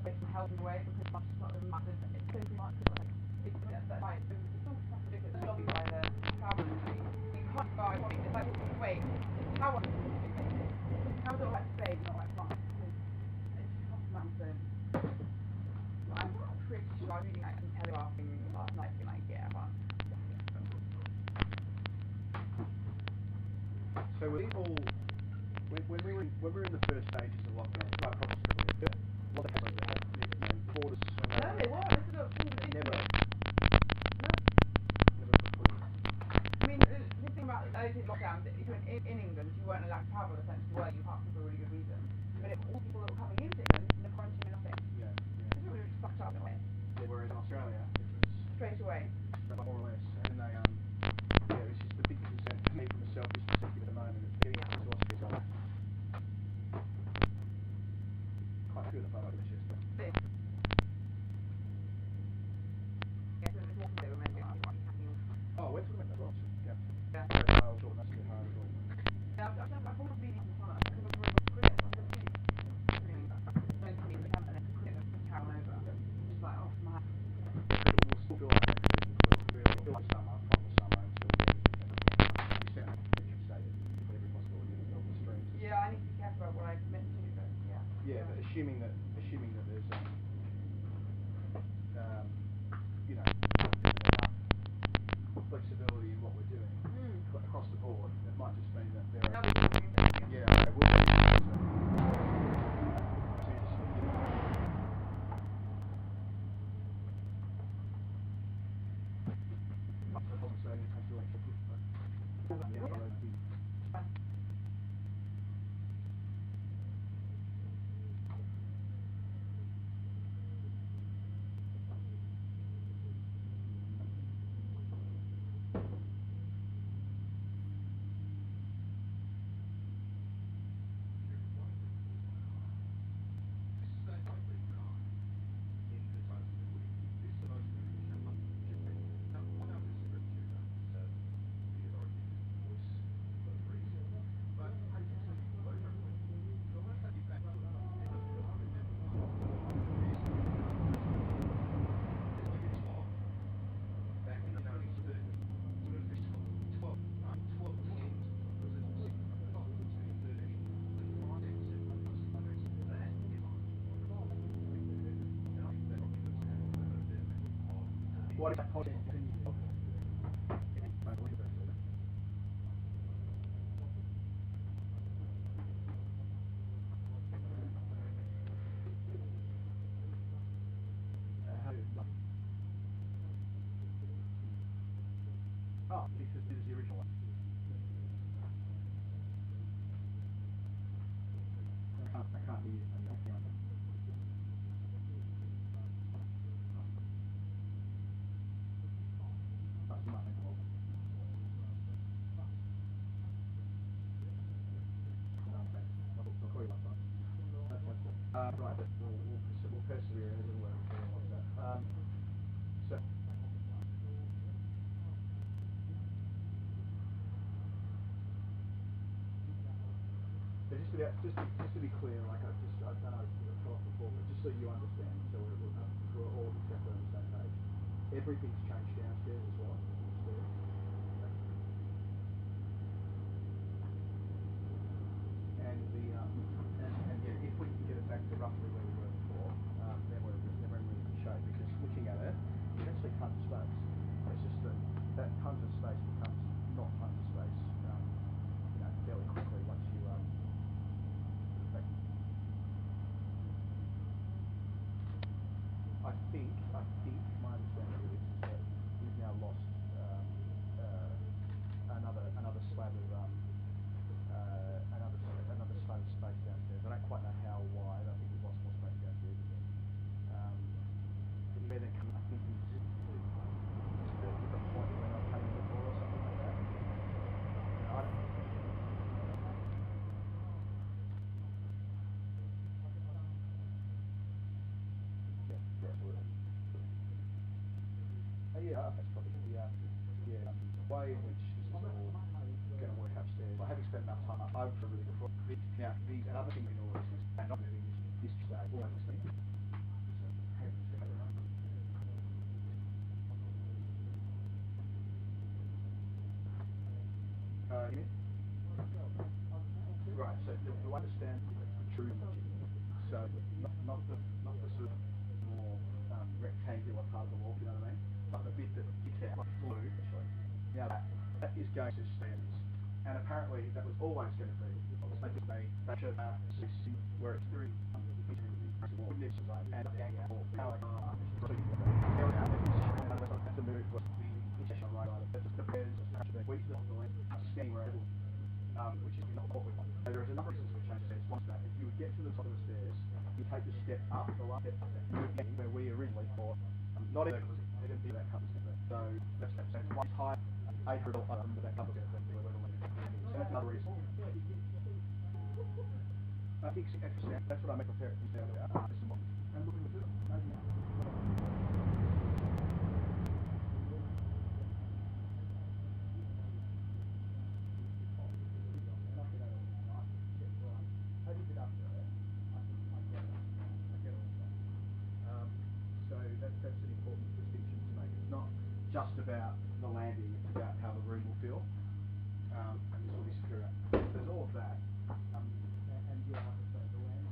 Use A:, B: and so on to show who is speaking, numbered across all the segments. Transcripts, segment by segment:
A: get some help in a way because much not as much as it's so much like it's that like it's all ridiculous. It's lobbied by the travel industry. You can't buy one. It's like wait, how do I say it's not like fun? It's just cost mountain. I'm pretty sure I was reading like some telegraphing last night being like, yeah, well.
B: So we all when we were in the first stages of lockdown, right across Australia, a lot of happened there. Borders.
A: No, they were. This is a
B: Never.
A: I mean, the thing about those lockdowns, if you're in England, you weren't allowed to travel essentially, were you? Apart from for a really good reason. But all people that were coming into England, no quarantine, nothing.
B: Yeah.
A: It's really just fucked up in a way.
B: Yeah, whereas in Australia, it was
A: Straight away.
B: more or less, and they yeah, this is the biggest concern for me from a selfish perspective at the moment. It's getting into Australia. Quite good about it, just.
A: Yeah, so there's more to do, maybe.
B: Oh, we're talking about that, right? Yeah.
A: Yeah.
B: I was talking about it hard as well.
A: Yeah, I've done like all the meetings in the summer. I think it was really good. I was really going to meet the camp and then just carry on over. Just like, oh, my.
B: We'll still feel like we'll feel like summer, proper summer, until we set up every possibility of the streams.
A: Yeah, I need to be careful about what I commit to, but yeah.
B: Yeah, but assuming that there's you know, there's enough flexibility in what we're doing across the board, it might just mean that there are yeah, it will be. What is that called? Oh, this is the original one. I can't hear you. Right, but we'll persevere as it were. So, just to be clear, like I don't know if I've talked before, but just so you understand, so we're all exactly on the same page. Everything's changed downstairs as well. And yeah, if we can get it back to roughly where we were before, then we're in really good shape. Because looking at it, it's actually tons of space. It's just that tons of space becomes not tons of space, fairly quickly once you I think my understanding of it is that we've now lost another slab of another slab of space downstairs. I don't quite know how or why. I think we've lost more space downstairs. Where they come, I think we just a different point where they're coming before or something like that. I don't know. Yeah, that's probably the way in which this is all going to work upstairs. I haven't spent enough time up over for really before. Now, the other thing we know is not moving this stage, all this thing. You right, so you understand the true so not the sort of more rectangular part of the wall, you know what I mean? But the bit that sticks out, like blue, actually. Now that is going to standards. And apparently that was always going to be where it's very and power to move was the intention right on it. The pairs we scanning where which is not what we want. So there's a number of reasons for change stairs. One is that if you would get to the top of the stairs, you take the step up, the last step, you would get where we originally thought, not even it be that couple step there. So that's one high 800 with that couple step than we were going to. So that's another reason. That's what I make a fair down there. And looking at it. So that's an important distinction to make. It's not just about the landing, it's about how the room will feel. And this will be secure. There's all of that. And yeah, like I say, the landing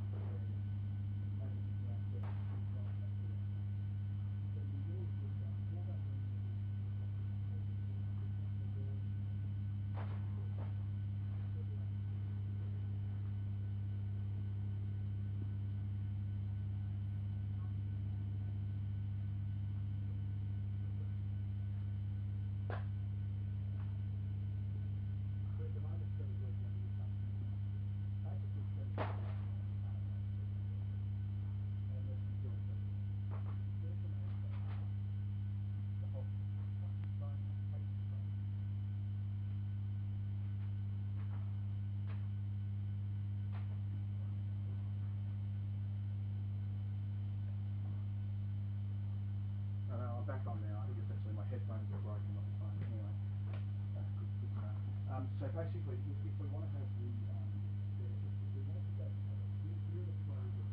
B: I'm back on now. I think it's actually my headphones are broken, not the phone. Anyway, that's good to know. So basically, if we want to have the if we want to go, here the flow of the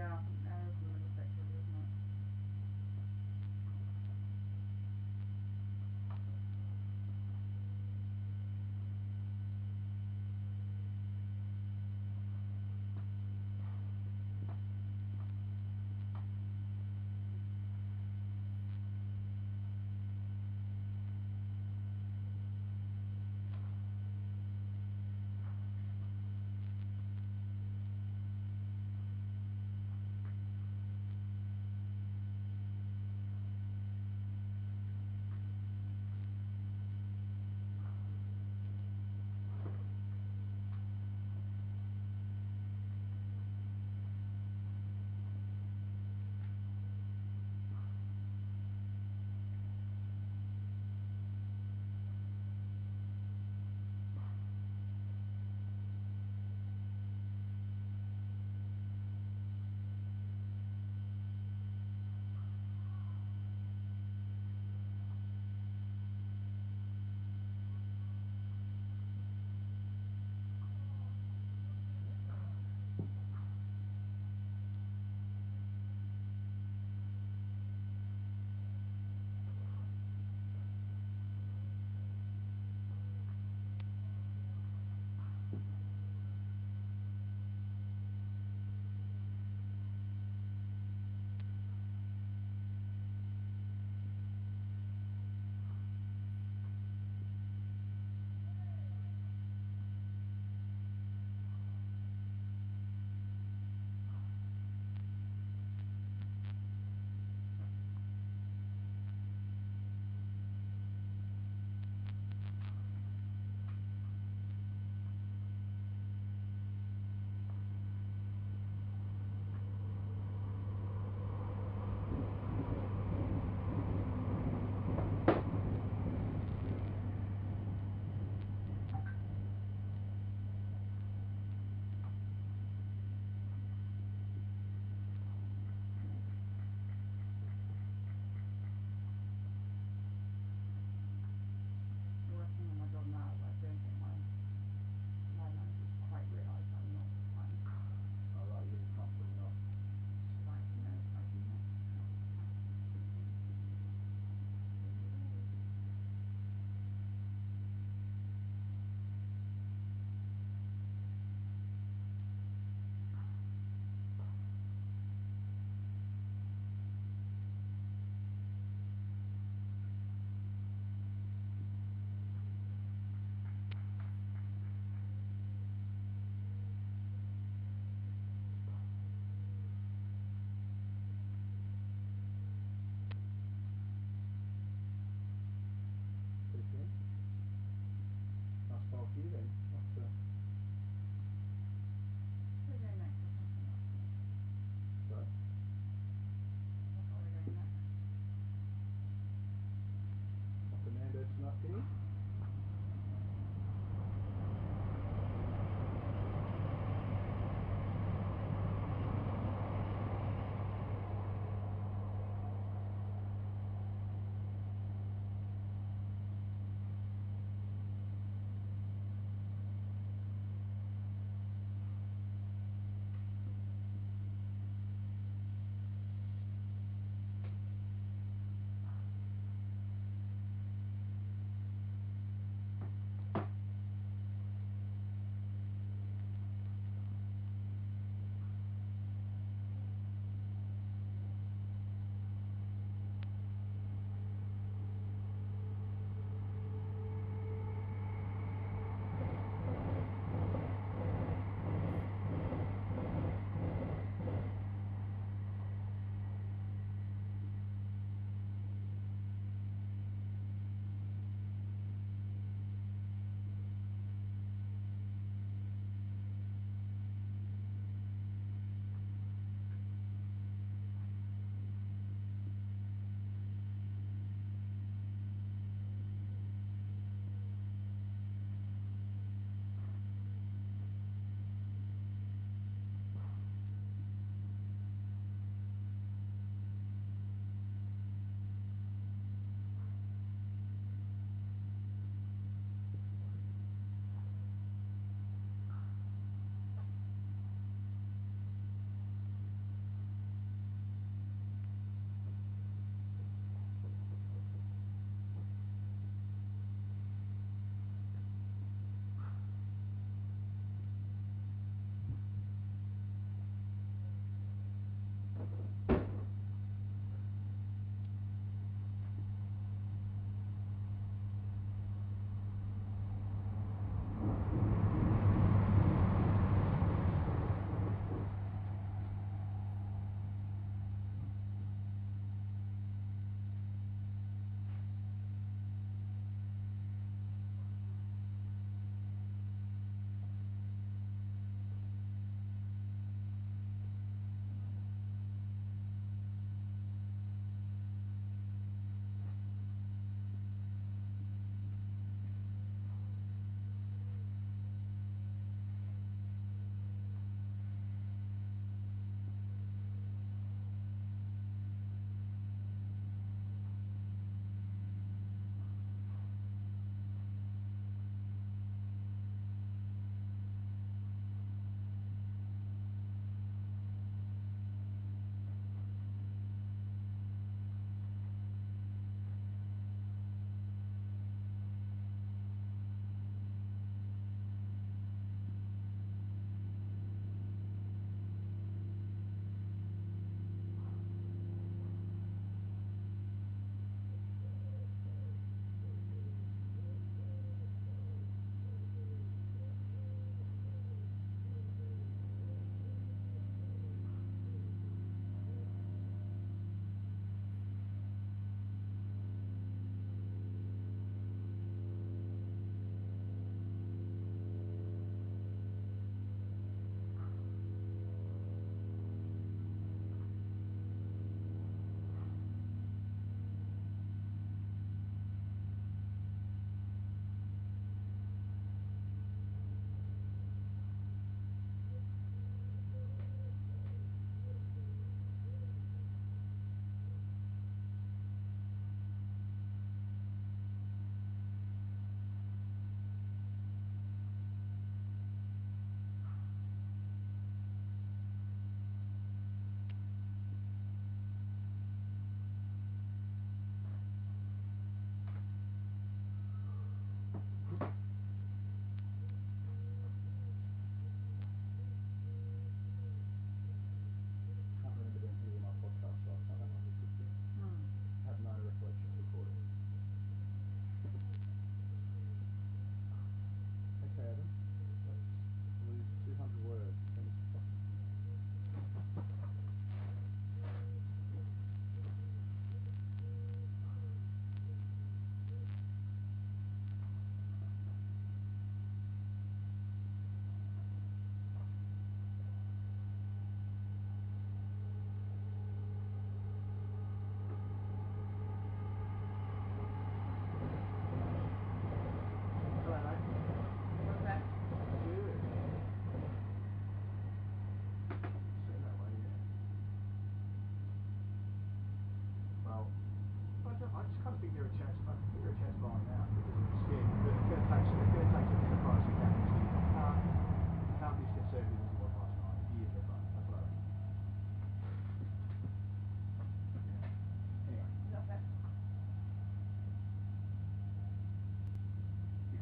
A: Yeah, there's the Middlesex, isn't it? Working on my job now, I don't think my managers quite realise I'm not fine.
B: Alright, you're comfortable enough.
A: Like, you know, I can not.
B: Okay. That's all for you then. That's,
A: We're going next or something else.
B: sorry.
A: That's where we're going next.
B: That's the man that's not for you.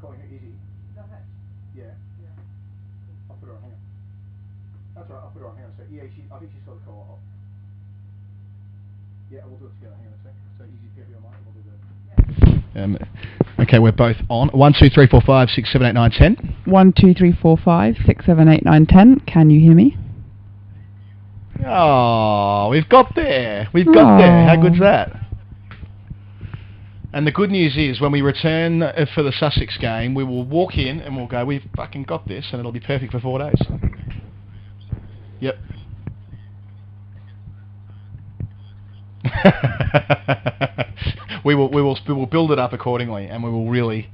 B: calling her Izzy. Yeah. I'll put her on. Hang on. That's right. I'll put her on. Hang on a sec. Yeah, I think she's got the call off. Yeah, we'll do it together. Hang on a sec. So Izzy, get me on mic. We'll do that.
C: Okay, we're both on. 1, 2, 3, 4, 5, 6, 7, 8, 9, 10.
D: 1, 2, 3, 4, 5, 6, 7, 8, 9, 10. Can you hear me?
C: Oh, we've got there. We've got there. How good's that? And the good news is, when we return for the Sussex game, we will walk in and we'll go, we've fucking got this, and it'll be perfect for 4 days. Yep. we will build it up accordingly, and we'll really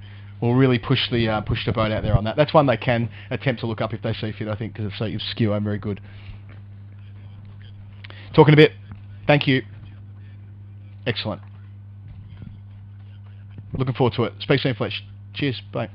C: push the boat out there on that. That's one they can attempt to look up if they see fit, I think, because it's so obscure and very good. Talking a bit. Thank you. Excellent. Looking forward to it. Speak soon, Fletch. Cheers. Bye.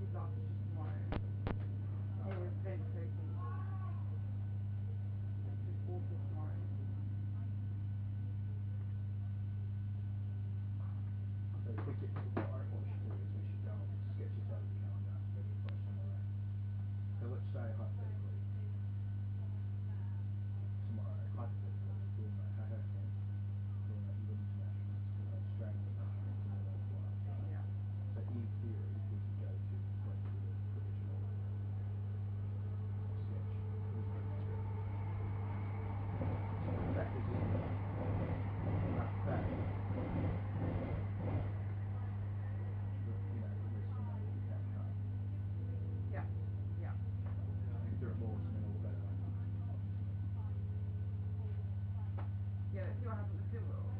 A: his last is just tomorrow. He was Vince Cookie. It's his 40th tomorrow.
B: So if we get to what I want to do is we should go and sketch it out of the calendar, maybe place somewhere. So let's say hypothetically, tomorrow, hypothetically, we'll know how we'll know England International, we'll know Australian International, we'll know blah, blah.
A: Yeah.
B: So in theory, we could go to like the provisional sketch. So that is in enough that.
A: Yeah. Yeah.
B: If there are more, then we'll go like
A: Yeah, let's see what happens with Silver.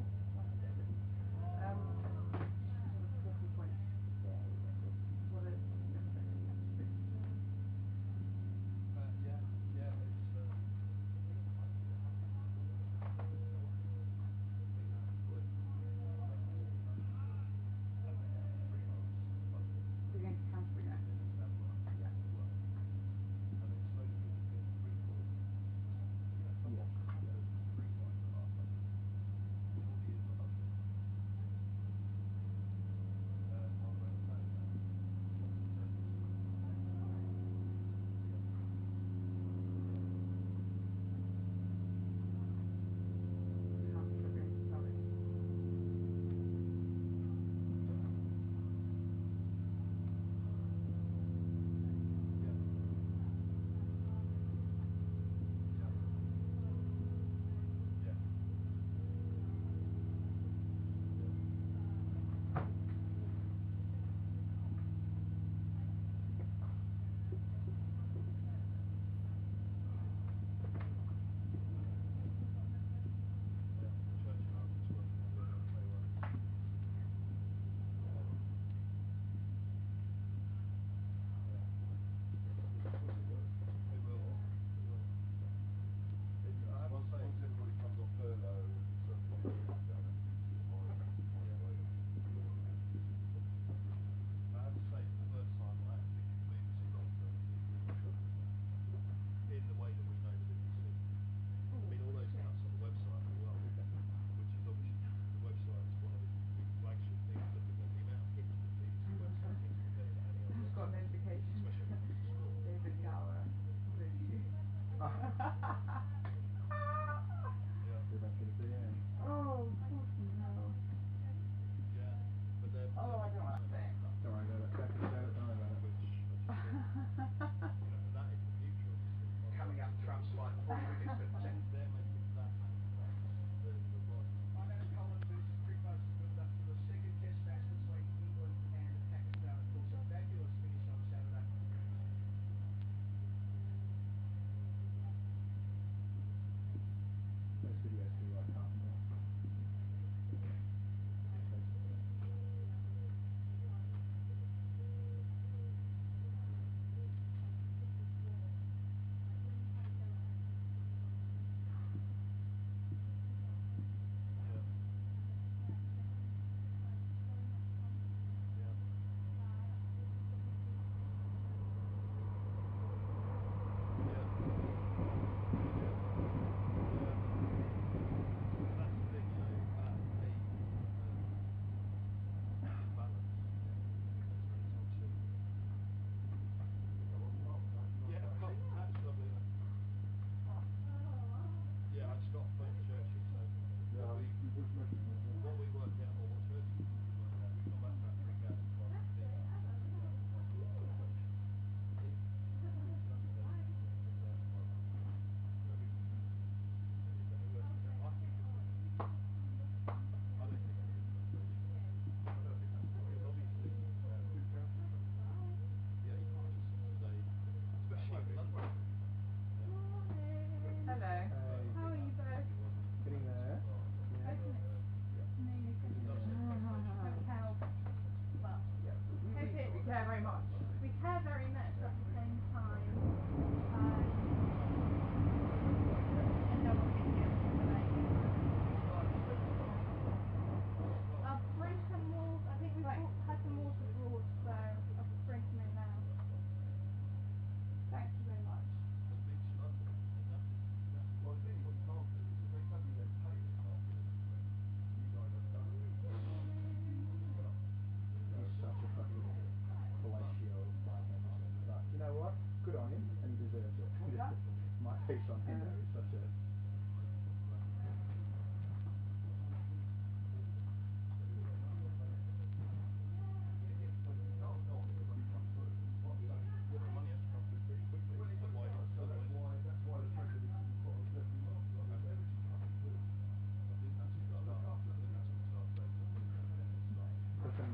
E: Had some water brought, so I'll bring some in now.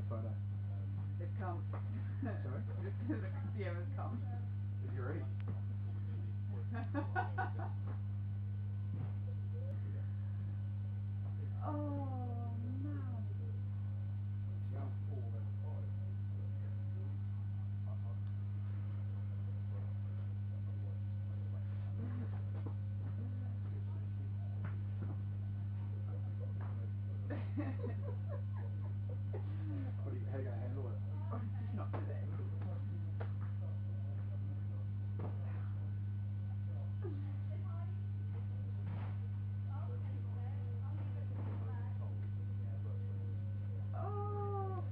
B: photo?
A: They've come.
B: Sorry?
A: The DM has come.
B: Is you ready?
A: Oh no.
B: How are you going to handle it?
A: Not today. Oh.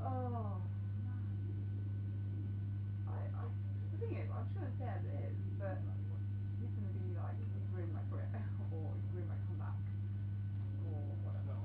A: Oh. The thing is, I'm just going to say as it is, but he's going to be like, he's ruined my career, or he's ruined my comeback, or whatever.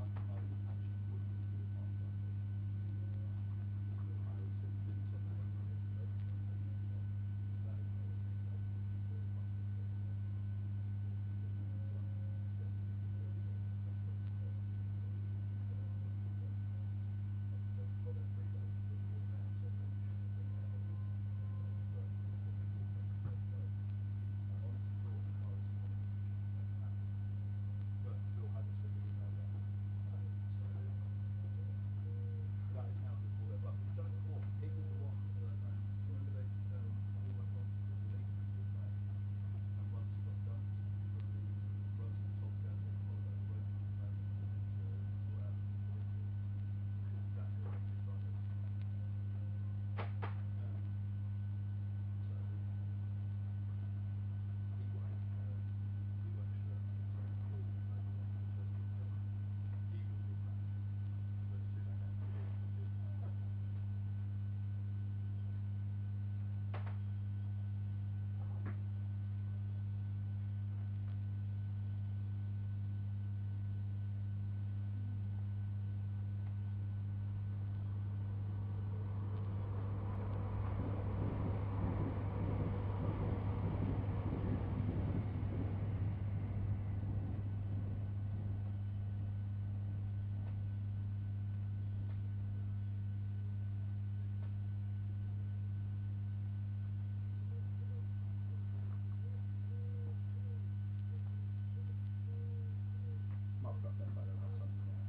B: I've got that photo or something now.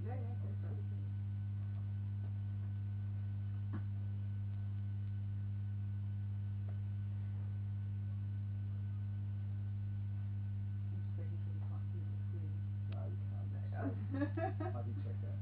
A: Yeah, go for it. I'm just making sure you can't see the screen.
B: No, you can't.
A: There you go.
B: I did check that.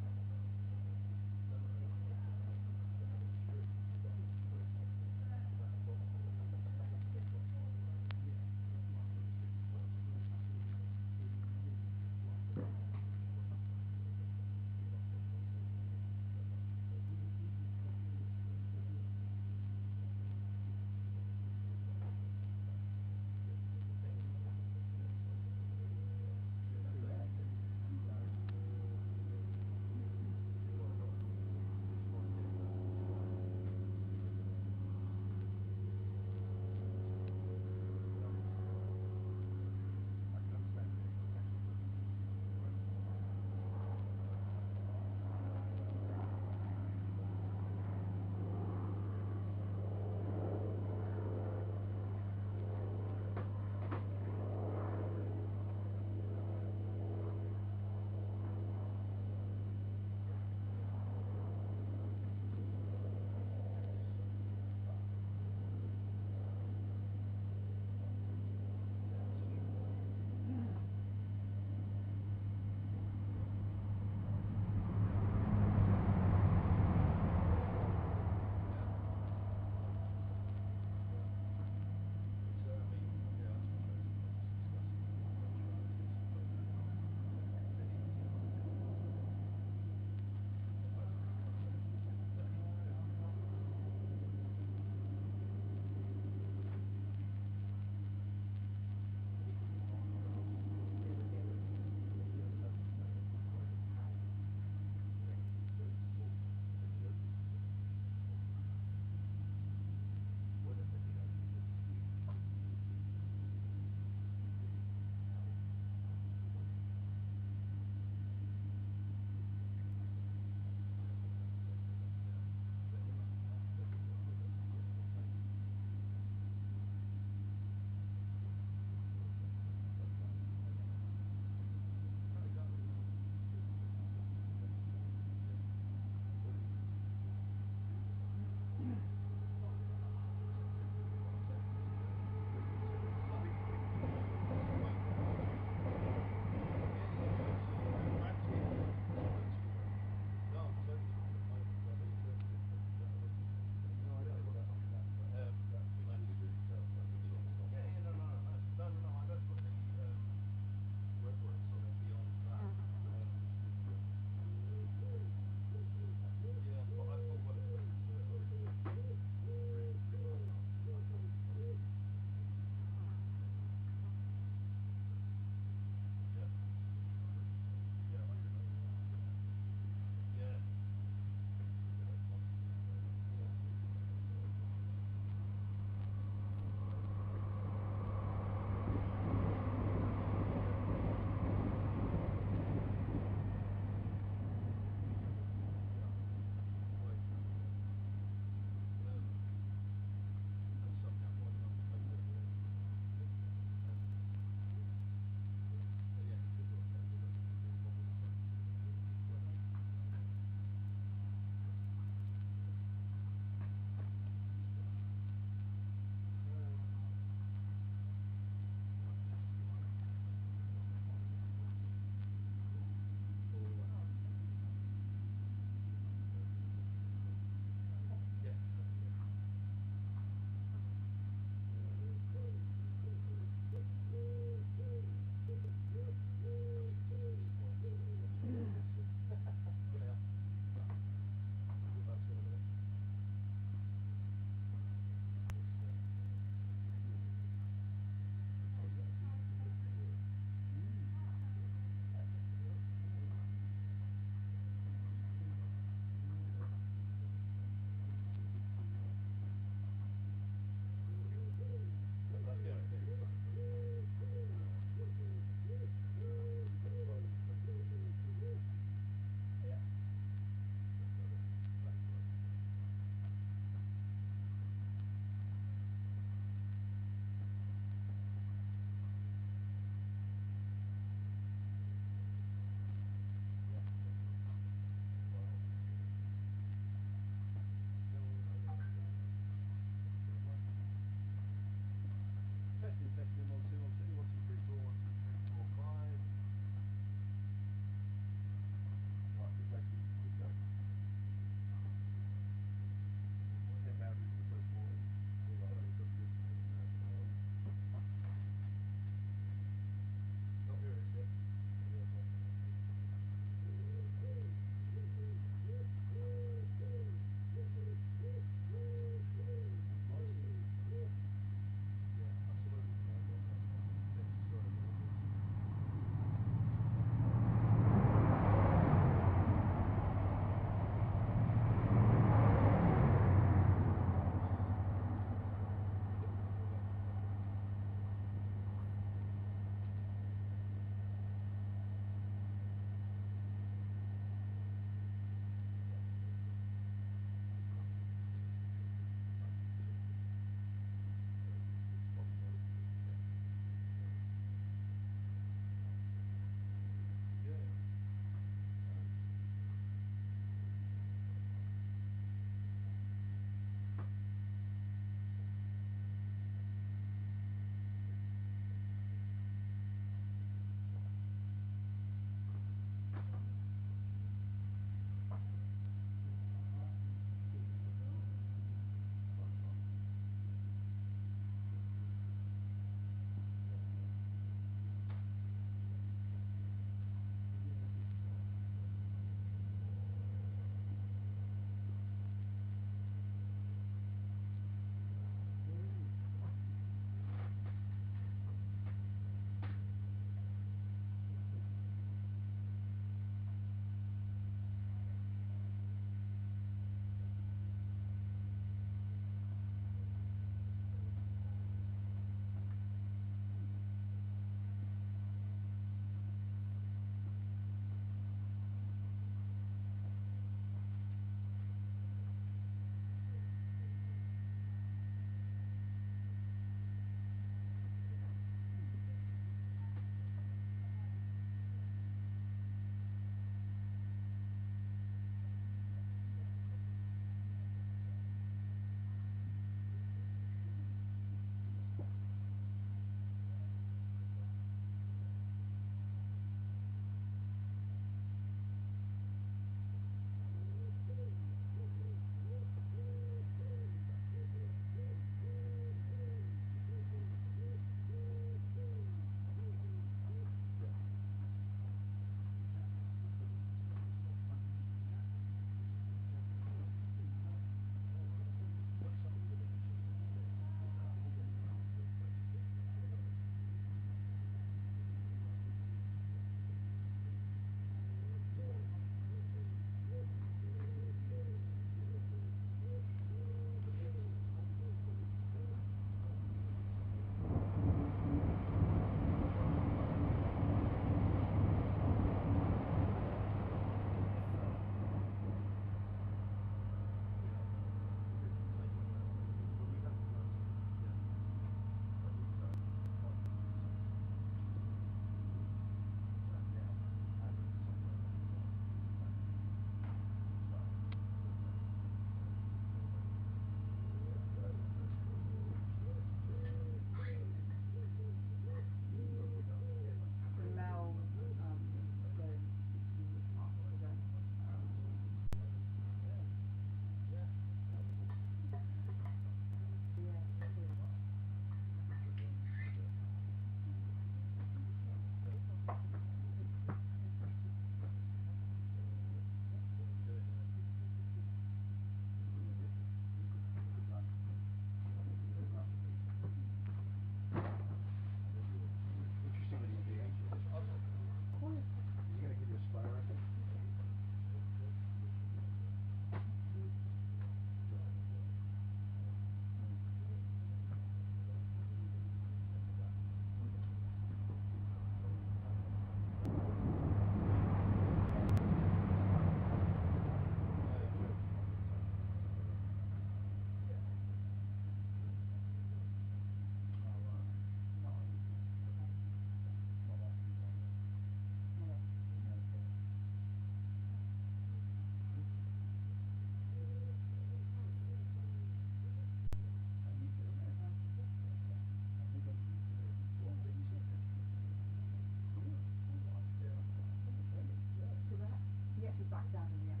A: actually back down in the end.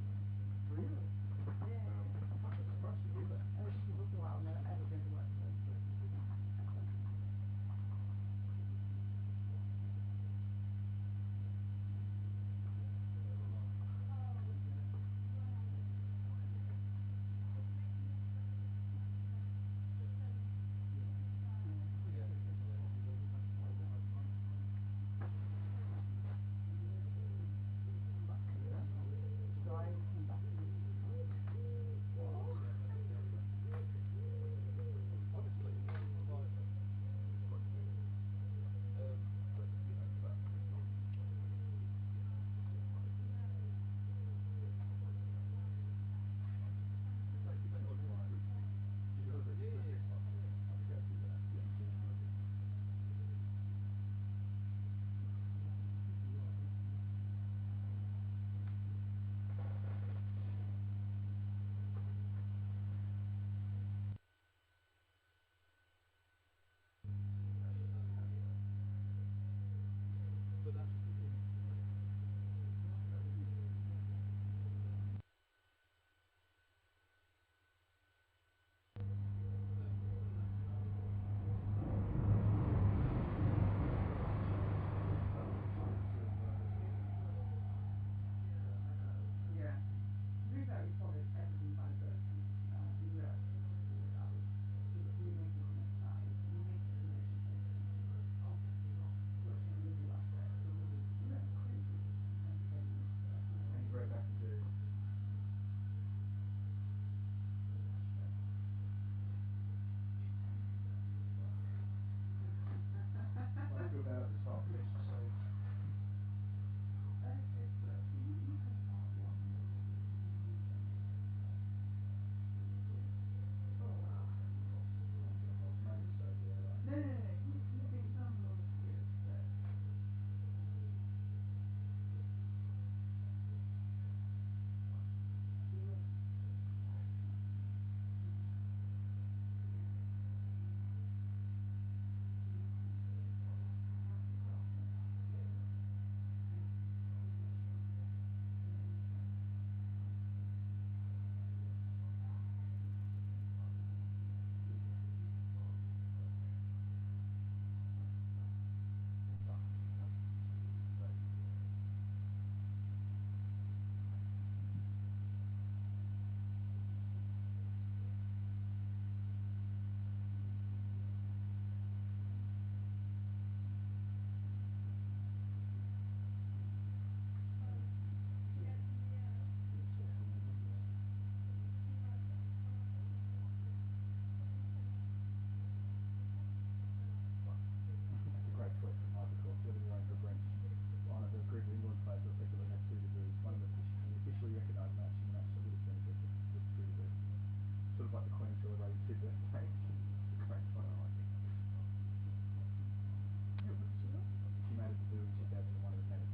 B: Really?
A: Yeah.
B: I'm surprised to hear that.
A: This is also why I'll never ever go to work. Yeah. Very, very solid everything by the
B: And you wrote back and do. What I do about it at the top, let's just say. That's a great tweet from Michael. Living your own for Brent. One of the group of England players that effectively had 2 degrees. One of the officially recognised match in the match that would have been effective with 2 degrees. Sort of like the Queen celebrating 2 birthdays. It's a great fun, I like it. She made it to do in 2001 with Tennis.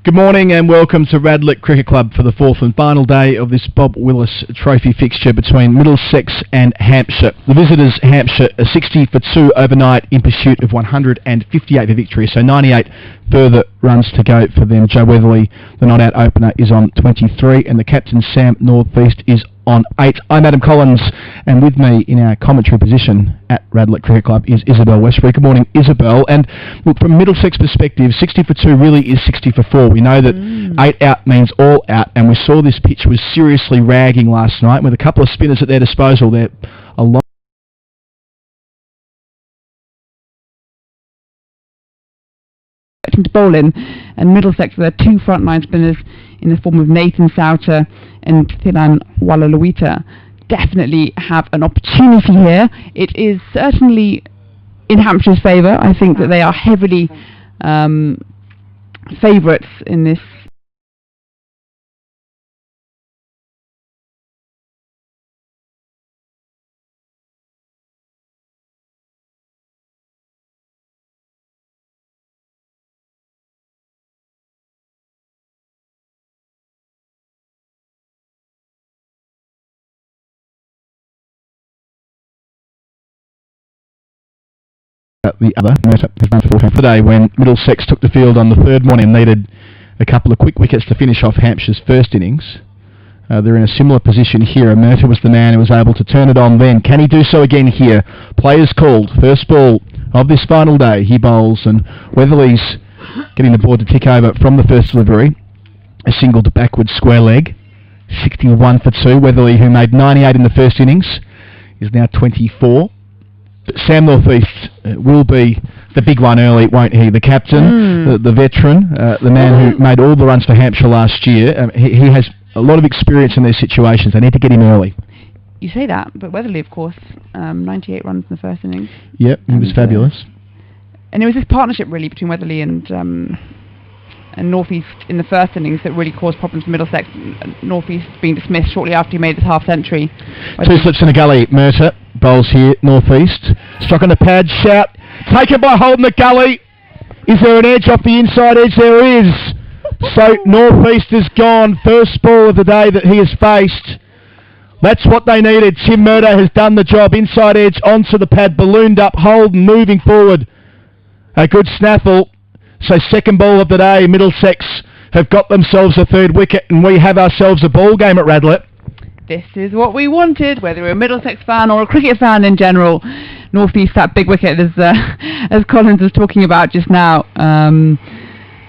C: Good morning and welcome to Radlett Cricket Club for the 4th and final day of this Bob Willis Trophy fixture between Middlesex and Hampshire. The visitors, Hampshire, are 60 for 2 overnight in pursuit of 158 for victory, so 98 further runs to go for them. Joe Weatherly, the not-out opener, is on 23 and the captain, Sam Northeast, is on 8. I'm Adam Collins, and with me in our commentary position at Radlett Cricket Club is Isabel Westbury. Good morning, Isabel. And look, from Middlesex perspective, 60 for 2 really is 60 for 4. We know that 8 out means all out, and we saw this pitch was seriously ragging last night with a couple of spinners at their disposal. They're a lot
D: to bowl in, and Middlesex with their 2 frontline spinners in the form of Nathan Souter and Thilan Walalawita definitely have an opportunity here. It is certainly in Hampshire's favour. I think that they are heavily favourites in this
C: the other. Mercer has done 14 for the day when Middlesex took the field on the third morning and needed a couple of quick wickets to finish off Hampshire's first innings. They're in a similar position here, and Mercer was the man who was able to turn it on then. Can he do so again here? Players called. First ball of this final day. He bowls, and Weatherly's getting the board to tick over from the first delivery. A single to backward square leg. 61 for 2. Weatherly, who made 98 in the first innings, is now 24. But Sam Northeast will be the big one early, won't he? The captain, the veteran, the man who made all the runs for Hampshire last year. He has a lot of experience in these situations. They need to get him early.
D: You say that, but Weatherly, of course, 98 runs in the first innings.
C: Yep, he was fabulous.
D: And it was this partnership, really, between Weatherly and North East in the first innings that really caused problems for Middlesex. North East being dismissed shortly after he made his half-century.
C: 2 slips in a gully. Mercer bowls here, North East. Struck on the pad, shout. Taken by Holden the gully. Is there an edge off the inside edge? There is. So North East is gone. First ball of the day that he has faced. That's what they needed. Tim Murdo has done the job. Inside edge onto the pad, ballooned up. Holden moving forward. A good snaffle. So second ball of the day, Middlesex have got themselves a third wicket, and we have ourselves a ball game at Radlett.
D: This is what we wanted, whether we're a Middlesex fan or a cricket fan in general. North East, that big wicket, as Collins was talking about just now.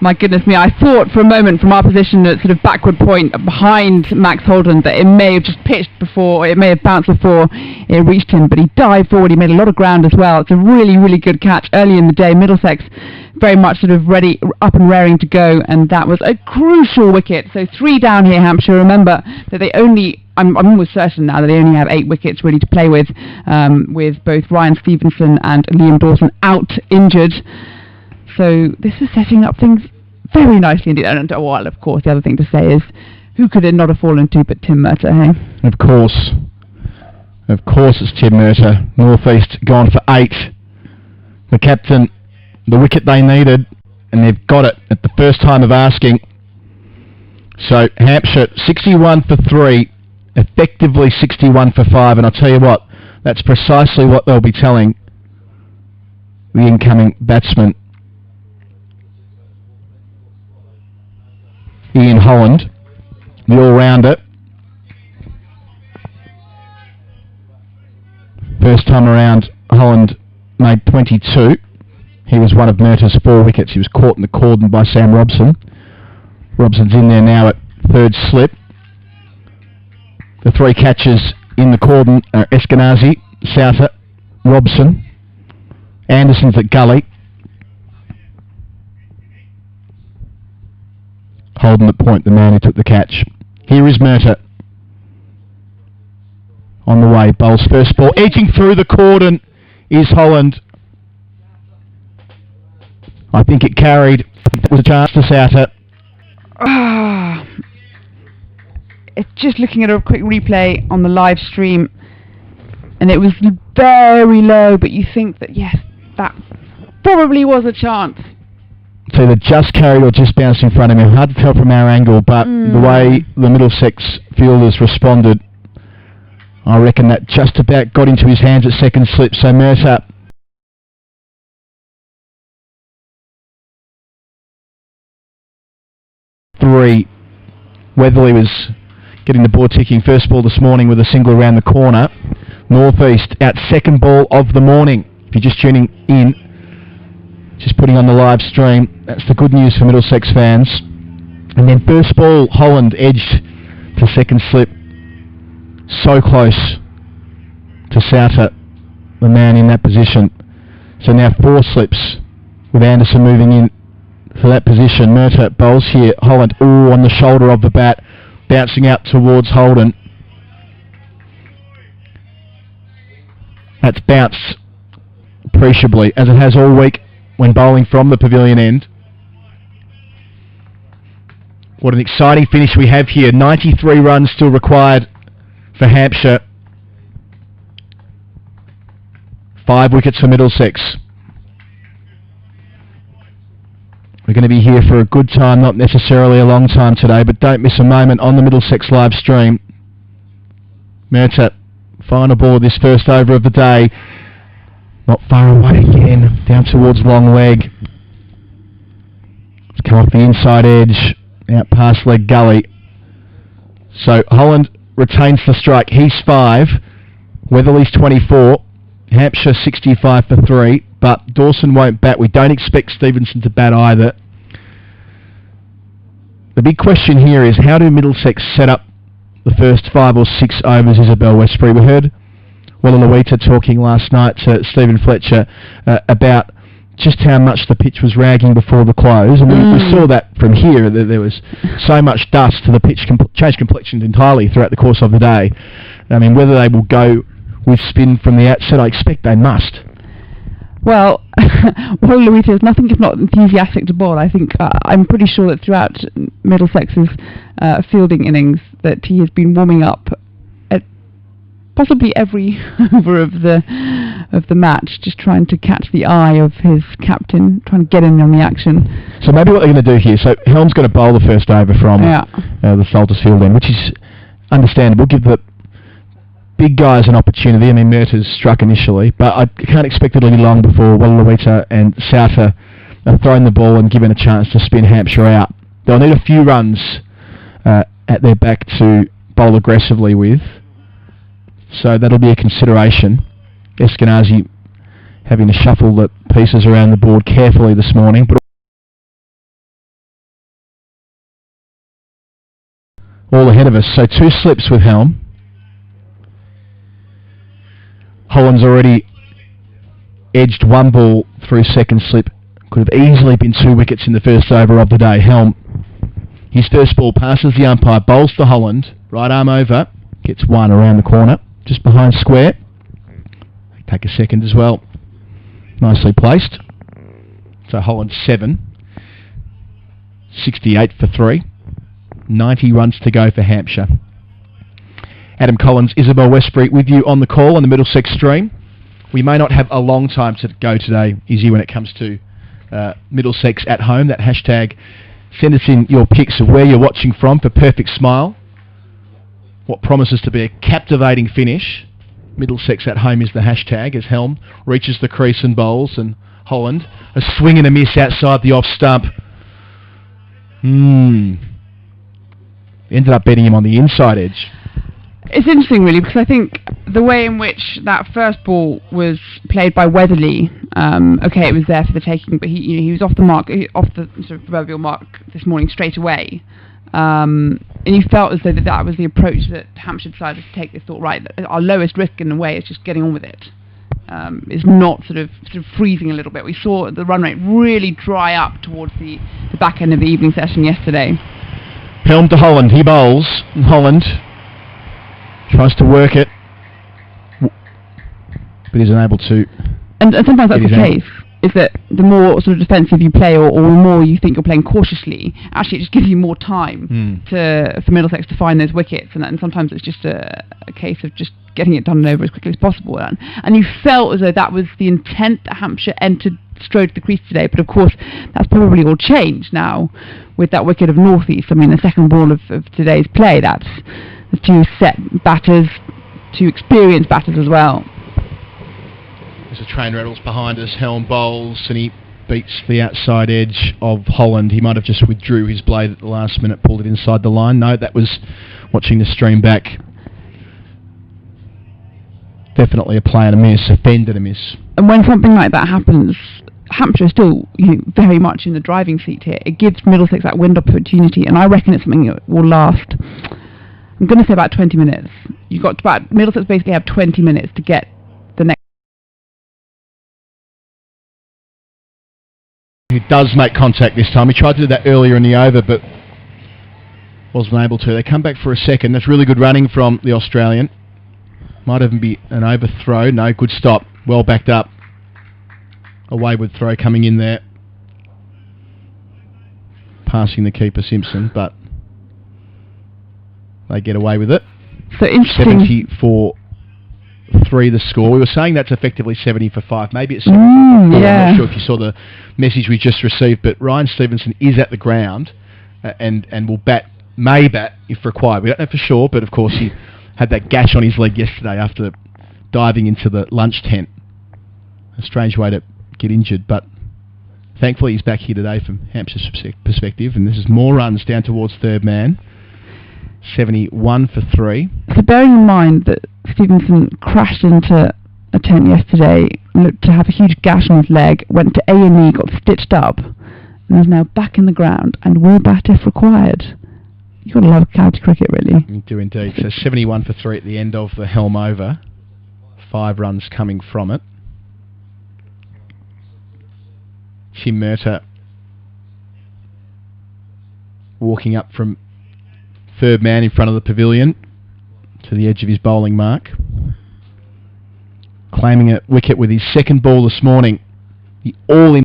D: My goodness me, I thought for a moment from our position at sort of backward point behind Max Holden that it may have just pitched before, or it may have bounced before it reached him, but he dived forward, he made a lot of ground as well. It's a really, really good catch early in the day. Middlesex very much sort of ready, up and raring to go, and that was a crucial wicket. So 3 down here, Hampshire. Remember that they only, I'm almost certain now that they only have 8 wickets really to play with both Ryan Stevenson and Liam Dawson out injured. So this is setting up things very nicely indeed. And well, of course, the other thing to say is, who could it not have fallen to but Tim Murter, hey?
C: Of course it's Tim Murter. North East gone for 8. The captain, the wicket they needed, and they've got it at the first time of asking. So Hampshire 61 for 3, effectively 61 for 5, and I'll tell you what, that's precisely what they'll be telling the incoming batsman, Ian Holland, the all-rounder. First time around, Holland made 22. He was one of Murter's 4 wickets. He was caught in the cordon by Sam Robson. Robson's in there now at third slip. The 3 catches in the cordon are Eskenazi, Souther, Robson. Anderson's at gully. Holden at point, the man who took the catch. Here is Murter. On the way, bowls first ball. Edging through the cordon is Holland. I think it carried. It was a chance to Souther.
D: It's just looking at a quick replay on the live stream, and it was very low, but you think that, yes, that probably was a chance.
C: So either just carried or just bounced in front of him. Hard to tell from our angle, but the way the Middlesex fielders responded, I reckon that just about got into his hands at second slip. So Mercer three. Weatherly was getting the board ticking. First ball this morning with a single around the corner. North East out second ball of the morning. If you're just tuning in, just putting on the live stream, that's the good news for Middlesex fans. And then first ball, Holland edged to second slip. So close to Souther, the man in that position. So now 4 slips with Anderson moving in for that position. Murter bowls here. Holland, on the shoulder of the bat, bouncing out towards Holden. That's bounced appreciably, as it has all week when bowling from the pavilion end. What an exciting finish we have here. 93 runs still required for Hampshire. 5 wickets for Middlesex. We're going to be here for a good time, not necessarily a long time today, but don't miss a moment on the Middlesex live stream. Murter, final ball of this first over of the day. Not far away again, down towards long leg. It's come off the inside edge, out past leg gully. So Holland retains the strike. He's 5. Weatherly's 24. Hampshire 65 for 3. But Dawson won't bat. We don't expect Stevenson to bat either. The big question here is, how do Middlesex set up the first 5 or 6 overs, Isabel Westbury? We heard Walla talking last night to Stephen Fletcher about just how much the pitch was ragging before the close, and we saw that from here. There was so much dust to the pitch changed complexion entirely throughout the course of the day. I mean, whether they will go with spin from the outset, I expect they must.
D: Well, Walla is nothing if not enthusiastic to bowl. I think I'm pretty sure that throughout Middlesex's fielding innings that he has been warming up at possibly every over of the match, just trying to catch the eye of his captain, trying to get in on the action. So
C: maybe what they're going to do here, so Helm's going to bowl the first over from the Salters field end, which is understandable. Give the big guys an opportunity. I mean, Murtagh's struck initially, but I can't expect it'll be long before Walla and Souter have thrown the ball and given a chance to spin Hampshire out. They'll need a few runs at their back to bowl aggressively with, so that'll be a consideration. Eskenazi having to shuffle the pieces around the board carefully this morning, but all ahead of us. So 2 slips with Helm. Holland's already edged 1 ball through second slip. Could have easily been 2 wickets in the first over of the day. Helm, his first ball passes the umpire, bowls to Holland, right arm over, gets 1 around the corner, just behind square. Take a second as well. Nicely placed. So Holland 7, 68 for 3, 90 runs to go for Hampshire. Adam Collins, Isabel Westbury with you on the call on the Middlesex stream. We may not have a long time to go today, Izzy, when it comes to Middlesex at home. That hashtag, send us in your pics of where you're watching from for Perfect Smile. What promises to be a captivating finish. Middlesex at home is the hashtag as Helm reaches the crease and bowls, and Holland, a swing and a miss outside the off stump. Ended up beating him on the inside edge.
D: It's interesting, really, because I think the way in which that first ball was played by Weatherly, it was there for the taking, but he was off the mark, off the sort of proverbial mark this morning straight away, and you felt as though that was the approach that Hampshire decided to take. They thought, right, our lowest risk in a way is just getting on with it. It's not sort of freezing a little bit. We saw the run rate really dry up towards the back end of the evening session yesterday.
C: Helm to Holland, he bowls, and Holland tries to work it, but isn't able to. And
D: sometimes that's the case, is that the more sort of defensive you play, or the more you think you're playing cautiously, actually it just gives you more time for Middlesex to find those wickets, and sometimes it's just a case of just getting it done and over as quickly as possible. And you felt as though that was the intent that Hampshire strode to the crease today, but of course that's probably all changed now with that wicket of North-East. I mean, the second ball of today's play, that's the 2 set batters, 2 experienced batters as well.
C: There's a train rattles behind us. Helm bowls and he beats the outside edge of Holland. He might have just withdrew his blade at the last minute, pulled it inside the line. No, that was watching the stream back. Definitely a play and a miss, a fend and a miss.
D: And when something like that happens, Hampshire is still very much in the driving seat here. It gives Middlesex that wind opportunity, and I reckon it's something that will last, I'm going to say, about 20 minutes. Middlesex basically have 20 minutes to get the next.
C: He does make contact this time. He tried to do that earlier in the over, but wasn't able to. They come back for a second. That's really good running from the Australian. Might even be an overthrow. No, good stop. Well backed up. A wayward throw coming in there. Passing the keeper, Simpson, but they get away with it.
D: So interesting.
C: 70 for 3 the score. We were saying that's effectively 70 for 5. Maybe it's 70 for 4.
D: Yeah.
C: I'm not sure if you saw the message we just received, but Ryan Stevenson is at the ground and will may bat if required. We don't know for sure, but of course he had that gash on his leg yesterday after diving into the lunch tent A strange way to get injured, but thankfully he's back here today from Hampshire's perspective, and this is more runs down towards third man. 71 for 3.
D: So bearing in mind that Stevenson crashed into a tent yesterday, looked to have a huge gash on his leg, went to A&E, got stitched up, and is now back in the ground and will bat if required. You've got to love county cricket, really.
C: You do indeed. So 71 for 3 at the end of the helm over. 5 runs coming from it. Tim Murtagh walking up from third man in front of the pavilion to the edge of his bowling mark. Claiming a wicket with his second ball this morning. The all-in...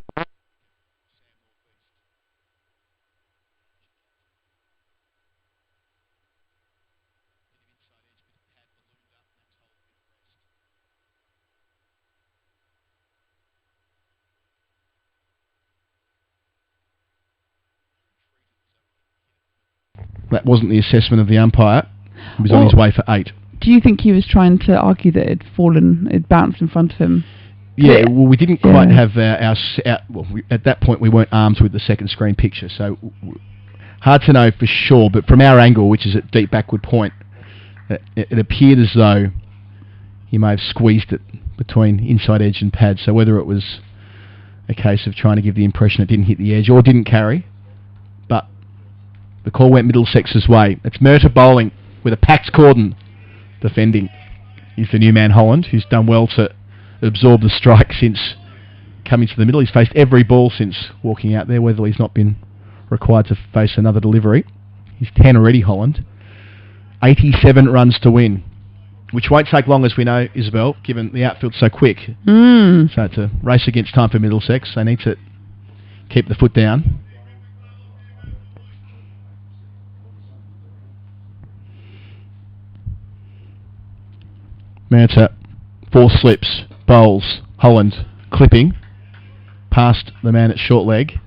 C: That wasn't the assessment of the umpire. He was on his way for 8.
D: Do you think he was trying to argue that it bounced in front of him?
C: Yeah, well, we didn't quite have at that point we weren't armed with the second screen picture, so hard to know for sure, but from our angle, which is at deep backward point, it appeared as though he may have squeezed it between inside edge and pad, so whether it was a case of trying to give the impression it didn't hit the edge or didn't carry, but the call went Middlesex's way. It's Murtagh bowling with a packed cordon. Defending is the new man Holland, who's done well to absorb the strike since coming to the middle. He's faced every ball since walking out there, whether he's not been required to face another delivery. He's 10 already, Holland. 87 runs to win, which won't take long, as we know, Isabel, given the outfield's so quick. So it's a race against time for Middlesex. They need to keep the foot down. Murtagh, 4 slips, bowls, Holland, clipping, past the man at short leg.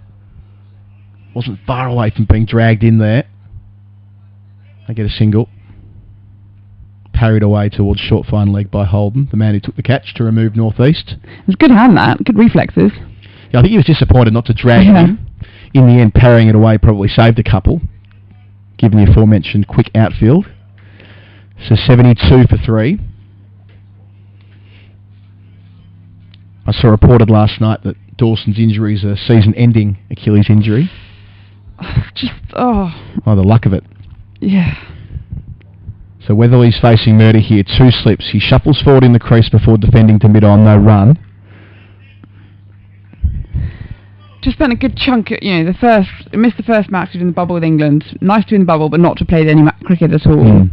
C: Wasn't far away from being dragged in there. They get a single. Parried away towards short fine leg by Holden, the man who took the catch to remove northeast.
D: It was good hand, that. Good reflexes.
C: Yeah, I think he was disappointed not to drag him. In the end, parrying it away probably saved a couple, given the aforementioned quick outfield. So 72 for 3. I saw reported last night that Dawson's injury is a season-ending Achilles injury. Oh, the luck of it.
D: Yeah.
C: So Weatherly's facing Murtagh here, 2 slips. He shuffles forward in the crease before defending to mid-on, no run.
D: Just spent a good chunk, missed the first match in the bubble with England. Nice to be in the bubble, but not to play any cricket at all.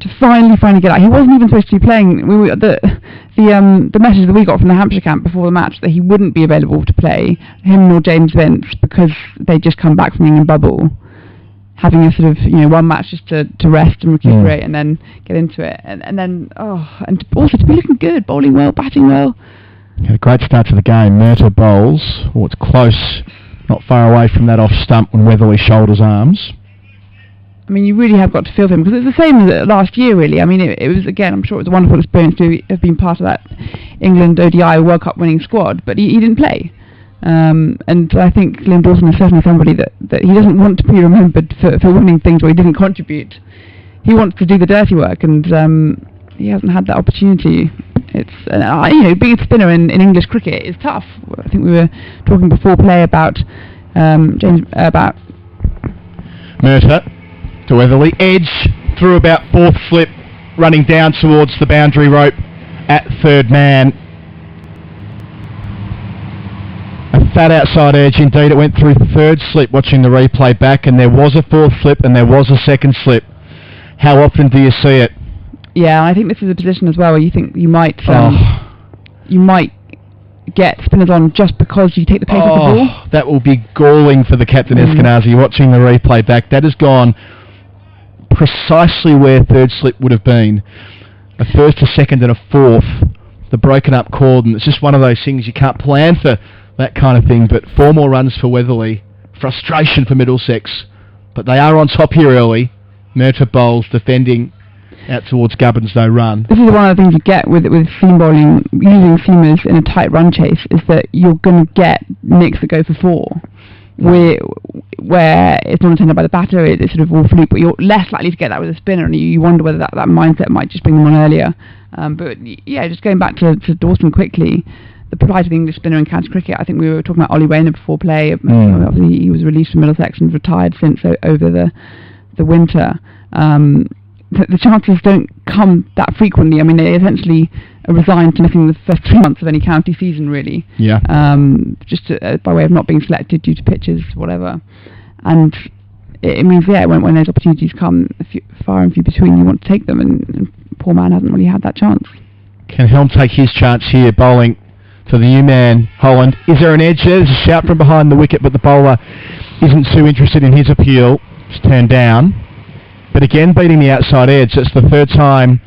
D: To finally get out. He wasn't even supposed to be playing. The message that we got from the Hampshire camp before the match that he wouldn't be available to play, him nor James Vince, because they'd just come back from the England bubble, having a sort of one match just to rest and recuperate and then get into it, and then and also to be looking good, bowling well, batting well.
C: Had a great start to the game. Murtagh bowls. It's close, not far away from that off stump when Weatherly shoulders arms.
D: I mean, you really have got to feel for him, because it's the same as last year, really. I mean, it was, again, I'm sure it was a wonderful experience to have been part of that England ODI World Cup winning squad, but he didn't play. And I think Liam Dawson is certainly somebody that he doesn't want to be remembered for winning things where he didn't contribute. He wants to do the dirty work, and he hasn't had that opportunity. It's being a spinner in English cricket is tough. I think we were talking before play about about
C: Murtagh to Weatherly, edge through about 4th slip, running down towards the boundary rope at third man. A fat outside edge indeed. It went through 3rd slip, watching the replay back, and there was a 4th slip and there was a 2nd slip. How often do you see it?
D: Yeah, I think this is a position as well where you think you might get spinners on just because you take the pace of the ball.
C: That will be galling for the captain Eskenazi, watching the replay back. That has gone precisely where 3rd slip would have been. A 1st, a 2nd and a 4th. The broken up cordon. It's just one of those things you can't plan for, that kind of thing. But 4 more runs for Weatherly. Frustration for Middlesex. But they are on top here early. Murtagh bowls defending Out towards Gubbins, no run.
D: This is one of the things you get with seam bowling, using seamers in a tight run chase, is that you're going to get nicks that go for 4. Where it's not intended by the batter, it's sort of all fluke, but you're less likely to get that with a spinner, and you wonder whether that mindset might just bring them on earlier. But yeah, just going back to Dawson quickly, the plight of the English spinner in county cricket. I think we were talking about Ollie Rayner before play. Obviously, he was released from Middlesex and retired since over the winter. The chances don't come that frequently. I mean, they essentially are resigned to missing the first 3 months of any county season, really.
C: Yeah.
D: Just by way of not being selected due to pitches, whatever. And it means, yeah, when those opportunities come, far and few between, you want to take them, and poor man hasn't really had that chance.
C: Can Helm take his chance here, bowling to the new man, Holland? Is there an edge there? There's a shout from behind the wicket, but the bowler isn't too interested in his appeal. It's turned down. But again, beating the outside edge. It's the third time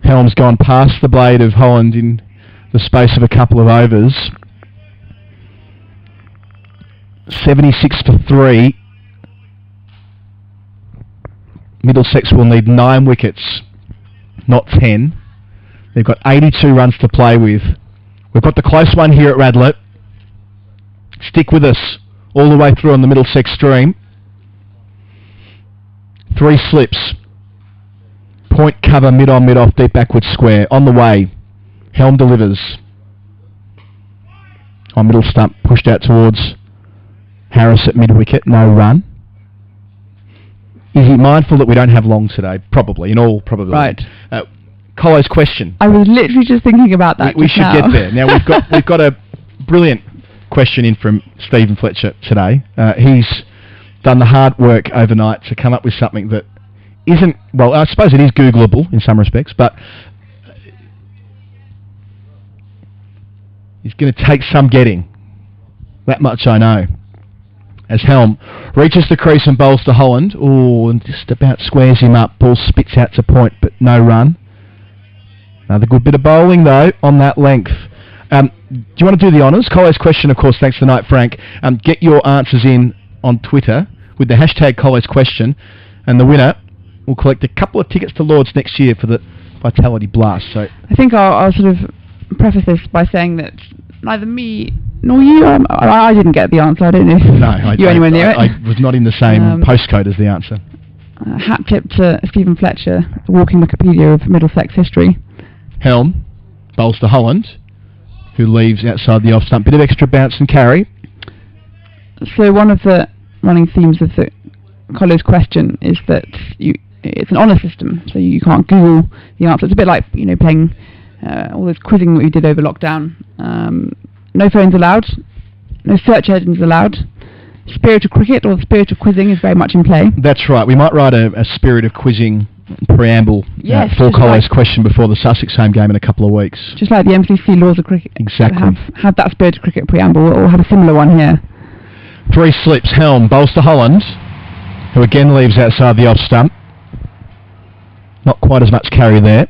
C: Helm's gone past the blade of Holland in the space of a couple of overs. 76 for 3. Middlesex will need 9 wickets, not 10. They've got 82 runs to play with. We've got the close one here at Radlett. Stick with us all the way through on the Middlesex stream. 3 slips. Point cover, mid-on, mid-off, deep backward square. On the way. Helm delivers. On middle stump, pushed out towards Harris at mid-wicket. No run. Is he mindful that we don't have long today? Probably, in all probability.
D: Right.
C: Colo's question.
D: I was literally just thinking about that.
C: We should get there. Now we've got a brilliant question in from Stephen Fletcher today. He's done the hard work overnight to come up with something that isn't, well, I suppose it is Googleable in some respects, but he's going to take some getting. That much I know. As Helm reaches the crease and bowls to Holland. Oh, and just about squares him up. Ball spits out to point, but no run. Another good bit of bowling, though, on that length. Do you want to do the honours? Colo's question, of course, thanks to Night Frank. Get your answers in on Twitter with the hashtag Colo's question, and the winner will collect a couple of tickets to Lord's next year for the Vitality Blast. So
D: I think I'll sort of preface this by saying that neither me nor you, I didn't get the answer. I don't know if you anywhere near it.
C: I was not in the same postcode as the answer.
D: Hat tip to Stephen Fletcher, the walking Wikipedia of Middlesex history.
C: Helm bowls to Holland, who leaves outside the off stump. Bit of extra bounce and carry.
D: So one of the running themes of the Colo's question is that it's an honour system, so you can't Google the answer. It's a bit like playing all this quizzing that we did over lockdown. No phones allowed, no search engines allowed. Spirit of cricket or the spirit of quizzing is very much in play.
C: That's right. We might write a spirit of quizzing preamble for Colo's question before the Sussex home game in a couple of weeks.
D: Just like the MCC laws of cricket.
C: Exactly.
D: Have that spirit of cricket preamble, or have a similar one here.
C: 3 slips. Helm bowls to Holland, who again leaves outside the off stump. Not quite as much carry there.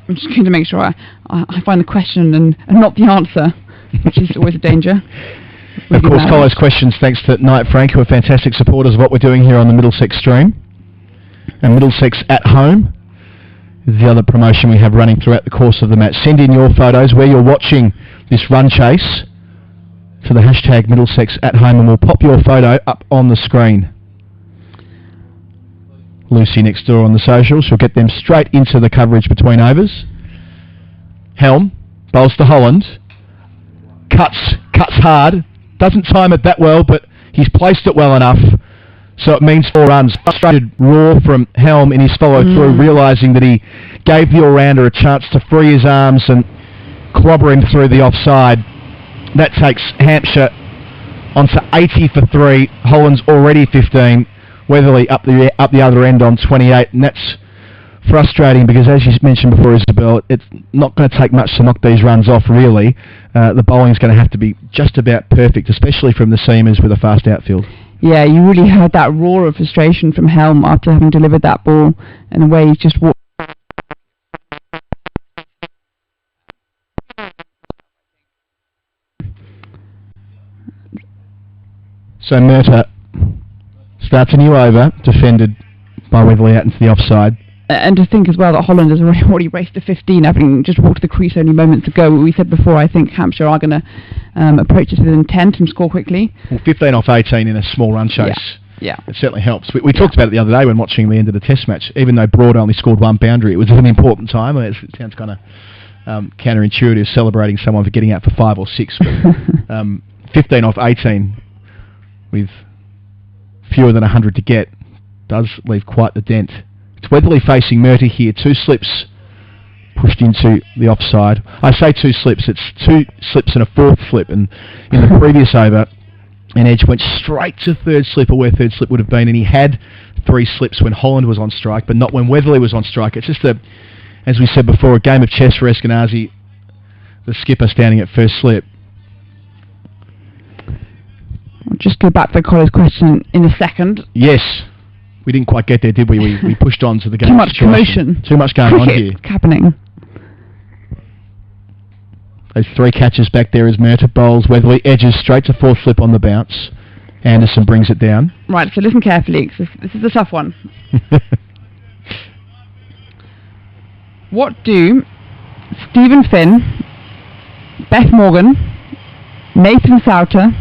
D: I'm just going to make sure I find the question and not the answer, which is always a danger.
C: Of course, Colo's questions thanks to Night Frank, who are fantastic supporters of what we're doing here on the Middlesex stream. And Middlesex at home is the other promotion we have running throughout the course of the match. Send in your photos where you're watching this run chase to the hashtag Middlesex at home, and we'll pop your photo up on the screen. Lucy next door on the socials. We'll get them straight into the coverage between overs. Helm bowls to Holland. Cuts hard. Doesn't time it that well, but he's placed it well enough. So it means 4 runs. Frustrated roar from Helm in his follow-through, realising that he gave the all-rounder a chance to free his arms and clobber him through the offside. That takes Hampshire onto 80 for 3. Holland's already 15. Weatherly up the other end on 28, and that's frustrating because, as you mentioned before, Isabel, it's not going to take much to knock these runs off, really. The bowling's going to have to be just about perfect, especially from the seamers with a fast outfield.
D: Yeah, you really heard that roar of frustration from Helm after having delivered that ball, and the way he just walked. So
C: Murtagh starts a new over, defended by Weatherly out into the offside.
D: And to think as well that Holland has already raced to 15, having just walked the crease only moments ago. We said before, I think Hampshire are going to approach this with intent and score quickly.
C: Well, 15 off 18 in a small run chase.
D: Yeah.
C: It certainly helps. We talked about it the other day when watching the end of the Test match. Even though Broad only scored one boundary, it was an important time. It sounds kind of counterintuitive, celebrating someone for getting out for 5 or 6. But 15 off 18 with fewer than 100 to get does leave quite the dent. It's Weatherly facing Murty here. 2 slips pushed into the offside. I say 2 slips. It's 2 slips and a 4th slip. And in the previous over, an edge went straight to 3rd slip, or where 3rd slip would have been, and he had 3 slips when Holland was on strike, but not when Weatherly was on strike. It's just as we said before, a game of chess for Eskenazi, the skipper standing at first slip.
D: I'll just go back to the Collins question in a second.
C: Yes. We didn't quite get there, did we? We pushed on to the game.
D: Too much
C: situation.
D: commotion.
C: Too much going on here.
D: Happening.
C: Those 3 catches back there as Murta bowls. Weatherly edges straight to 4th slip on the bounce. Anderson brings it down. Right,
D: so listen carefully, 'cause this is a tough one. What do Stephen Finn, Beth Morgan, Nathan Souter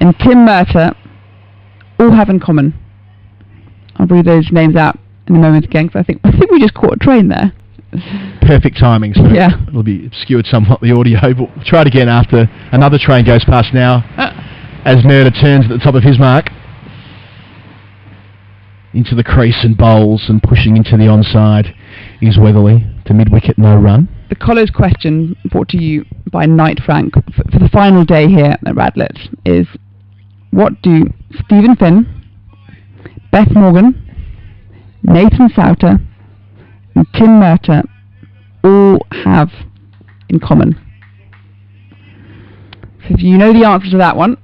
D: and Tim Murta all have in common? I'll read those names out in a moment again, because I think we just caught a train there.
C: Perfect timing, so
D: yeah.
C: It'll be obscured somewhat, the audio, but we'll try it again after another train goes past now, as Murta turns at the top of his mark. Into the crease and bowls, and pushing into the onside is Weatherly to mid-wicket, no run. The Collars question, brought to you by Knight Frank for the final day here at Radlett, is what do Stephen Finn, Beth Morgan, Nathan Souter and Tim Murta all have in common? So if you know the answer to that one...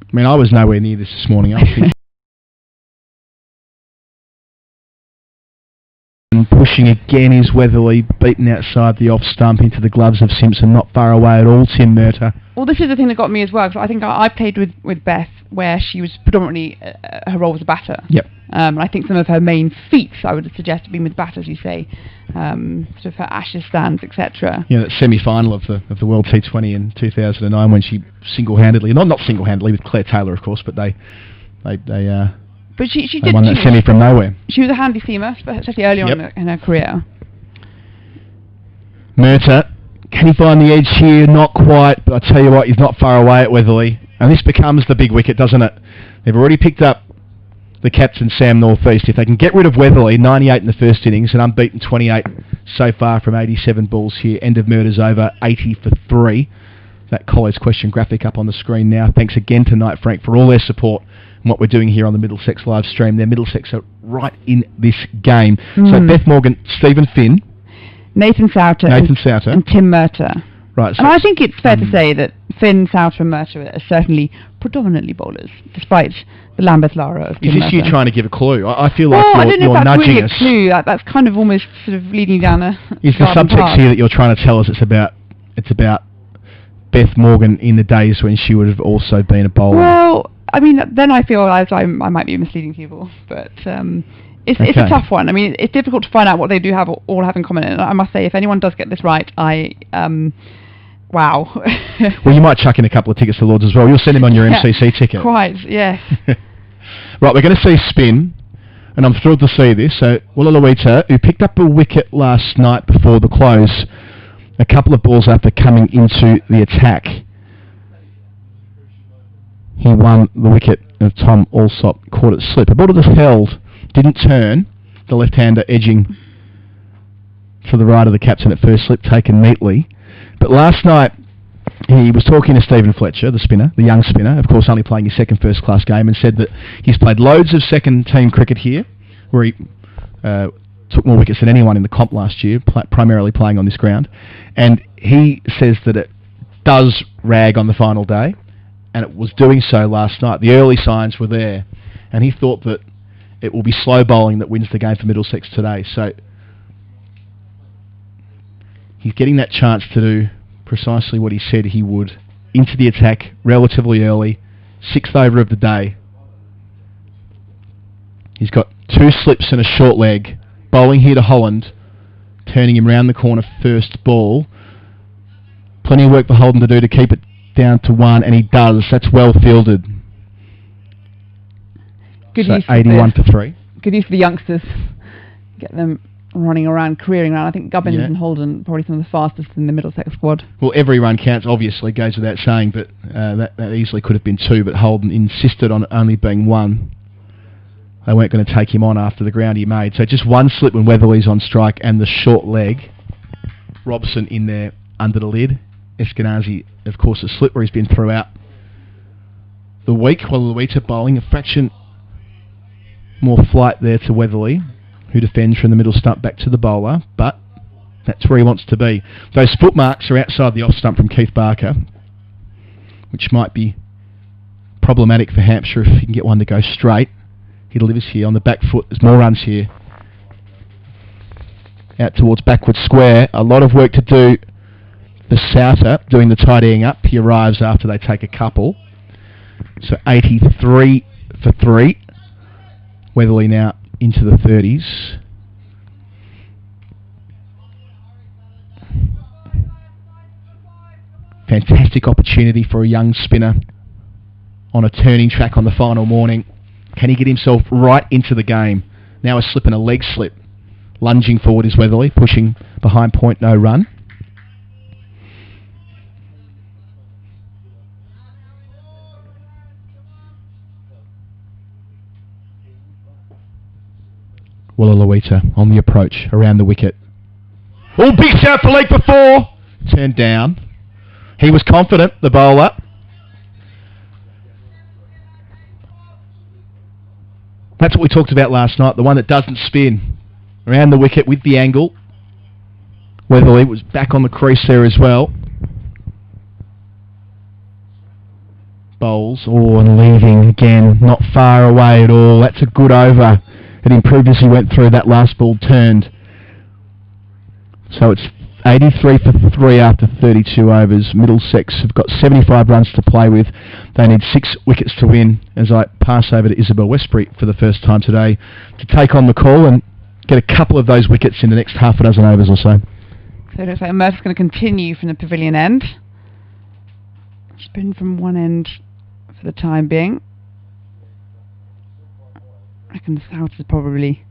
C: I mean, I was nowhere near this morning. I think. And pushing again is Weatherly, beaten outside the off stump into the gloves of Simpson, not far away at all, Tim Murta. Well, this is the thing that got me as well, because I think I played with Beth, where she was predominantly, her role was a batter. Yep. And I think some of her main feats, I would suggest, have been with batters, you say, sort of her Ashes stands, etc. Yeah, that semi-final of the World T20 in 2009, when she single-handedly, not single-handedly with Claire Taylor, of course, but they but she did won that semi from nowhere. She was a handy seamer, especially early on in her career. Murta, can he find the edge here? Not quite, but I tell you what, he's not far away at Weatherly. And this becomes the big wicket, doesn't it? They've already picked up the captain, Sam Northeast. If they can get rid of Weatherly, 98 in the first innings, and unbeaten 28 so far from 87 balls here. End of Murta's over, 80 for 3. That College question graphic up on the screen now. Thanks again to Knight Frank for all their support and what we're doing here on the Middlesex live stream. Their Middlesex are right in this game. So Beth Morgan, Stephen Finn, Nathan Souter and Tim Murta. Right. So and I think it's fair to say that Finn, Souter and Murta are certainly predominantly bowlers, despite the Lambeth Lara of Tim Murta. Is this you trying to give a clue? I feel like you're nudging really us. A clue. That's kind of almost sort of leading down a... Is the subtext here that you're trying to tell us it's about Beth Morgan in the days when she would have also been a bowler? Well, I mean, then I feel as I might be misleading people, but it's a tough one. I mean, it's difficult to find out what they do all have in common. And I must say, if anyone does get this right, wow. Well, you might chuck in a couple of tickets to Lords as well. You'll send him on your MCC ticket. Quite, yes. Right, we're going to see spin, and I'm thrilled to see this. So, Willa, who picked up a wicket last night before the close, a couple of balls after coming into the attack. He won the wicket of Tom Alsop, caught it slip. A ball that was held, didn't turn, the left-hander edging to the right of the captain at first slip, taken neatly. But last night, he was talking to Stephen Fletcher, the spinner, the young spinner, of course only playing his second first-class game, and said that he's played loads of second-team cricket here, where he took more wickets than anyone in the comp last year, primarily playing on this ground. And he says that it does rag on the final day, and it was doing so last night. The early signs were there, and he thought that it will be slow bowling that wins the game for Middlesex today. So he's getting that chance to do precisely what he said he would. Into the attack relatively early, 6th over of the day. He's got 2 slips and a short leg. Bowling here to Holland, turning him round the corner first ball. Plenty of work for Holden to do to keep it down to 1, and he does. That's well fielded.
D: Good
C: So
D: use
C: 81 for 3.
D: Good use for the youngsters. Get them running around, careering around. I think Gubbins
C: Yeah.
D: and Holden probably some of the fastest in the Middlesex squad.
C: Well, every run counts, obviously, goes without saying, but that easily could have been 2, but Holden insisted on it only being 1. They weren't going to take him on after the ground he made. So just 1 slip when Weatherly's on strike and the short leg. Robson in there under the lid. Eskenazi, of course, a slip where he's been throughout the week, while Luita bowling a fraction more flight there to Weatherly, who defends from the middle stump back to the bowler, but that's where he wants to be. Those footmarks are outside the off stump from Keith Barker, which might be problematic for Hampshire if he can get one to go straight. He delivers here on the back foot. There's more runs here. Out towards backward square. A lot of work to do for Souther, doing the tidying up. He arrives after they take a couple. So 83 for 3. Weatherly now into the 30s. Fantastic opportunity for a young spinner on a turning track on the final morning. Can he get himself right into the game? Now a slip and a leg slip. Lunging forward is Weatherly, pushing behind point, no run. Luita on the approach, around the wicket. Oh, big shout for leg for 4. Turned down. He was confident, the bowler. That's what we talked about last night, the one that doesn't spin. Around the wicket with the angle. Weatherly was back on the crease there as well. Bowls, and leaving again, not far away at all. That's a good over. It improved as he went through. That last ball turned. So it's 83 for 3 after 32 overs. Middlesex have got 75 runs to play with. They need 6 wickets to win, as I pass over to Isabel Westbury for the first time today to take on the call and get a couple of those wickets in the next half a dozen overs or so.
D: So it looks like Murph's going to continue from the pavilion end. Spin from one end for the time being. I reckon the South is probably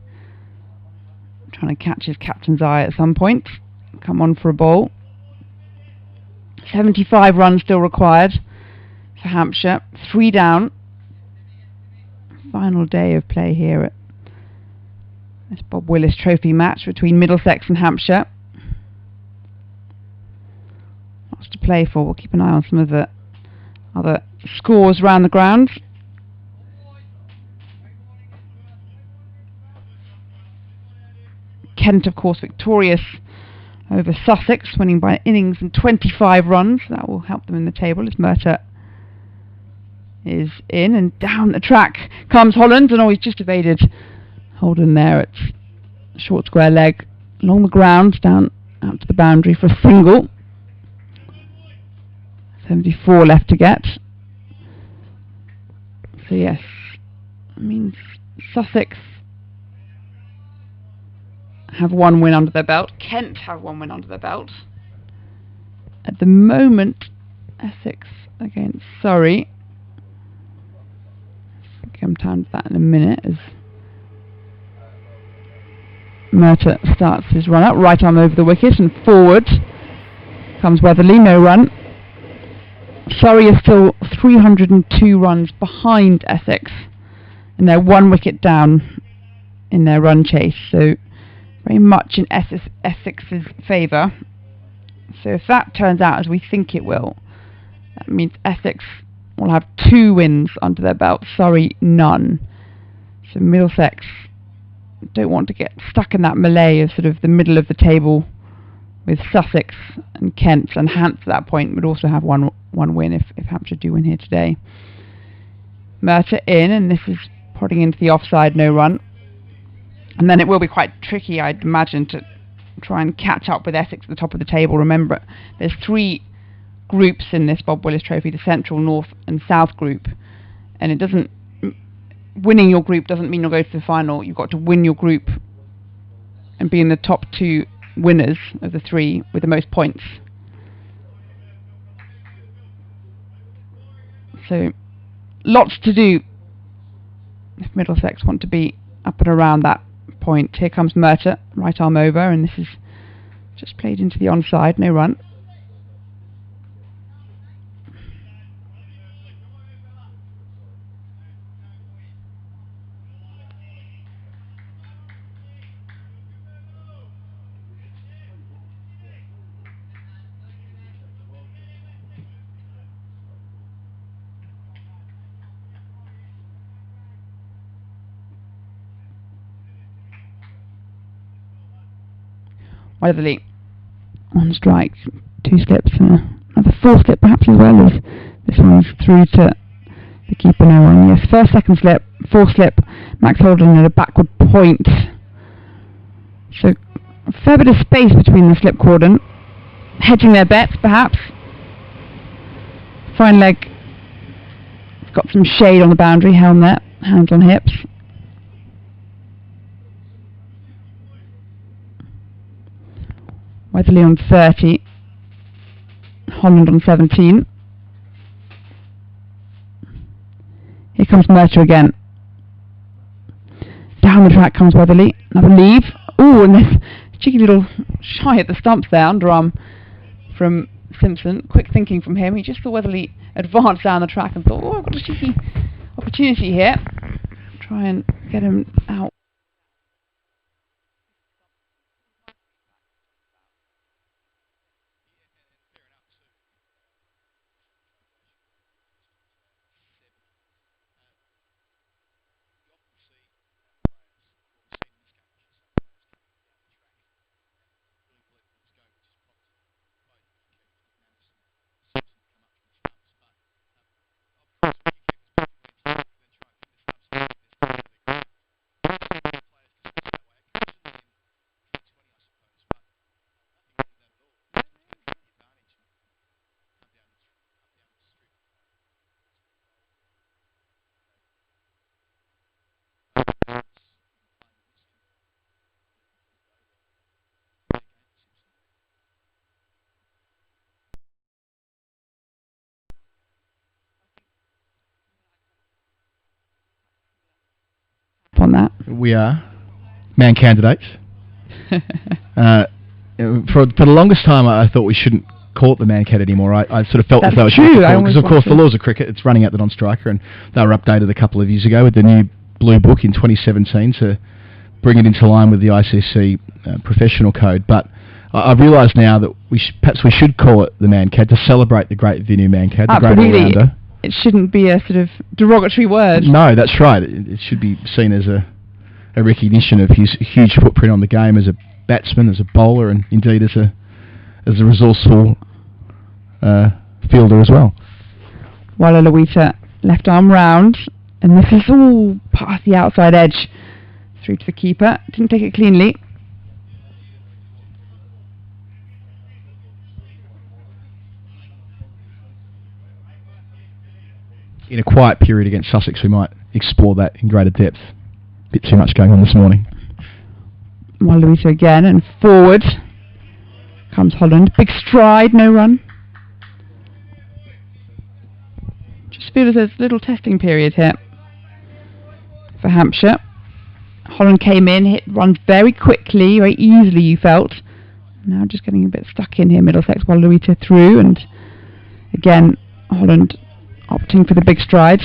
D: trying to catch his captain's eye at some point. Come on for a ball. 75 runs still required for Hampshire. 3 down. Final day of play here at this Bob Willis Trophy match between Middlesex and Hampshire. Lots to play for. We'll keep an eye on some of the other scores around the ground. Kent, of course, victorious over Sussex, winning by innings and 25 runs. That will help them in the table as Murtagh is in, and down the track comes Holland, and he's just evaded Holden there at short square leg along the ground, down out to the boundary for a single. 74 left to get. So yes, I mean Sussex have 1 win under their belt. Kent have 1 win under their belt. At the moment, Essex against Surrey. I'll come down to that in a minute as Murtagh starts his run up. Right arm over the wicket and forward comes Weatherly, no run. Surrey is still 302 runs behind Essex, and they're 1 wicket down in their run chase. So very much in Essex's favour. So if that turns out as we think it will, that means Essex will have 2 wins under their belt, Surrey none. So Middlesex don't want to get stuck in that melee of sort of the middle of the table with Sussex and Kent, and Hants at that point would also have one win if Hampshire do win here today. Murtagh in, and this is prodding into the offside, no run. And then it will be quite tricky, I'd imagine, to try and catch up with Essex at the top of the table. Remember, there's 3 groups in this Bob Willis Trophy, the Central, North and South group. And it doesn't winning your group doesn't mean you'll go to the final. You've got to win your group and be in the top 2 winners of the 3 with the most points. So, lots to do if Middlesex want to be up and around that point. Here comes Murta, right arm over, and this is just played into the onside, no run. Weatherly on strike, 2 slips, another 4 slip perhaps as well, as this one's through to the keeper now on. Yes, first, second slip, 4 slip, Max Holden at a backward point. So a fair bit of space between the slip cordon, hedging their bets perhaps. Fine leg, got some shade on the boundary, helm there, hands on hips. Weatherly on 30, Holland on 17. Here comes Murta again. Down the track comes Weatherly, another leave. Ooh, and this cheeky little shy at the stumps there, underarm from Simpson. Quick thinking from him. He just saw Weatherly advance down the track and thought, oh, I've got a cheeky opportunity here. Try and get him out. On that.
C: We are man candidates. For the longest time, I thought we shouldn't call it the man cat anymore. I sort of felt as though it should be called, because of course the laws of cricket, it's running out the non-striker, and they were updated a couple of years ago with the new Blue Book in 2017 to bring it into line with the ICC professional code. But I realise now that perhaps we should call it the man cat to celebrate the great Vinu man cat, the great all-rounder.
D: It shouldn't be a sort of derogatory word. No,
C: that's right. It should be seen as a recognition of his huge footprint on the game as a batsman, as a bowler, and indeed as a resourceful fielder as well.
D: Wallaluita left arm round, and this is all past the outside edge through to the keeper. Didn't take it cleanly.
C: In a quiet period against Sussex, we might explore that in greater depth. A bit too much going on this morning.
D: Wallaluita again, and forward comes Holland. Big stride, no run. Just feel as there's a little testing period here for Hampshire. Holland came in, runs very quickly, very easily, you felt. Now just getting a bit stuck in here. Middlesex, Wallaluita through, and again, Holland opting for the big stride.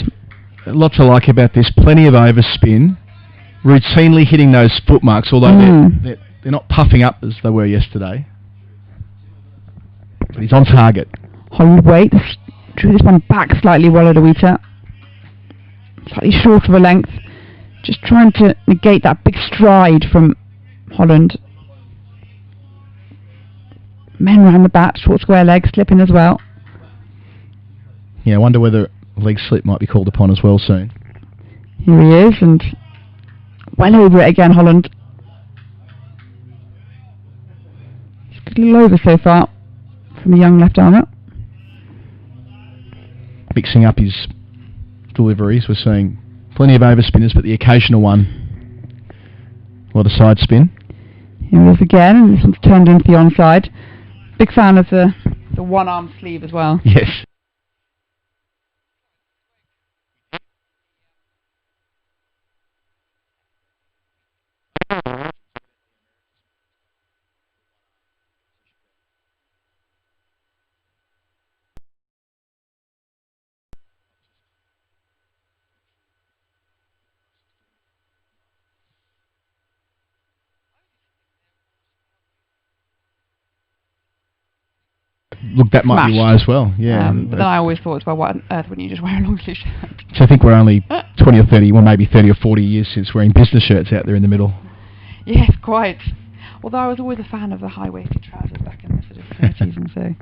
C: A lot to like about this. Plenty of overspin. Routinely hitting those foot marks, although they're not puffing up as they were yesterday. But he's on target.
D: Holland waits. Drew this one back slightly, Wallaluita. Slightly short of a length. Just trying to negate that big stride from Holland. Men round the bat, short square leg, slipping as well.
C: Yeah, I wonder whether leg slip might be called upon as well soon.
D: Here he is, and well over it again, Holland. Just a little over so far from the young left armour.
C: Mixing up his deliveries, we're seeing Plenty of overspinners, but the occasional one. A lot of side spin.
D: Here it is again, and this one's turned into the onside. Big fan of the one-arm sleeve as well.
C: Yes. Look, that might be
D: Smashed.
C: why as well, yeah.
D: But then I always thought, well, what on earth wouldn't you just wear a long sleeve shirt?
C: So I think we're only 20 or 30, well maybe 30 or 40 years since wearing business shirts out there in the middle.
D: Yes, quite. Although I was always a fan of the high-waisted trousers back in the sort of 30s and so.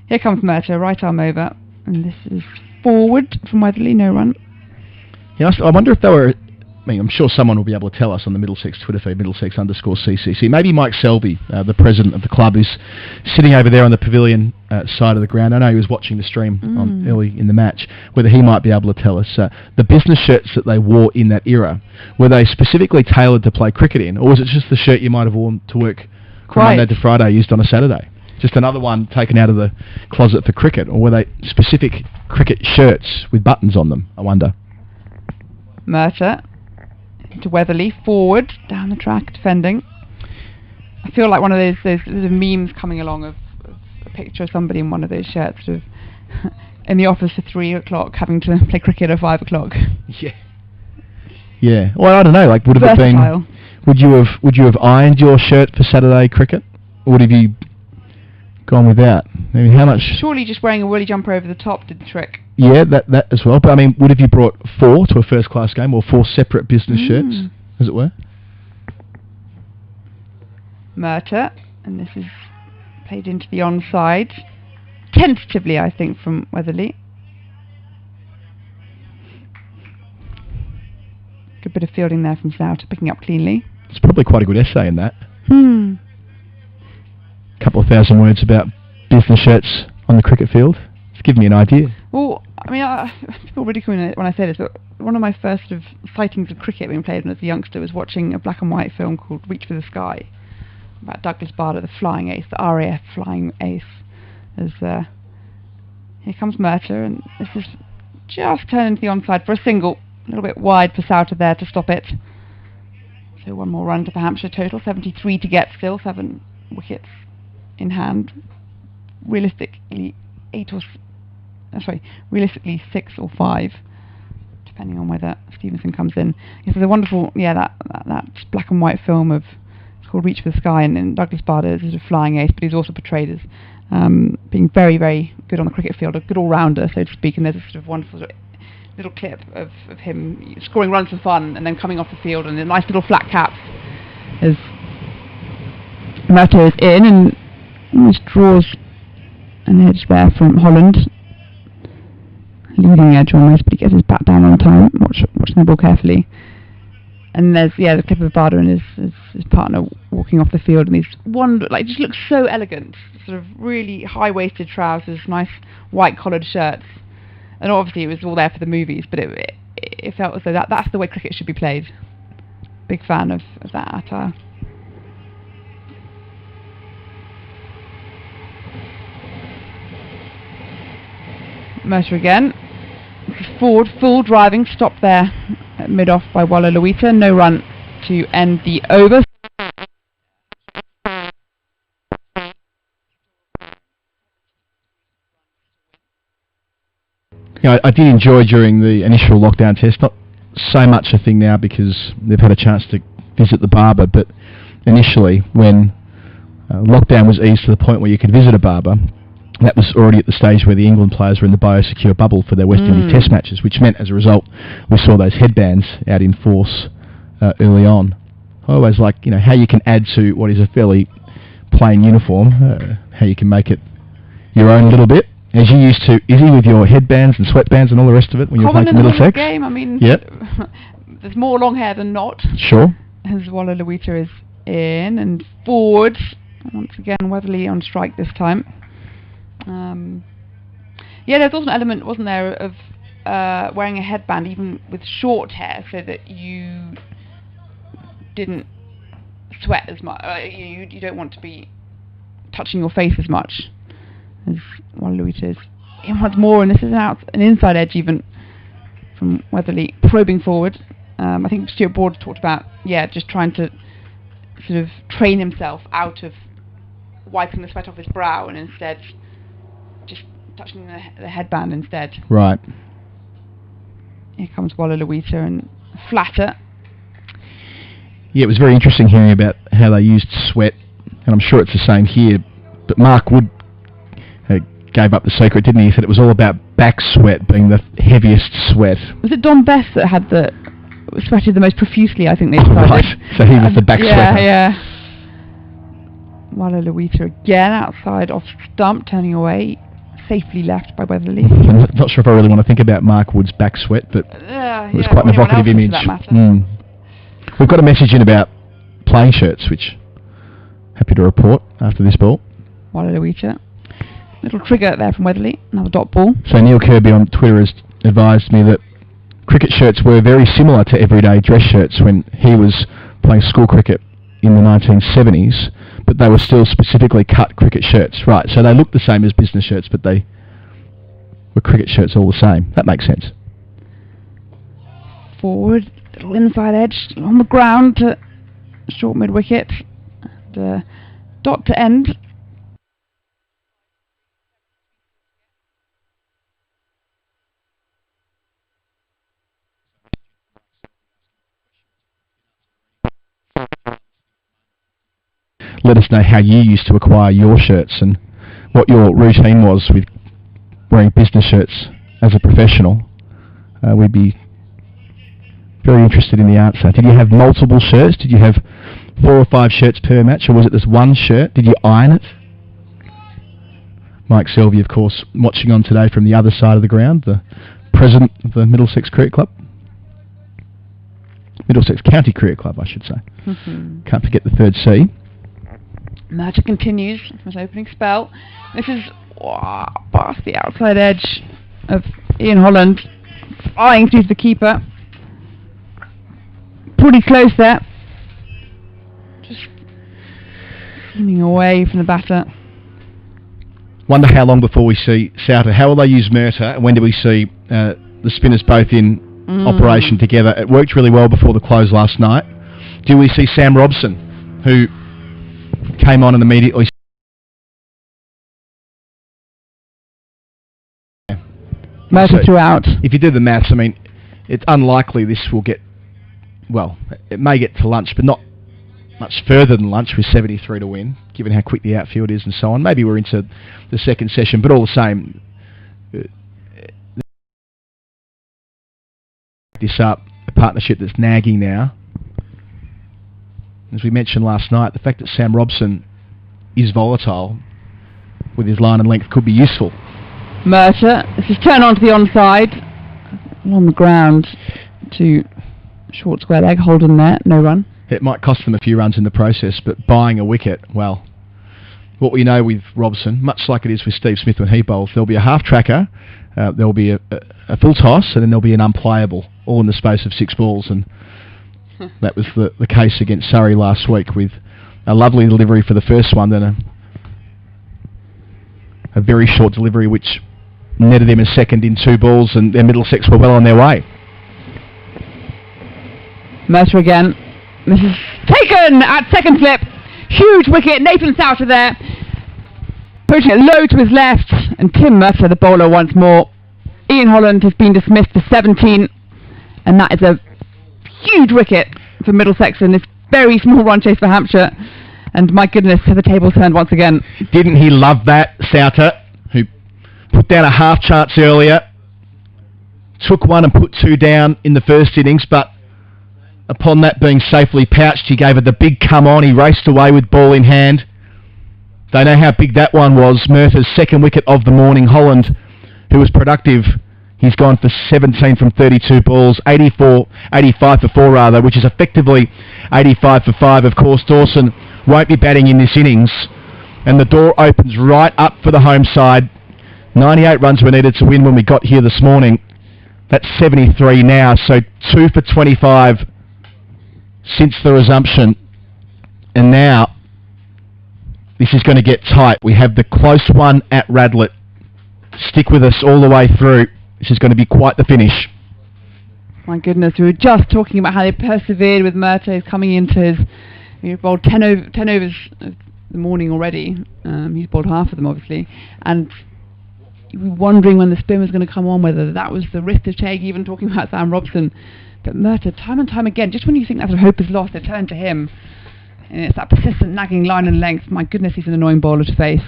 D: Here comes Murta, right arm over, and this is forward from Weatherly, no run.
C: Yeah, I wonder if they were, I mean, I'm sure someone will be able to tell us on the Middlesex Twitter feed, Middlesex_CCC. Maybe Mike Selvey, the president of the club, who's sitting over there on the pavilion side of the ground. I know he was watching the stream on early in the match, whether he might be able to tell us. The business shirts that they wore in that era, were they specifically tailored to play cricket in, or was it just the shirt you might have worn to work from Monday to Friday, used on a Saturday? Just another one taken out of the closet for cricket, or were they specific cricket shirts with buttons on them, I wonder?
D: Murta to Weatherly, forward, down the track, defending. I feel like one of those memes coming along of a picture of somebody in one of those shirts sort of in the office at 3 o'clock having to play cricket at 5 o'clock.
C: Yeah. Yeah. Well, I don't know, like, would have it
D: Versatile.
C: been, would you have ironed your shirt for Saturday cricket? Or would have you gone without? I mean, how much?
D: Surely just wearing a woolly jumper over the top did the trick.
C: Yeah, that as well. But I mean, would have you brought 4 to a first class game, or 4 separate business shirts, as it were?
D: Murta, and this is played into the onside. Tentatively, I think, from Weatherly. Good bit of fielding there from Souter, picking up cleanly.
C: It's probably quite a good essay in that. Couple of thousand words about business shirts on the cricket field. It's given me an idea.
D: Well, I mean, people ridicule me when I say this, but one of my first sort of sightings of cricket being played when I was a youngster was watching a black and white film called Reach for the Sky about Douglas Bader, the flying ace, the RAF flying ace. As here comes Murta, and this is just turned into the onside for a single. A little bit wide for Souter there to stop it. So one more run to the Hampshire total, 73 to get still, 7 wickets in hand. Realistically, realistically 6 or 5, depending on whether Stevenson comes in. This is a wonderful, that black and white film of, it's called Reach for the Sky, and Douglas Bader is a flying ace, but he's also portrayed as being very, very good on the cricket field, a good all-rounder, so to speak, and there's a sort of wonderful little clip of him scoring runs for fun and then coming off the field, and a nice little flat caps as Murta is in, and almost draws an edge there from Holland, leading edge almost, but he gets his bat down on time, watching the ball carefully. And there's the clip of Bader and his partner walking off the field, and these just looks so elegant, sort of really high-waisted trousers, nice white collared shirts, and obviously it was all there for the movies, but it felt as though that's the way cricket should be played. Big fan of that attire. Murta again. Forward, full driving, stopped there at mid-off by Walla Luita. No run to end the over.
C: I did enjoy during the initial lockdown test, not so much a thing now because they've had a chance to visit the barber, but initially when lockdown was eased to the point where you could visit a barber, that was already at the stage where the England players were in the biosecure bubble for their West Indies test matches, which meant as a result we saw those headbands out in force early on. I always like, how you can add to what is a fairly plain uniform, how you can make it your own a little bit. As you used to, Izzy, with your headbands and sweatbands and all the rest of it when you were playing for Middlesex.
D: Game, I mean,
C: yep.
D: There's more long hair than not.
C: Sure.
D: As Walla Luita is in and forward. Once again, Weatherly on strike this time. There's also an element, wasn't there, of wearing a headband even with short hair so that you didn't sweat as much. You don't want to be touching your face as much as Wallaluita is. In once more, and this is an inside edge even from Weatherly, probing forward. I think Stuart Broad talked about, just trying to sort of train himself out of wiping the sweat off his brow and instead just touching the headband instead.
C: Right.
D: Here comes Wallaluita and flatter.
C: Yeah, it was very interesting hearing about how they used sweat, and I'm sure it's the same here. But Mark Wood gave up the secret, didn't he? He said it was all about back sweat being the heaviest sweat.
D: Was it Don Best that had sweated the most profusely, I think they decided?
C: Right, so he was the back sweater.
D: Yeah. Wallaluita again outside off stump, turning away, safely left by Weatherly.
C: I'm not sure if I really want to think about Mark Wood's back sweat, but it was quite an evocative image. We've got a message in about playing shirts, which happy to report after this ball.
D: Wallaluita. Little trigger there from Weatherly, another dot ball.
C: So Neil Kirby on Twitter has advised me that cricket shirts were very similar to everyday dress shirts when he was playing school cricket in the 1970s, but they were still specifically cut cricket shirts. Right, so they looked the same as business shirts, but they were cricket shirts all the same. That makes sense.
D: Forward, little inside edge on the ground to short mid-wicket. And, dot to end.
C: Let us know how you used to acquire your shirts and what your routine was with wearing business shirts as a professional. We'd be very interested in the answer. Did you have multiple shirts? Did you have 4 or 5 shirts per match, or was it just one shirt? Did you iron it? Mike Selvey, of course, watching on today from the other side of the ground, the president of the Middlesex Cricket Club. Middlesex County Cricket Club, I should say. Can't forget the third C.
D: Merger continues from his opening spell. This is past the outside edge of Ian Holland, flying through to the keeper. Pretty close there. Just seeming away from the batter.
C: Wonder how long before we see Souter. How will they use Murtagh, and when do we see the spinners both in operation together? It worked really well before the close last night. Do we see Sam Robson, who came on and immediately...
D: Murtagh throughout.
C: If you do the maths, I mean, it's unlikely this will get... Well, it may get to lunch, but not much further than lunch with 73 to win, given how quick the outfield is and so on. Maybe we're into the second session, but all the same, this up, a partnership that's nagging now. As we mentioned last night, the fact that Sam Robson is volatile with his line and length could be useful.
D: Murtagh, this is turn on to the onside, on the ground to short square leg, Holden there, no run.
C: It might cost them a few runs in the process, but buying a wicket, well, what we know with Robson, much like it is with Steve Smith when he bowls, there'll be a half tracker, there'll be a full toss, and then there'll be an unplayable, all in the space of 6 balls, and that was the case against Surrey last week, with a lovely delivery for the first one, then a very short delivery which netted him a second in 2 balls, and their Middlesex were well on their way.
D: Murtagh again. This is taken at second slip. Huge wicket. Nathan Souter there, pushing it low to his left, and Tim Murtagh, the bowler, once more. Ian Holland has been dismissed for 17, and that is a huge wicket for Middlesex in this very small run chase for Hampshire. And my goodness, the table turned once again.
C: Didn't he love that, Souter, who put down a half chance earlier, took 1 and put 2 down in the first innings, but upon that being safely pouched, he gave it the big come on. He raced away with ball in hand. They know how big that one was. Murtagh's second wicket of the morning. Holland, who was productive, he's gone for 17 from 32 balls, 85 for 4 rather, which is effectively 85 for 5. Of course, Dawson won't be batting in this innings, and the door opens right up for the home side. 98 runs were needed to win when we got here this morning. That's 73 now, so 2 for 25 since the resumption. And now this is going to get tight. We have the close one at Radlett. Stick with us all the way through. This is going to be quite the finish.
D: My goodness, we were just talking about how they persevered with Murta coming into his... He bowled 10 overs the morning already. He's bowled half of them, obviously. And we were wondering when the spin was going to come on, whether that was the risk to take, even talking about Sam Robson. But Murta, time and time again, just when you think that sort of hope is lost, they turn to him. And it's that persistent nagging line and length. My goodness, he's an annoying bowler to face.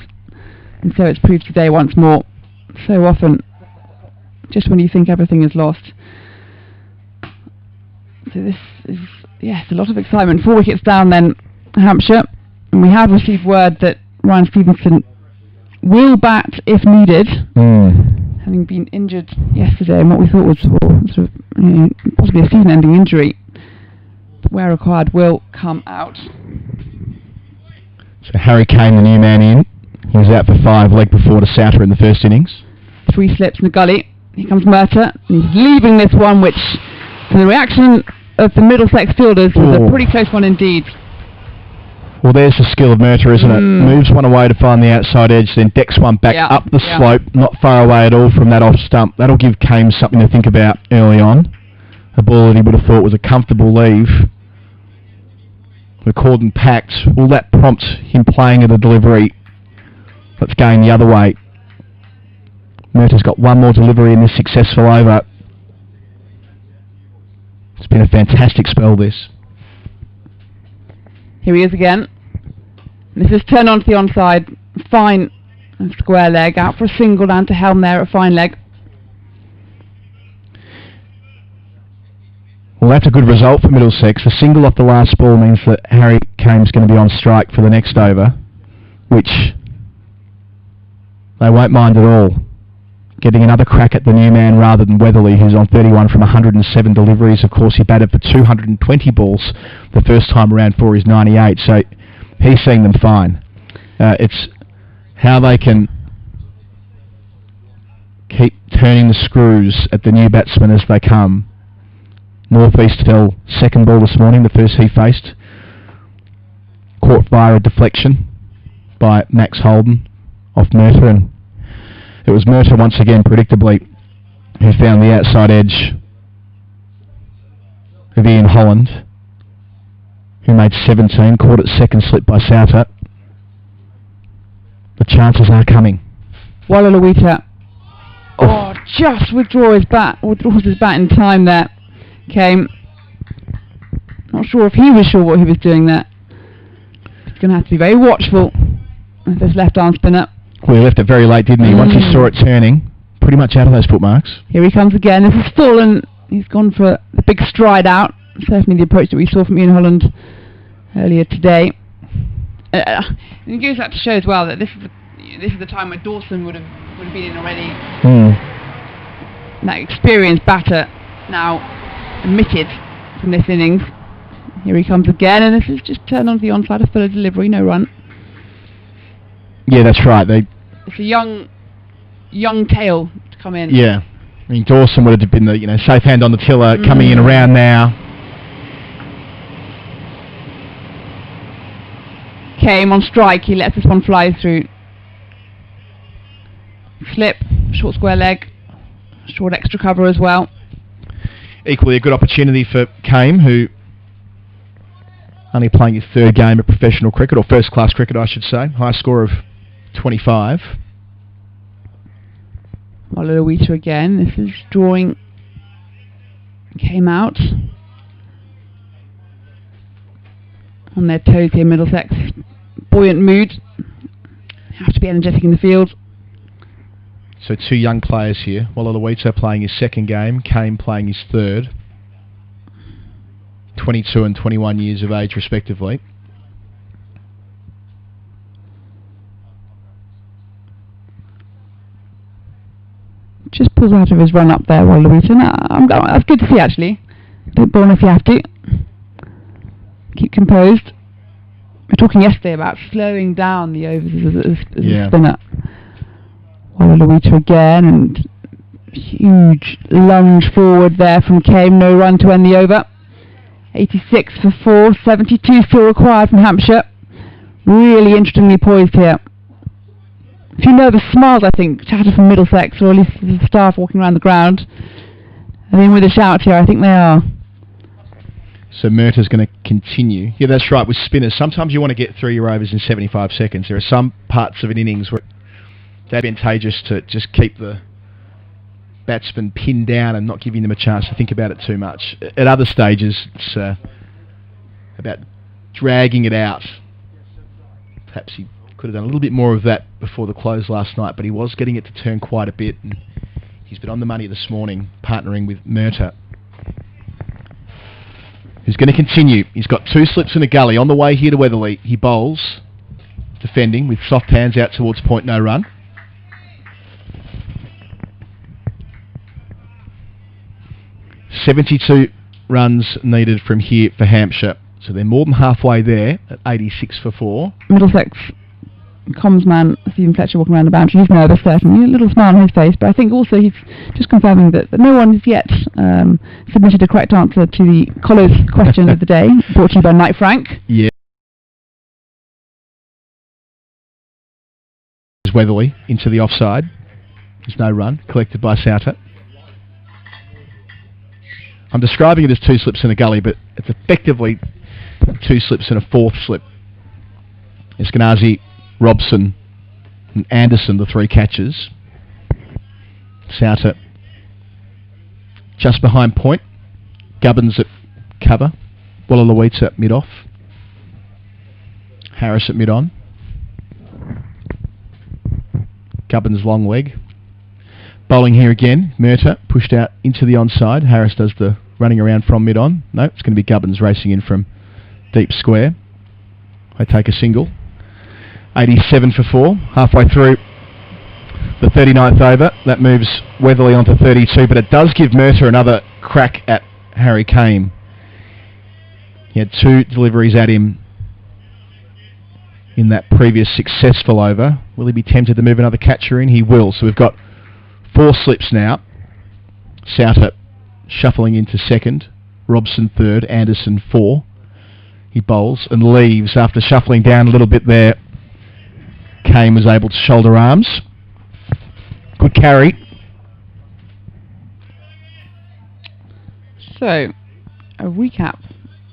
D: And so it's proved today once more. So often, just when you think everything is lost. So this is, yes, a lot of excitement. 4 wickets down then, Hampshire. And we have received word that Ryan Stevenson will bat if needed, having been injured yesterday in what we thought was sort of, possibly a season-ending injury. But where required, will come out.
C: So Harry Kane, the new man in. He was out for 5 leg before to Souter in the first innings.
D: 3 slips in the gully. Here comes Murta. And he's leaving this one, which, for the reaction of the Middlesex fielders, was a pretty close one indeed.
C: Well, there's the skill of Murta, isn't it? Moves one away to find the outside edge, then decks one back up the slope, not far away at all from that off stump. That'll give Kane something to think about early on. A ball that he would have thought was a comfortable leave. The cordon packed. Will that prompt him playing at a delivery that's going the other way? Murta's got one more delivery in this successful over. It's been a fantastic spell, this.
D: Here he is again. This is turned onto the onside. Fine square leg. Out for a single down to Helm there at fine leg.
C: Well, that's a good result for Middlesex. The single off the last ball means that Harry Kane's going to be on strike for the next over, which they won't mind at all. Getting another crack at the new man rather than Weatherly, who's on 31 from 107 deliveries. Of course, he batted for 220 balls the first time around for his 98, so he's seeing them fine. It's how they can keep turning the screws at the new batsmen as they come. Northeast fell second ball this morning, the first he faced. Caught via a deflection by Max Holden off Murta, and it was Murta once again, predictably, who found the outside edge of Ian Holland, who made 17, caught it second slip by Souter. The chances are coming.
D: Wallaluita. Just withdraws his bat in time there. Came. Not sure if he was sure what he was doing there. He's going to have to be very watchful with this left arm spinner.
C: Well, he left it very late, didn't he? Once he saw it turning, pretty much out of those footmarks.
D: Here he comes again. This is full, and he's gone for the big stride out. Certainly the approach that we saw from Ian Holland earlier today. And it goes out to show as well that this is the time where Dawson would have been in already. That experienced batter now omitted from this innings. Here he comes again, and this is just turned onto the onside, a fuller delivery, no run.
C: Yeah, that's right.
D: It's a young tail to come in.
C: Yeah, I mean Dawson would have been the safe hand on the tiller, coming in around now.
D: Came on strike. He lets this one fly through. Slip, short square leg, short extra cover as well.
C: Equally a good opportunity for Kame, who only playing his third game of professional cricket, or first class cricket I should say. High score of 25.
D: Wallaluita again. This is drawing. Came out. On their toes here, Middlesex. Buoyant mood. Have to be energetic in the field.
C: So 2 young players here. Wallaluita playing his second game, Kame playing his third. 22 and 21 years of age respectively.
D: Just pulls out of his run up there, Wallaluita. That's good to see, actually. Don't burn if you have to. Keep composed. We were talking yesterday about slowing down the overs as a spinner. Wallaluita again, and Huge lunge forward there from Kame, no run to end the over. 86 for 4, 72 still required from Hampshire. Really interestingly poised here. A few nervous smiles, I think, chatter from Middlesex, or at least the staff walking around the ground. I mean, with a shout here, I think they are.
C: So Murtaugh's going to continue. Yeah, that's right, with spinners. Sometimes you want to get through your overs in 75 seconds. There are some parts of an innings where it's advantageous to just keep the batsman pinned down and not giving them a chance to think about it too much. At other stages, it's about dragging it out. Perhaps he could have done a little bit more of that before the close last night, but he was getting it to turn quite a bit, and he's been on the money this morning, partnering with Murtaugh, who's going to continue. He's got 2 slips in a gully. On the way here to Weatherly, he bowls, defending with soft hands out towards point, no run. .72 runs needed from here for Hampshire. So they're more than halfway there at 86 for 4.
D: Middlesex comms man Stephen Fletcher walking around the boundary. He's nervous, certainly. A little smile on his face, but I think also he's just confirming that no one has yet submitted a correct answer to the Collars question of the day, brought to you by Knight Frank.
C: Yeah. Weatherly into the offside. There's no run collected by Souter. I'm describing it as 2 slips in a gully, but it's effectively 2 slips and a 4th slip. Eskenazi, Robson and Anderson, the 3 catches. Souter just behind point. Gubbins at cover. Wallaluita at mid-off. Harris at mid-on. Gubbins long leg. Bowling here again. Murtaugh pushed out into the onside. Harris does the running around from mid-on. No, it's going to be Gubbins racing in from deep square. They take a single. 87 for 4. Halfway through the 39th over. That moves Weatherly onto 32, but it does give Murtaugh another crack at Harry Kame. He had 2 deliveries at him in that previous successful over. Will he be tempted to move another catcher in? He will. So we've got 4 slips now. Souter shuffling into second. Robson third. Anderson 4. He bowls and leaves after shuffling down a little bit there. Kame was able to shoulder arms. Good carry.
D: So, a recap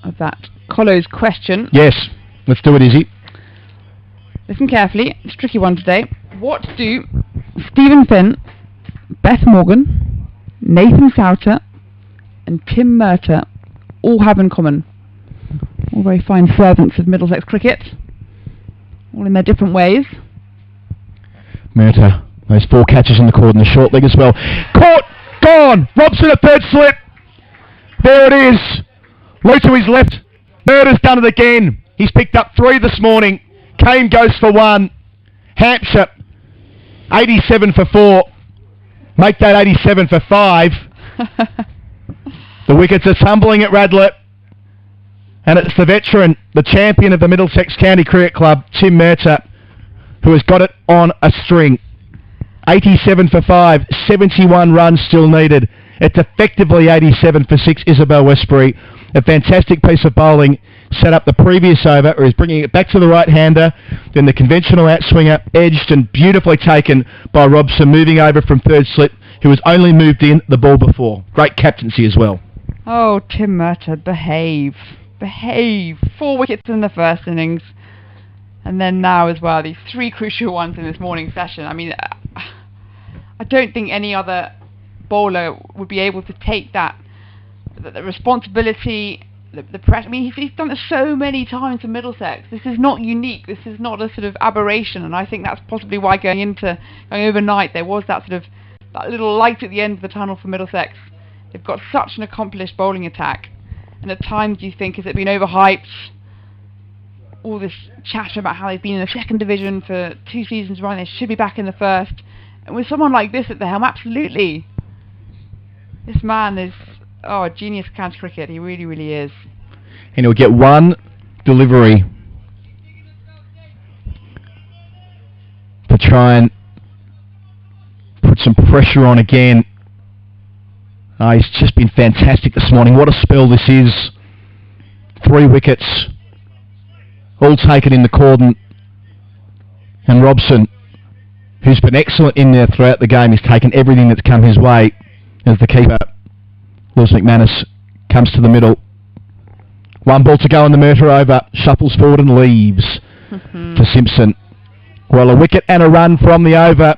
D: of that Collars question.
C: Yes, let's do it, Izzy.
D: Listen carefully. It's a tricky one today. What do Stephen Finn, Beth Morgan, Nathan Souter and Tim Murtaugh all have in common? All very fine servants of Middlesex cricket, all in their different ways.
C: Murtaugh, those 4 catches in the cord and the short leg as well. Caught! Gone! Robson at 3rd slip. There it is. Low to his left. Murtaugh's done it again. He's picked up 3 this morning. Kame goes for 1. Hampshire, 87 for 4. Make that 87 for 5. The wickets are tumbling at Radlett. And it's the veteran, the champion of the Middlesex County Cricket Club, Tim Murtaugh, who has got it on a string. 87 for 5, 71 runs still needed. It's effectively 87 for 6, Isabel Westbury. A fantastic piece of bowling. Set up the previous over, or is bringing it back to the right-hander. Then the conventional outswinger, edged and beautifully taken by Robson, moving over from 3rd slip, who has only moved in the ball before. Great captaincy as well.
D: Oh, Tim Murtaugh, behave. Behave. 4 wickets in the first innings. And then now as well, these 3 crucial ones in this morning session. I mean, I don't think any other bowler would be able to take that, the responsibility, the pressure. I mean, he's done it so many times for Middlesex. This is not unique. This is not a sort of aberration. And I think that's possibly why going overnight, there was that sort of, that little light at the end of the tunnel for Middlesex. They've got such an accomplished bowling attack. And at times you think, has it been overhyped? All this chatter about how they've been in the 2nd division for 2 seasons running, they should be back in the 1st. And with someone like this at the helm, absolutely. This man is, a genius of county cricket. He really, really is.
C: And he'll get 1 delivery to try and put some pressure on again He's just been fantastic this morning. What a spell this is. 3 wickets, all taken in the cordon. And Robson, who's been excellent in there throughout the game, has taken everything that's come his way as the keeper. Lewis McManus comes to the middle. 1 ball to go in the Murta over. Shuffles forward and leaves to Simpson. Well, a wicket and a run from the over.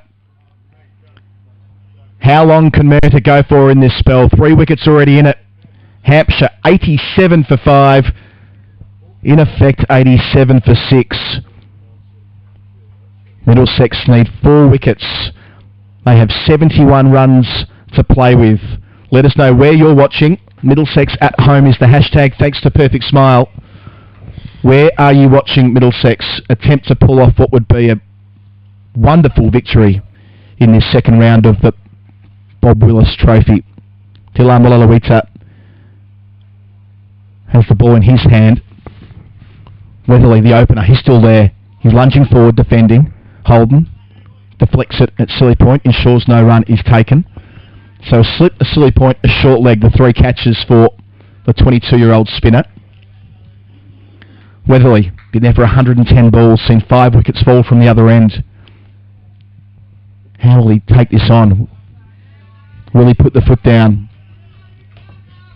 C: How long can Murta go for in this spell? 3 wickets already in it. Hampshire 87 for 5. In effect 87 for 6. Middlesex need 4 wickets. They have 71 runs to play with. Let us know where you're watching. Middlesex at home is the hashtag. Thanks to Perfect Smile. Where are you watching Middlesex attempt to pull off what would be a wonderful victory in this second round of the Bob Willis Trophy? Tilan Walalawita has the ball in his hand. Weatherly, the opener, he's still there. He's lunging forward, defending. Holden deflects it at silly point, ensures no run is taken. So a slip, a silly point, a short leg, the 3 catches for the 22-year-old spinner. Weatherly, been there for 110 balls, seen 5 wickets fall from the other end. How will he take this on? Will he put the foot down?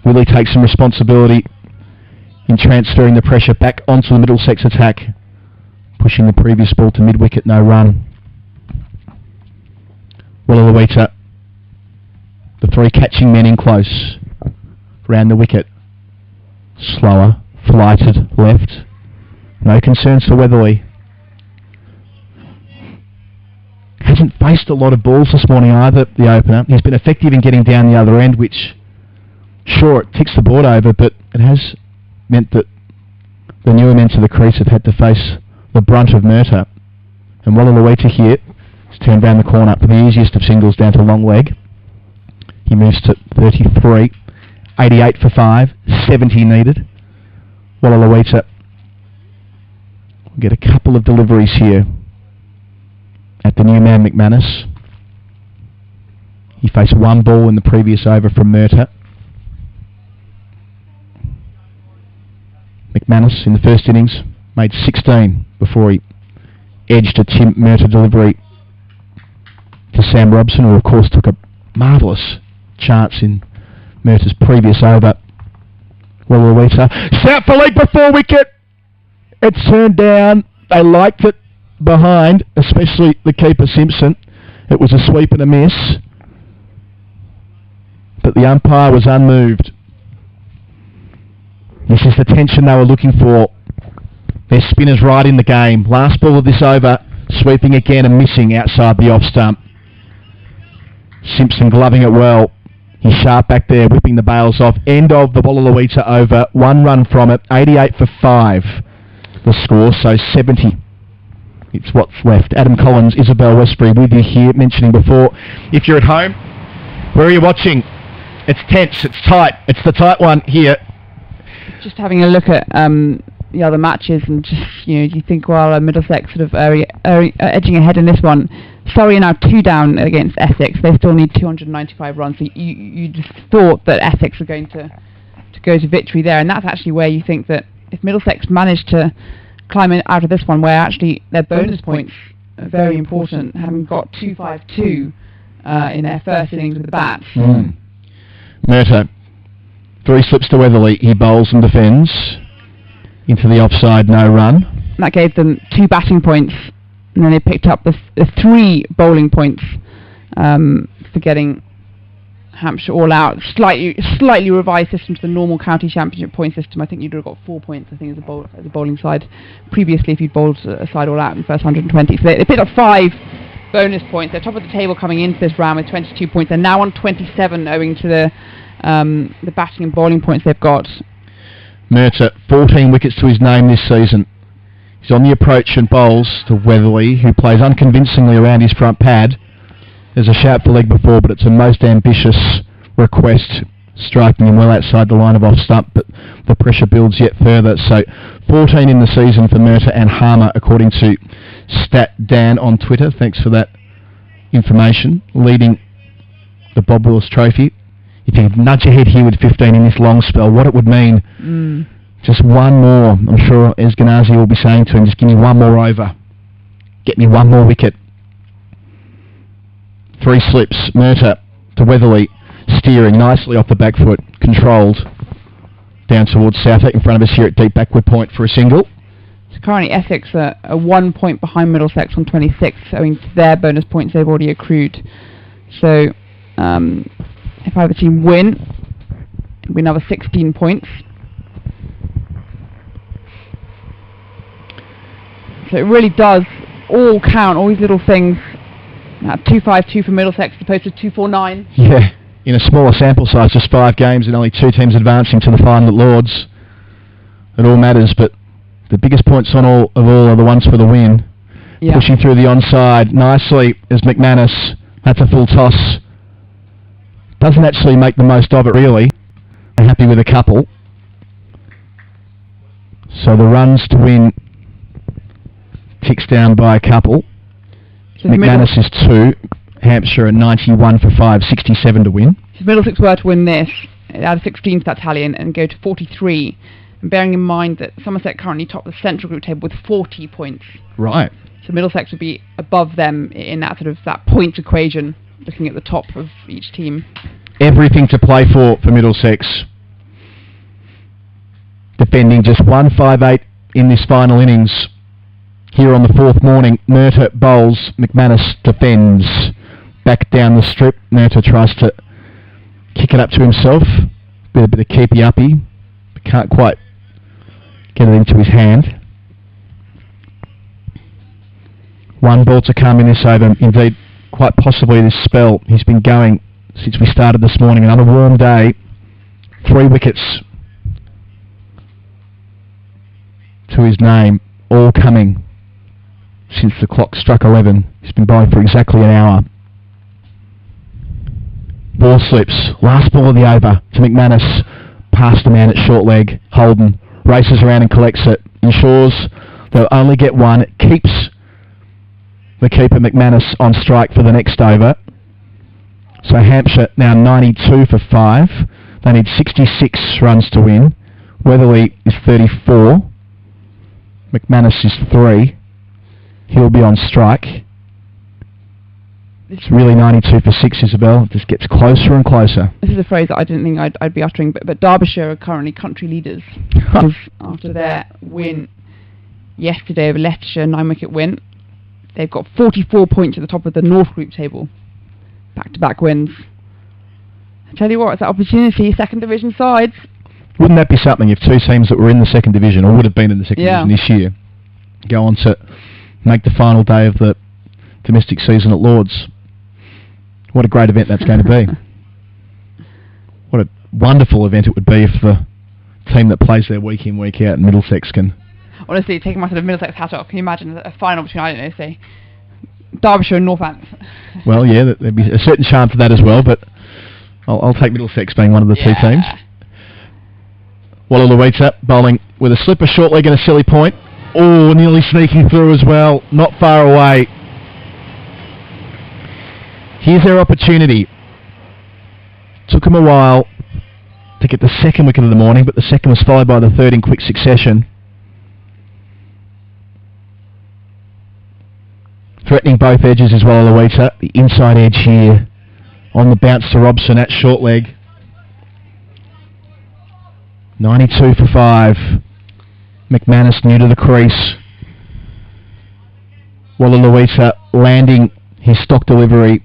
C: Will he take some responsibility in transferring the pressure back onto the Middlesex attack? Pushing the previous ball to mid-wicket, no run. Walalawita, the 3 catching men in close. Round the wicket. Slower, flighted, left. No concerns for Weatherly. Hasn't faced a lot of balls this morning either, the opener. He's been effective in getting down the other end, which, sure, it ticks the board over, but it has meant that the newer men to the crease have had to face the brunt of Murta. And Walalawita here has turned round the corner for the easiest of singles down to long leg. He moves to 33, 88 for 5, 70 needed. Walalawita will get a couple of deliveries here at the new man McManus. He faced 1 ball in the previous over from Murta. McManus in the first innings made 16 before he edged a Tim Murta delivery to Sam Robson, who of course took a marvellous chance in Murta's previous over. Walalawita, set for leg before wicket. It's turned down. They liked it behind, especially the keeper Simpson. It was a sweep and a miss, but the umpire was unmoved. This is the tension they were looking for. Their spinner's right in the game. Last ball of this over, sweeping again and missing outside the off stump. Simpson gloving it well. He's sharp back there, whipping the bails off. End of the Walalawita over. 1 run from it. 88 for 5. The score, so 70. It's what's left. Adam Collins, Isabel Westbury with you here, mentioning before, if you're at home, where are you watching? It's tense, it's tight. It's the tight one here.
D: Just having a look at the other matches, and just, you think, well, Middlesex sort of edging ahead in this one. Surrey are now 2 down against Essex. They still need 295 runs. So you just thought that Essex were going to go to victory there, and that's actually where you think that if Middlesex managed to climb in out of this one, where actually their bonus points are very important, having got 252 in their first innings with the bats.
C: Murta, 3 slips to Weatherly. He bowls and defends into the offside, no run.
D: That gave them 2 batting points, and then they picked up the 3 bowling points for getting Hampshire all out. Slightly revised system to the normal county championship point system. I think you'd have got 4 points, I think, as a bowling side previously if you'd bowled a side all out in the first 120. So they picked up 5 bonus points. They're top of the table coming into this round with 22 points. They're now on 27 owing to the batting and bowling points they've got.
C: Murta, 14 wickets to his name this season. He's on the approach and bowls to Weatherly, who plays unconvincingly around his front pad. There's a shout for leg before, but it's a most ambitious request, striking him well outside the line of off stump, but the pressure builds yet further. So 14 in the season for Murta and Harmer, according to Stat Dan on Twitter. Thanks for that information. Leading the Bob Willis Trophy if you nudge ahead here with 15 in this long spell, what it would mean. Just one more. I'm sure Eskenazi will be saying to him, just give me one more over. Get me one more wicket. 3 slips. Murtagh to Weatherly, steering nicely off the back foot, controlled down towards Southwark in front of us here at deep backward point for a single.
D: So currently Essex are 1 point behind Middlesex on 26, owing to their bonus points they've already accrued. So if either team win, it'll be another 16 points. So it really does all count, all these little things. 252 for Middlesex as opposed to 249.
C: Yeah, in a smaller sample size, just 5 games and only 2 teams advancing to the final at Lords. It all matters, but the biggest points on all are the ones for the win.
D: Yeah.
C: Pushing through the onside nicely is McManus. That's a full toss. Doesn't actually make the most of it, really. I'm happy with a couple. So the runs to win ticks down by a couple.
D: So
C: McManus is 2. Hampshire at 91 for 5, 67 to win.
D: If Middlesex were to win this, it'd add 16 to that tally and go to 43. And bearing in mind that Somerset currently top the central group table with 40 points.
C: Right.
D: So Middlesex would be above them in that sort of that points equation, looking at the top of each team.
C: Everything to play for Middlesex. Defending just 158 in this final innings. Here on the 4th morning, Murtagh bowls, McManus defends. Back down the strip, Murtagh tries to kick it up to himself. A bit of keepy-uppy, but can't quite get it into his hand. 1 ball to come in this over. Indeed, quite possibly this spell. He's been going since we started this morning. Another warm day. 3 wickets to his name, all coming since the clock struck 11. He's been bowling for exactly an hour. Ball slips. Last ball of the over to McManus. Past the man at short leg. Holden races around and collects it. Ensures they'll only get one. It keeps the keeper McManus on strike for the next over. So Hampshire now 92 for 5. They need 66 runs to win. Weatherly is 34. McManus is 3. He'll be on strike. It's really 92 for 6, Isabel. It just gets closer and closer.
D: This is a phrase that I didn't think I'd be uttering, but Derbyshire are currently country leaders. After their win yesterday over Leicestershire, 9-wicket win, they've got 44 points at the top of the North Group table. Back-to-back wins. I tell you what, it's that opportunity, second division sides.
C: Wouldn't that be something if 2 teams that were in the second division, or would have been in the second division this year, go on to make the final day of the domestic season at Lords? What a great event that's going to be. What a wonderful event it would be if the team that plays there week in, week out in Middlesex can...
D: Honestly, taking my sort of Middlesex hat off, can you imagine a final between, I don't know, say, Derbyshire and Northants?
C: Well, yeah, there'd be a certain charm to that as well, but I'll take Middlesex being one of the 2 teams. Wallaluita bowling with a slipper, short leg and a silly point. Oh, nearly sneaking through as well. Not far away. Here's their opportunity. Took him a while to get the 2nd wicket of the morning, but the 2nd was followed by the 3rd in quick succession. Threatening both edges as well, Wallaluita. The inside edge here on the bounce to Robson at short leg. 92 for 5. McManus new to the crease. Wallaluita landing his stock delivery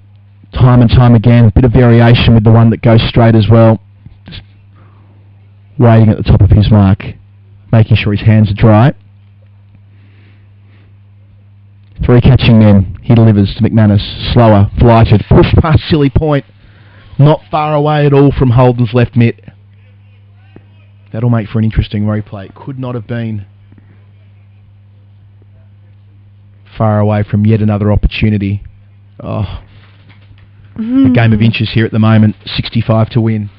C: time and time again. A bit of variation with the one that goes straight as well. Just waiting at the top of his mark, making sure his hands are dry. 3 catching men. He delivers to McManus. Slower, flighted, pushed past silly point. Not far away at all from Holden's left mitt. That'll make for an interesting replay. Could not have been far away from yet another opportunity. Oh, a game of inches here at the moment. 65 to win.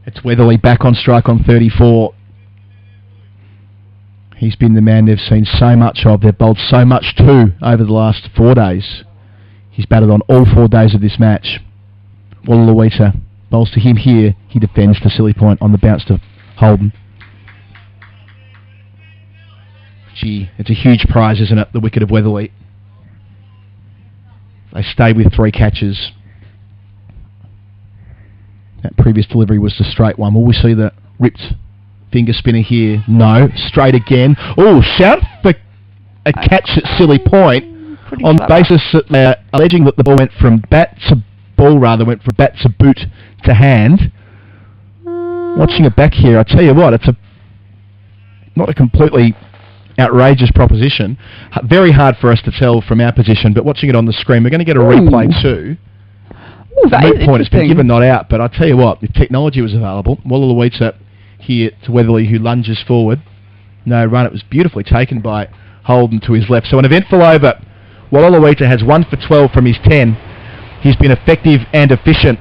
C: It's Weatherly back on strike on 34. He's been the man they've seen so much of. They've bowled so much to over the last 4 days. He's batted on all 4 days of this match. Wallaluita Bowls to him here. He defends to Silly Point on the bounce to Holden. Gee, it's a huge prize, isn't it? The wicket of Weatherly. They stay with 3 catches. That previous delivery was the straight one. Will we see the ripped finger spinner here? No. Straight again. Oh, shout for a catch at Silly Point on the basis that they're alleging that the ball went from bat to boot to hand. Watching it back here, I tell you what, it's not a completely outrageous proposition. Very hard for us to tell from our position, but watching it on the screen, we're going to get a replay too.
D: Ooh, that is
C: Point has been given not out, but I tell you what, if technology was available, Wallaluita here to Weatherly, who lunges forward. No run. It was beautifully taken by Holden to his left. So an eventful over. Wallaluita has 1 for 12 from his 10. He's been effective and efficient,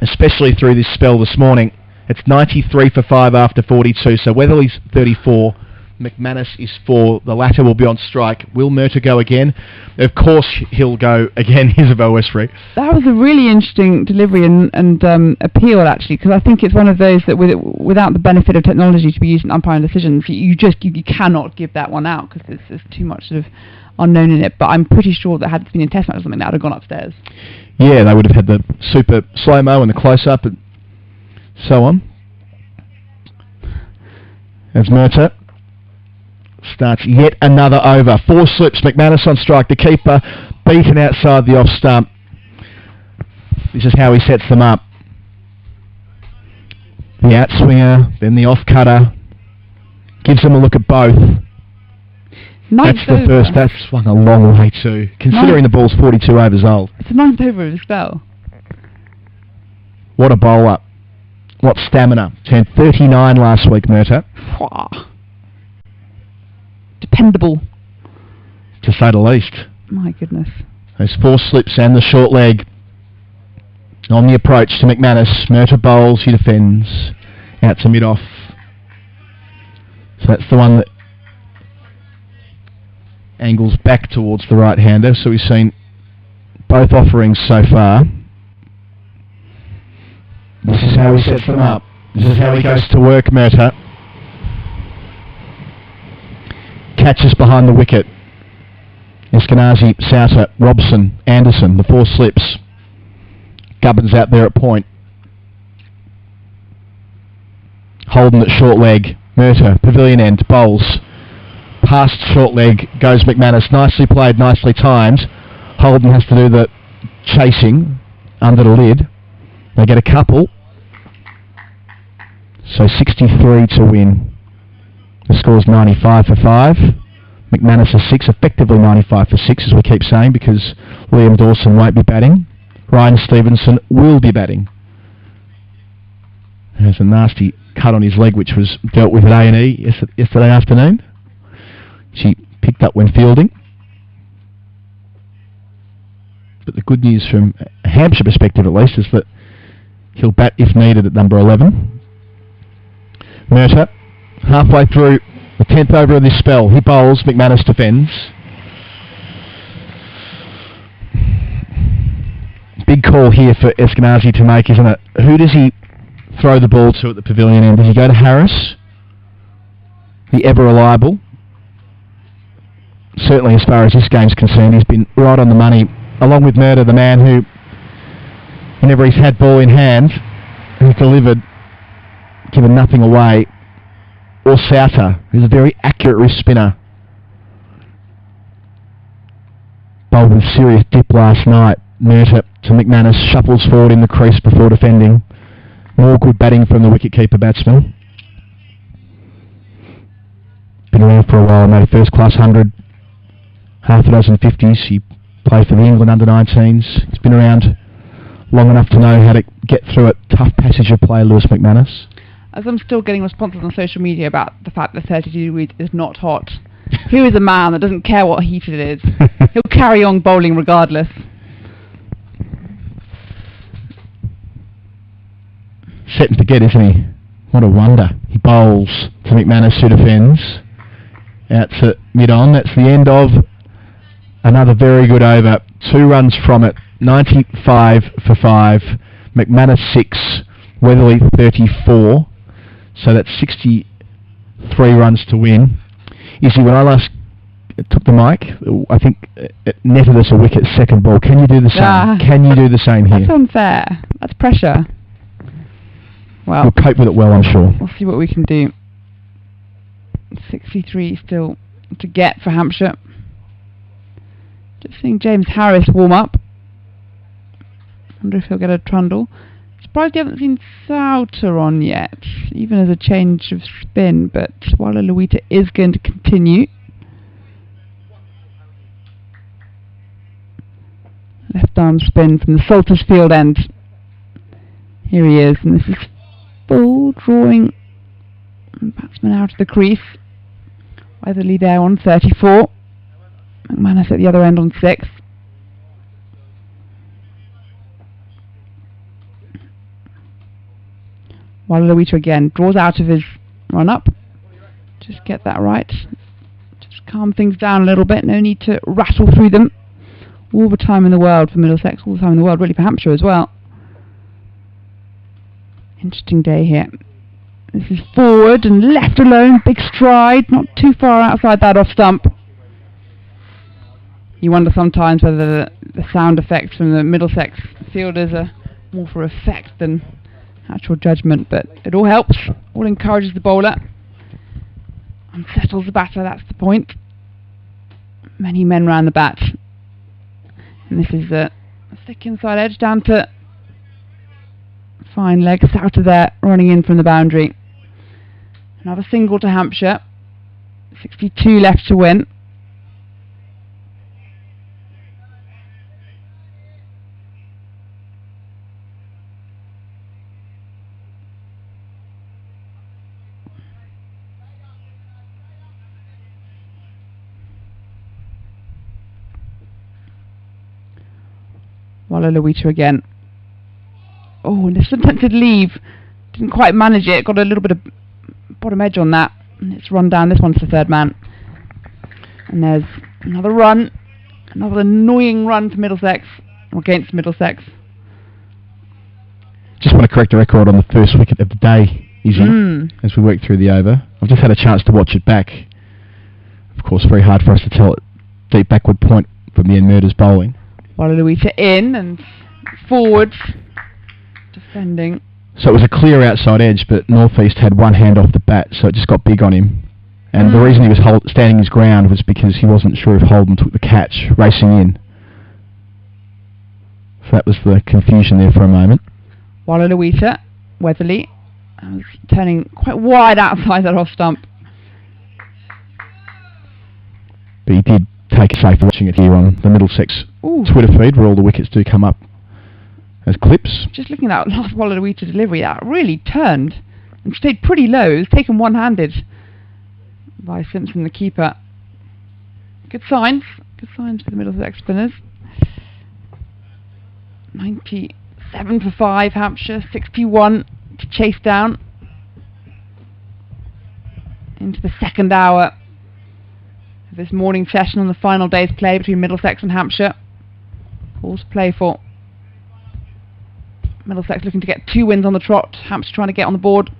C: especially through this spell this morning. It's 93 for 5 after 42. So Weatherly's 34. McManus is 4. The latter will be on strike. Will Murtagh go again? Of course he'll go again. Isabel Westbury.
D: That was a really interesting delivery and appeal, actually, because I think it's one of those that without the benefit of technology to be used in umpiring decisions, you cannot give that one out because there's too much sort of unknown in it. But I'm pretty sure that had it been a test match or something, that would have gone upstairs.
C: Yeah, they would have had the super slow-mo and the close-up and so on. As Murtagh starts yet another over. 4 slips. McManus on strike. The keeper beaten outside the off stump. This is how he sets them up. The outswinger, then the off cutter. Gives them a look at both. That's the first. That's like a long way too. Considering the ball's 42 overs old.
D: It's the 9th over of the spell.
C: What a bowler. What stamina. Turned 39 last week, Murtagh.
D: Dependable,
C: to say the least.
D: My goodness.
C: Those 4 slips and the short leg on the approach to McManus. Murtagh bowls, he defends out to mid-off. So that's the one that angles back towards the right-hander. So we've seen both offerings so far. This is how he sets them up. This is how he goes to work, Murtagh. Catches behind the wicket. Eskenazi, Souter, Robson, Anderson, the 4 slips. Gubbins out there at point. Holden at short leg. Murtagh, pavilion end, bowls. Past short leg goes McManus. Nicely played, nicely timed. Holden has to do the chasing under the lid. They get a couple. So 63 to win. The score's 95 for 5. McManus is 6, effectively 95 for 6, as we keep saying, because Liam Dawson won't be batting. Ryan Stevenson will be batting. There's a nasty cut on his leg, which was dealt with at A&E yesterday afternoon. She picked up when fielding. But the good news from a Hampshire perspective, at least, is that he'll bat if needed at number 11. Murtagh, halfway through the 10th over of this spell. He bowls, McManus defends. Big call here for Eskenazi to make, isn't it? Who does he throw the ball to at the pavilion end? Does he go to Harris? The ever reliable. Certainly as far as this game's concerned, he's been right on the money, along with Murtagh, the man who, whenever he's had ball in hand, has delivered, given nothing away. Or Souter, who's a very accurate wrist spinner. Bowled with serious dip last night. Murtagh to McManus, shuffles forward in the crease before defending. More good batting from the wicketkeeper batsman. Been around for a while, made a first class 100, half a dozen 50s. He played for the England under-19s. He's been around long enough to know how to get through a tough passage of play, Lewis McManus.
D: As I'm still getting responses on social media about the fact that 32 degrees is not hot, here is a man that doesn't care what heat it is. He'll carry on bowling regardless.
C: Set and forget, isn't he? What a wonder. He bowls to McManus, who defends. Out to mid-on. That's the end of another very good over. 2 runs from it. 95 for 5. McManus 6, Weatherly 34. So that's 63 runs to win. You see, when I last took the mic, I think it netted us a wicket second ball. Can you do the same? Can you do the same here?
D: That's unfair. That's pressure. Well,
C: we'll cope with it well, I'm sure.
D: We'll see what we can do. 63 still to get for Hampshire. Just seeing James Harris warm up. Wonder if he'll get a trundle. Surprised you haven't seen Souter on yet, even as a change of spin, but Walla Luita is going to continue. Left arm spin from the Salters field end. Here he is, and this is full drawing batsman out of the crease. Weatherly there on 34. McManus at the other end on 6. Waluita again draws out of his run up. Just get that right. Just calm things down a little bit. No need to rattle through them. All the time in the world for Middlesex. All the time in the world really for Hampshire as well. Interesting day here. This is forward and left alone. Big stride. Not too far outside that off stump. You wonder sometimes whether the sound effects from the Middlesex fielders are more for effect than actual judgment, but it all helps, all encourages the bowler, unsettles the batter, that's the point. Many men round the bat, and this is a thick inside edge down to fine leg, Souter there, running in from the boundary. Another single to Hampshire, 62 left to win. Walla Luita again. Oh, and this attempted leave. Didn't quite manage it. Got a little bit of bottom edge on that. And it's run down. This one's the third man. And there's another run. Another annoying run for Middlesex. Or against Middlesex.
C: Just want to correct the record on the first wicket of the day, Izzy, as we work through the over. I've just had a chance to watch it back. Of course, very hard for us to tell it. Deep backward point from the end Murders bowling.
D: Walla Luita in and forward, defending.
C: So it was a clear outside edge, but North East had one hand off the bat, so it just got big on him. And the reason he was standing his ground was because he wasn't sure if Holden took the catch, racing in. So that was the confusion there for a moment.
D: Walla Luita, Weatherly, was turning quite wide outside that off stump.
C: But he did take a safe watching it here on the Middlesex Twitter feed, where all the wickets do come up as clips.
D: Just looking at that last Walla Luita delivery, that really turned and stayed pretty low. It was taken one-handed by Simpson, the keeper. Good signs for the Middlesex spinners. 97 for 5, Hampshire, 61 to chase down into the second hour of this morning session on the final day's play between Middlesex and Hampshire. All's to play for. Middlesex looking to get 2 wins on the trot. Hampshire trying to get on the board,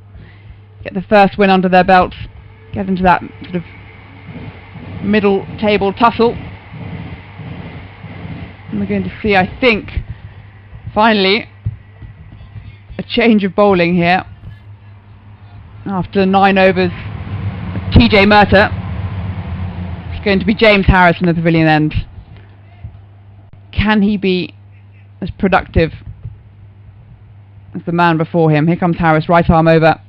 D: get the first win under their belts, get into that sort of middle table tussle. And we're going to see, I think, finally, a change of bowling here after 9 overs of TJ Murtagh. It's going to be James Harris in the pavilion end. Can he be as productive as the man before him? Here comes Harris, right arm over.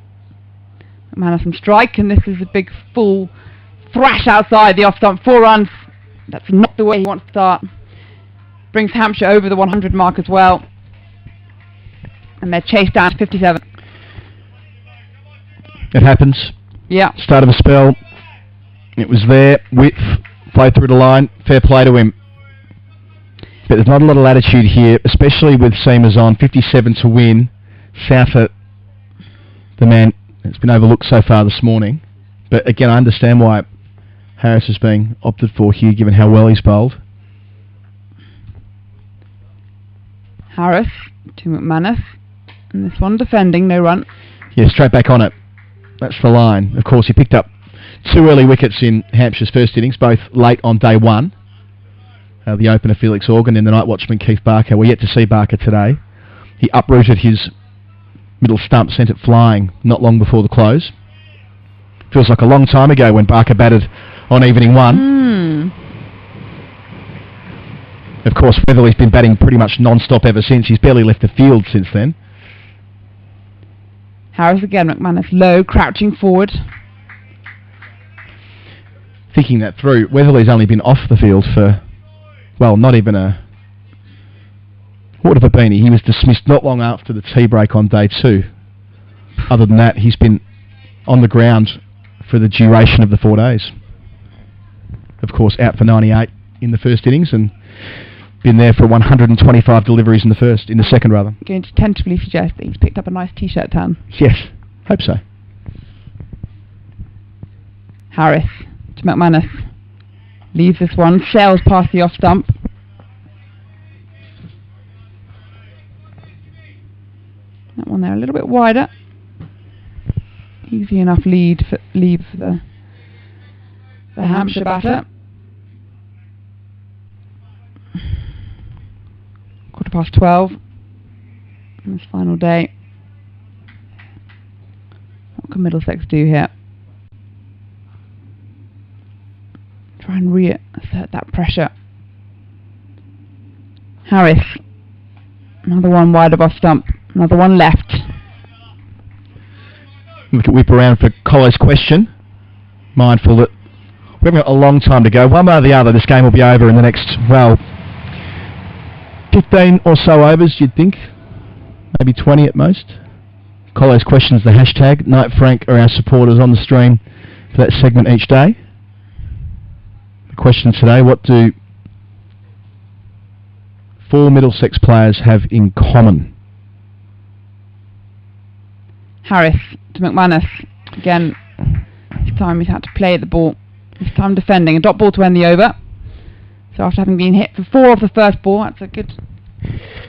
D: McManus on strike, and this is a big full thrash outside the off stump. 4 runs. That's not the way he wants to start. Brings Hampshire over the 100 mark as well. And they're chased down to 57.
C: It happens.
D: Yeah.
C: Start of a spell. It was there. Width. Play through the line. Fair play to him. But there's not a lot of latitude here, especially with seamers on. 57 to win. Souter, the man that's been overlooked so far this morning. But again, I understand why Harris is being opted for here, given how well he's bowled.
D: Harris to McManus. And this one defending, no run.
C: Yeah, straight back on it. That's the line. Of course, he picked up 2 early wickets in Hampshire's first innings, both late on day 1. The opener Felix Organ and the night watchman Keith Barker. We're yet to see Barker today. He uprooted his middle stump, sent it flying not long before the close. Feels like a long time ago when Barker batted on evening 1. Of course, Weatherly's been batting pretty much non-stop ever since. He's barely left the field since then.
D: Harris again, McManus low, crouching forward.
C: Thinking that through, Weatherly's only been off the field for, well, not even a... What would have it been? He was dismissed not long after the tea break on day 2. Other than that, he's been on the ground for the duration of the 4 days. Of course, out for 98 in the first innings and been there for 125 deliveries in the second rather.
D: Going to tentatively suggest that he's picked up a nice t-shirt tan.
C: Yes, hope so.
D: Harris to McManus. Leaves this one, sails past the off stump. That one there a little bit wider. Easy enough lead for the Hampshire batter. 12:15 on this final day. What can Middlesex do here? Try and reassert that pressure. Harris. Another one wide of off stump. Another one left.
C: We can whip around for Collier's question. Mindful that we haven't got a long time to go. One way or the other, this game will be over in the next, 15 or so overs, you'd think. Maybe 20 at most. Collier's question is the hashtag. Knight Frank are our supporters on the stream for that segment each day. The question today, what do 4 Middlesex players have in common?
D: Harris to McManus. Again, this time he's had to play at the ball. This time defending. A dot ball to end the over. So after having been hit for 4 off the first ball, that's a good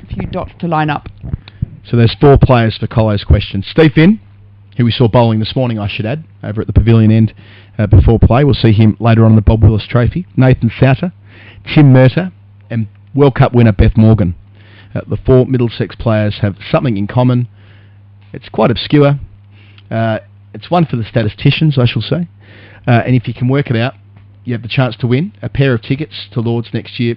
D: few dots to line up.
C: So there's 4 players for Collier's question. Steve Finn, who we saw bowling this morning, I should add, over at the pavilion end before play. We'll see him later on in the Bob Willis Trophy. Nathan Souter, Tim Murtagh, and World Cup winner Beth Morgan. The 4 Middlesex players have something in common. It's quite obscure. It's one for the statisticians, I shall say. And if you can work it out, you have the chance to win a pair of tickets to Lord's next year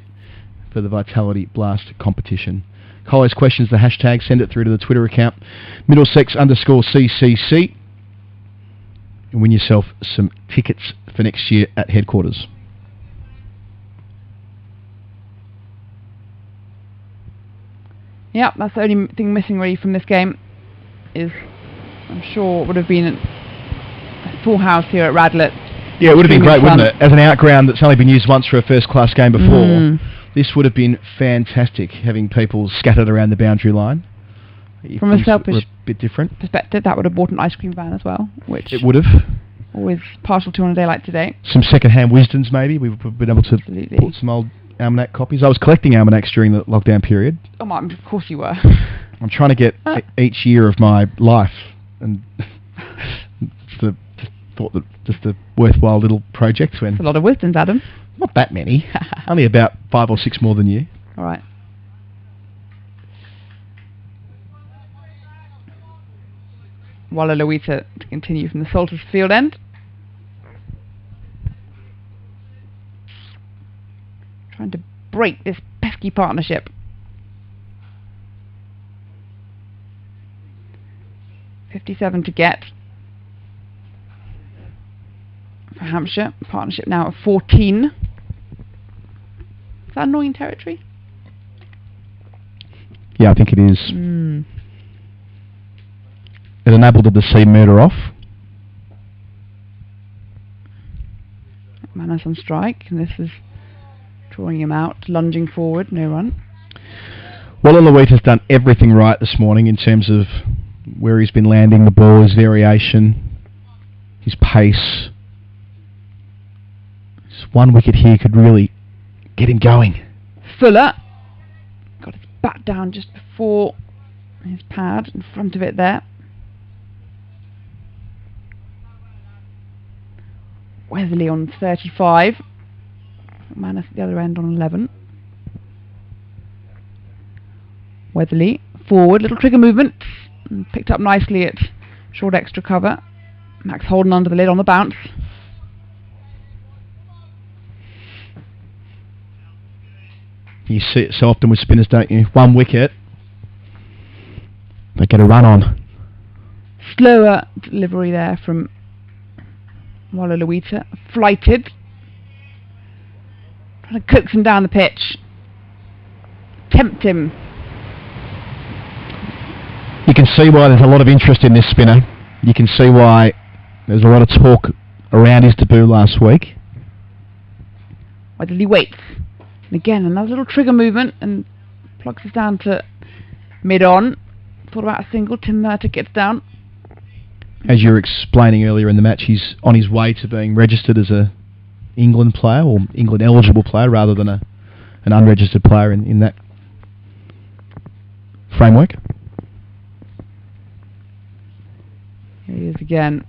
C: for the Vitality Blast competition. Collier's questions, the hashtag, send it through to the Twitter account, Middlesex_CCC, and win yourself some tickets for next year at headquarters.
D: Yep, that's the only thing missing really from this game. Is, I'm sure, would have been a full house here at Radlett.
C: Yeah, it would have been great, wouldn't it? As an outground that's only been used once for a first-class game before, this would have been fantastic, having people scattered around the boundary line.
D: From a selfish
C: bit different
D: perspective, that would have bought an ice cream van as well, which
C: it would have.
D: Always partial to on a day like today.
C: Some second-hand wisdoms, maybe. We've been able to put some old almanac copies. I was collecting almanacs during the lockdown period.
D: Oh, of course you were.
C: I'm trying to get each year of my life, and thought that just a worthwhile little project. When
D: that's a lot of wisdoms, Adam.
C: Not that many. Only about 5 or 6 more than you.
D: All right. Walla Louisa to continue from the Salters field end. Trying to break this pesky partnership. .57 to get for Hampshire. Partnership now at 14. Is that annoying territory?
C: Yeah, I think it is. It enabled them to see Murder off.
D: McManus on strike, and this is drawing him out, lunging forward, no run.
C: Well, Louise has done everything right this morning in terms of where he's been landing the ball, his variation, his pace. Just one wicket here could really get him going.
D: Fuller got his bat down just before his pad in front of it there. Weatherly on 35. McManus at the other end on 11. Weatherly forward, little trigger movement, and picked up nicely at short extra cover. Max holding under the lid on the bounce.
C: You see it so often with spinners, don't you? One wicket, they get a run on.
D: Slower delivery there from Wallaluita. Flighted. Trying to coax him down the pitch. Tempt him.
C: You can see why there's a lot of interest in this spinner. You can see why there's a lot of talk around his debut last week.
D: Weatherly waits. And again, another little trigger movement and plugs us down to mid-on. Thought about a single. Tim Murtagh gets down.
C: As you were explaining earlier in the match, he's on his way to being registered as a England player, or England eligible player, rather than an unregistered player in that framework.
D: Here he is again,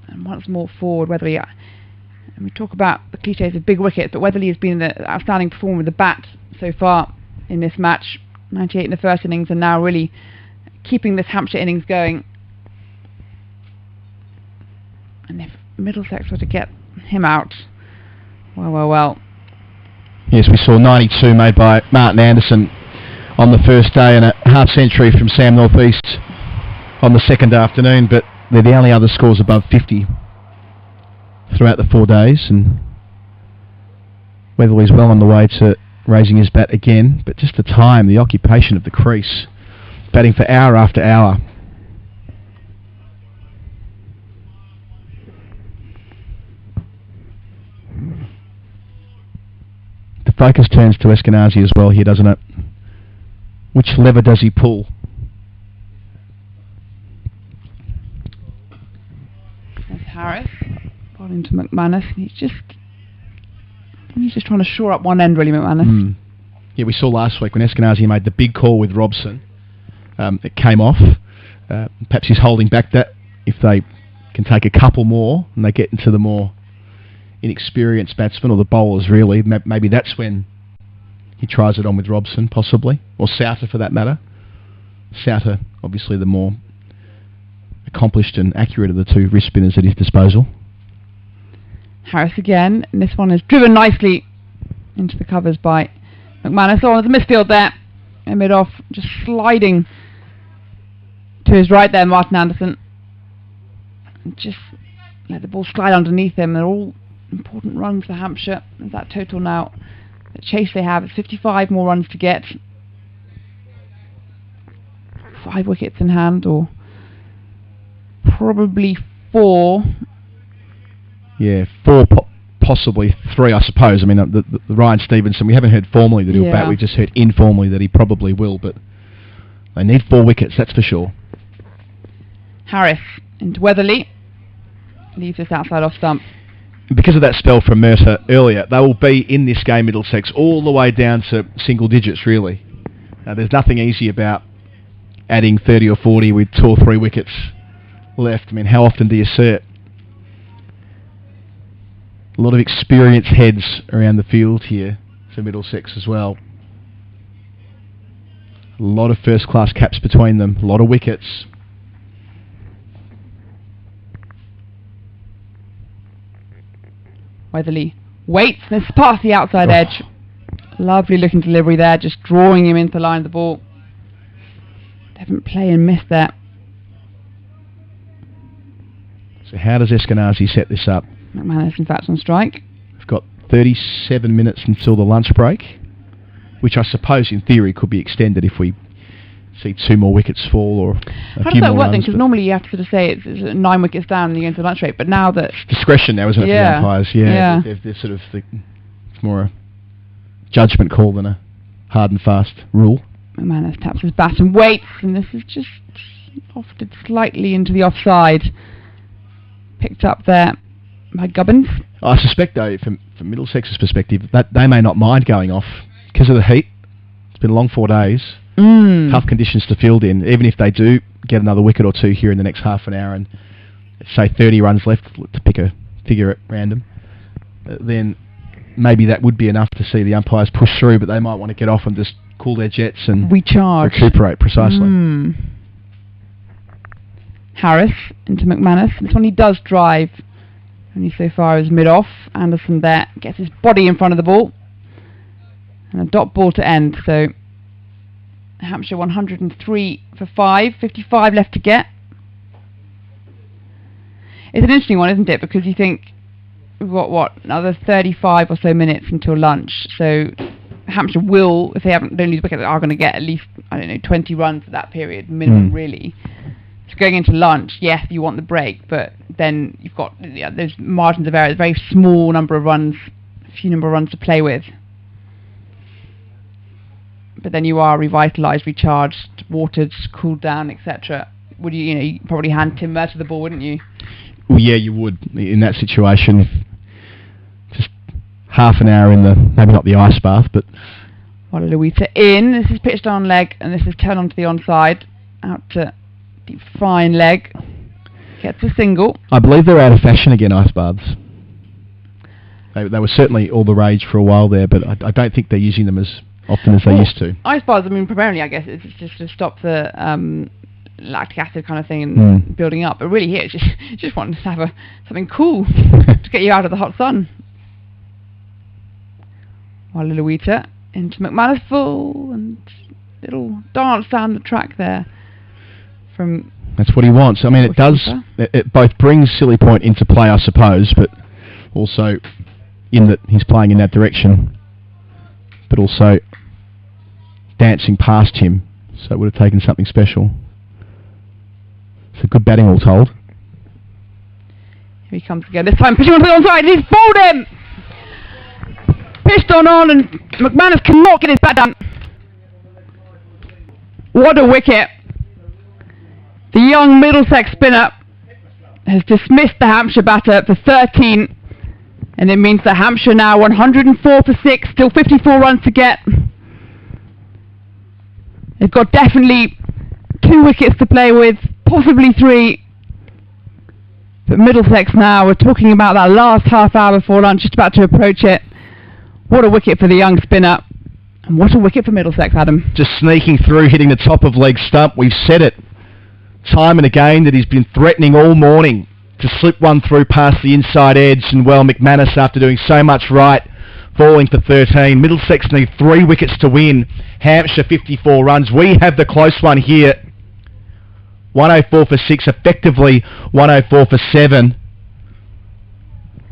D: and once more forward. Weatherly, and we talk about the cliches of big wickets, but Weatherly has been the outstanding performer with the bat so far in this match. 98 in the first innings, and now really keeping this Hampshire innings going. And if Middlesex were to get him out, well.
C: Yes, we saw 92 made by Martin Anderson on the first day, and a half century from Sam North East on the second afternoon, but they're the only other scores above 50 throughout the 4 days, and Weatherly's well on the way to raising his bat again, but just the time, the occupation of the crease, batting for hour after hour. The focus turns to Eskenazi as well here, doesn't it? Which lever does he pull?
D: There's Harris, bowling to McManus. He's just trying to shore up one end, really, McManus.
C: Yeah, we saw last week when Eskenazi made the big call with Robson. It came off. Perhaps he's holding back that. If they can take a couple more and they get into the more inexperienced batsmen, or the bowlers really, maybe that's when he tries it on with Robson, possibly, or Souter for that matter. Souter, obviously the more accomplished and accurate of the two wrist spinners at his disposal.
D: Harris again, and this one is driven nicely into the covers by McManus. Oh, there's a misfield there, and mid-off, just sliding to his right there, Martin Anderson. And just let the ball slide underneath him. They're all important runs for Hampshire. There's that total now. The chase they have is 55 more runs to get. 5 wickets in hand, or probably 4.
C: Yeah, 4, possibly 3, I suppose. I mean, the Ryan Stevenson, we haven't heard formally that he'll bat. We've just heard informally that he probably will, but they need 4 wickets, that's for sure.
D: Harris into Weatherly. Leaves this outside off stump.
C: Because of that spell from Murtagh earlier, they will be in this game, Middlesex, all the way down to single digits, really. There's nothing easy about adding 30 or 40 with 2 or 3 wickets left. I mean, how often do you see it? A lot of experienced heads around the field here for Middlesex as well. A lot of first-class caps between them, a lot of wickets.
D: Weatherly waits, this past the outside edge. Lovely looking delivery there, just drawing him into the line of the ball. Definite play and miss there.
C: So how does Eskenazi set this up?
D: McManus in fact on strike.
C: We've got 37 minutes until the lunch break, which I suppose in theory could be extended if we see 2 more wickets fall or a few more runs.
D: How does that work then? Because normally you have to sort of say it's 9 wickets down and you go into the lunch break, but now that...
C: It's discretion now, isn't it, for the umpires? Yeah. They're sort of... it's more a judgment call than a hard and fast rule.
D: McManus taps his bat and waits, and this is just lofted slightly into the offside. Picked up there by Gubbins.
C: I suspect, though, from Middlesex's perspective, that they may not mind going off because of the heat. It's been a long 4 days. Tough conditions to field in. Even if they do get another wicket or two here in the next half an hour and say 30 runs left to pick a figure at random, then maybe that would be enough to see the umpires push through, but they might want to get off and just cool their jets and recuperate, precisely.
D: Harris into McManus. This one he does drive only so far as mid-off. Anderson there gets his body in front of the ball. And a dot ball to end, so Hampshire 103 for 5, 55 left to get. It's an interesting one, isn't it? Because you think we've got, another 35 or so minutes until lunch. So Hampshire will, if they don't lose wickets, are going to get at least, 20 runs for that period, minimum, really. So going into lunch, yes, you want the break, but then you've got those margins of error, a very small number of runs, few number of runs to play with. But then you are revitalised, recharged, watered, cooled down, etc. Would you'd probably hand Tim Murr to the ball, wouldn't you?
C: Well, yeah, you would in that situation. If just half an hour in the, maybe not the ice bath, but...
D: Wallaluita in. This is pitched on leg, and this is turned onto the onside. Out to deep fine leg. Gets a single.
C: I believe they're out of fashion again, ice baths. They were certainly all the rage for a while there, but I don't think they're using them as often as they used to.
D: Ice baths, primarily, I guess, it's just to stop the lactic acid kind of thing and building up. But really here, it's just wanting to have something cool to get you out of the hot sun. Wallaluita into McManus full and little dance down the track there from...
C: That's what he wants. It does... It both brings Silly Point into play, I suppose, but also in that he's playing in that direction, but also dancing past him, so it would have taken something special. It's a good batting, all told.
D: Here he comes again. This time pitching on the onside. He's bowled him. Pitched on, and McManus cannot get his bat down. What a wicket! The young Middlesex spinner has dismissed the Hampshire batter for 13, and it means that Hampshire now 104 for 6, still 54 runs to get. They've got definitely 2 wickets to play with, possibly 3. But Middlesex now, we're talking about that last half hour before lunch, just about to approach it. What a wicket for the young spinner. And what a wicket for Middlesex, Adam.
C: Just sneaking through, hitting the top of leg stump. We've said it time and again that he's been threatening all morning to slip one through past the inside edge. And well, McManus, after doing so much right, falling for 13. Middlesex need 3 wickets to win. Hampshire 54 runs. We have the close one here. 104 for 6, effectively 104 for 7.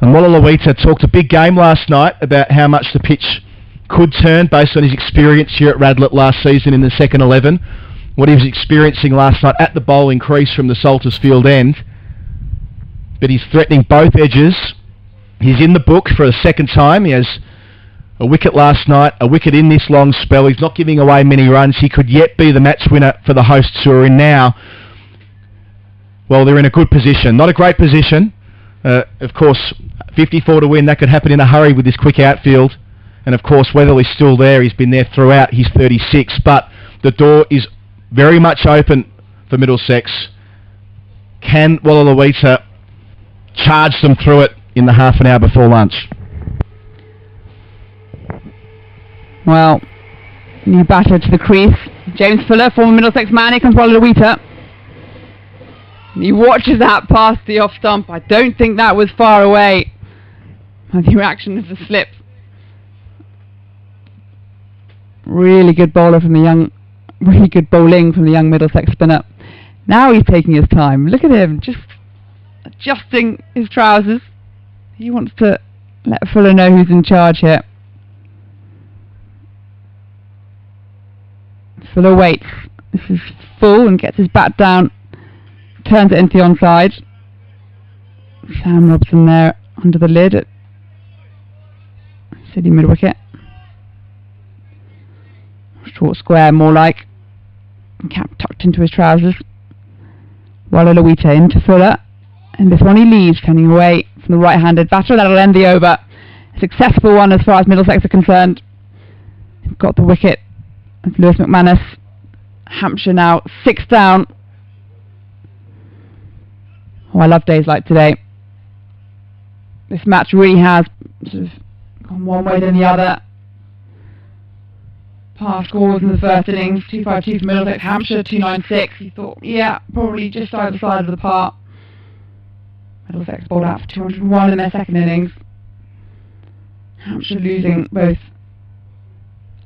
C: And Wallaluita talked a big game last night about how much the pitch could turn based on his experience here at Radlett last season in the second 11. What he was experiencing last night at the bowling crease from the Salters Field end. But he's threatening both edges. He's in the book for a second time. He has a wicket last night, a wicket in this long spell. He's not giving away many runs. He could yet be the match winner for the hosts who are in now. Well, they're in a good position. Not a great position. Of course, 54 to win, that could happen in a hurry with this quick outfield. And of course, Weatherly's still there. He's been there throughout. He's 36. But the door is very much open for Middlesex. Can Wallaluita charge them through it in the half an hour before lunch?
D: Well, new batter to the crease. James Fuller, former Middlesex man. Here comes Wallaluita. He watches that past the off stump. I don't think that was far away. The reaction of the slip. Really good bowling from the young Middlesex spinner. Now he's taking his time. Look at him, just adjusting his trousers. He wants to let Fuller know who's in charge here. Fuller waits. This is full and gets his bat down. Turns it into the onside. Sam Robson there under the lid at City mid wicket. Short square, more like. Cap tucked into his trousers. Wallaluita into Fuller. And this one he leaves, turning away from the right-handed batter. That'll end the over. A successful one as far as Middlesex are concerned. Got the wicket of Lewis McManus. Hampshire now 6 down. Oh, I love days like today. This match really has sort of gone one way than the other. Par scores in the first innings, 252 for Middlesex, Hampshire 296. You thought, yeah, probably just either side of the par. Middlesex bowled out for 201 in their second innings. Hampshire losing both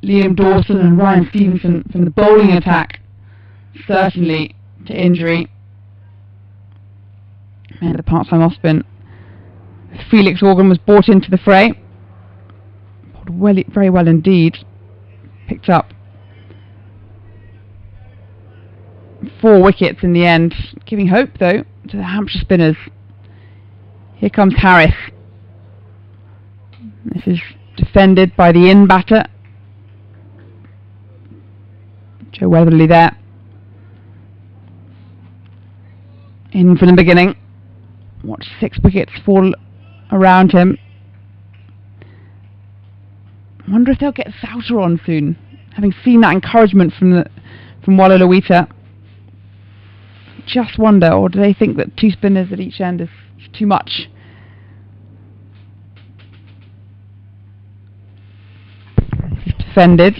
D: Liam Dawson and Ryan Stevenson from the bowling attack, certainly to injury. And the part-time off-spin. Felix Organ was brought into the fray. Bowled very well indeed. Picked up 4 wickets in the end, giving hope though to the Hampshire spinners. Here comes Harris. This is defended by the in batter, Joe Weatherly there. In from the beginning. Watch 6 wickets fall around him. I wonder if they'll get Souter on soon, having seen that encouragement from Wallalawita. Just wonder, or do they think that 2 spinners at each end is too much? This is defended.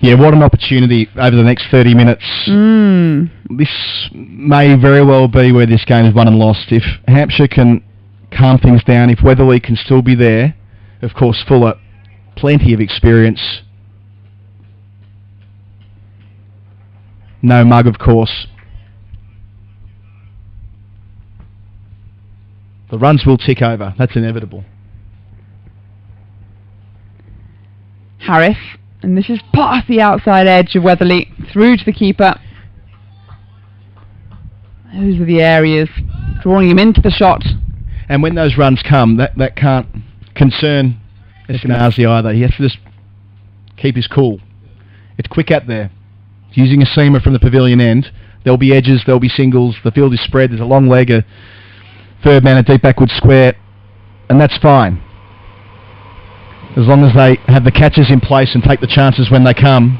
C: Yeah, what an opportunity over the next 30 minutes. This may very well be where this game is won and lost. If Hampshire can calm things down, if Weatherly can still be there, of course Fuller, plenty of experience. No mug, of course. The runs will tick over, that's inevitable.
D: Harris, and this is past the outside edge of Weatherly, through to the keeper. Those are the areas drawing him into the shot.
C: And when those runs come, that can't concern Eskenazi either. He has to just keep his cool. It's quick out there. Using a seamer from the pavilion end, there'll be edges, there'll be singles, the field is spread, there's a long leg, a third man, a deep backward square, and that's fine. As long as they have the catches in place and take the chances when they come,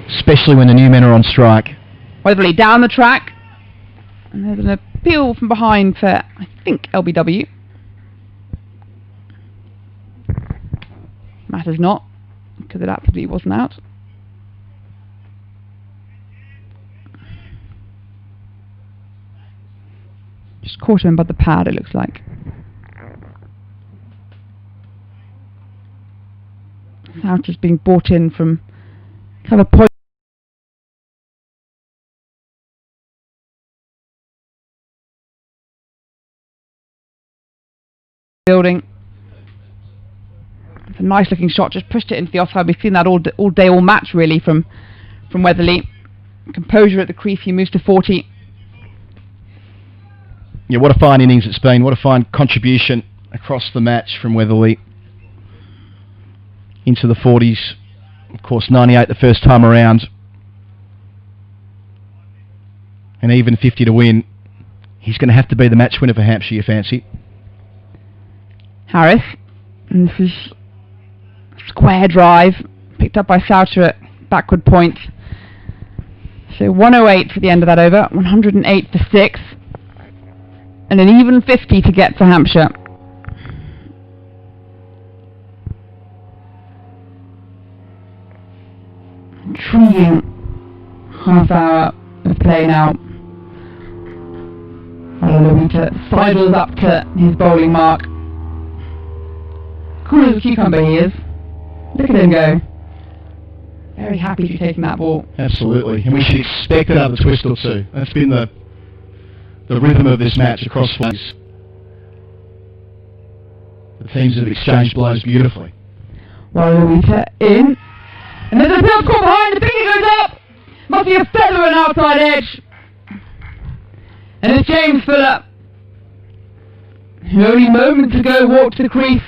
C: especially when the new men are on strike.
D: Weatherly down the track, and there's an appeal from behind for, I think, LBW. Matters not, because it absolutely wasn't out. Just caught him by the pad, it looks like. Souter's being brought in from cover point. Building. It's a nice looking shot, just pushed it into the offside. We've seen that all day, all match really from Weatherly. Composure at the crease, he moves to 40.
C: Yeah, what a fine innings it's been. What a fine contribution across the match from Weatherly. Into the 40s. Of course, 98 the first time around. And even 50 to win. He's going to have to be the match winner for Hampshire, you fancy?
D: Harris. And this is square drive. Picked up by Souter at backward point. So 108 for the end of that over. 108 for 6. And an even 50 to get to Hampshire. Intriguing half hour of play now. Wallalawita sidles up to his bowling mark. Cool as a cucumber he is. Look at him go. Very happy to be taking that ball.
C: Absolutely. And we should expect another twist or two. That's been the rhythm of this match across flags. The teams have exchanged blows beautifully.
D: Wallalawita in. And there's a field score behind, the finger goes up! Must be a feather and outside edge. And it's James Fuller, who only moments ago walked to the crease.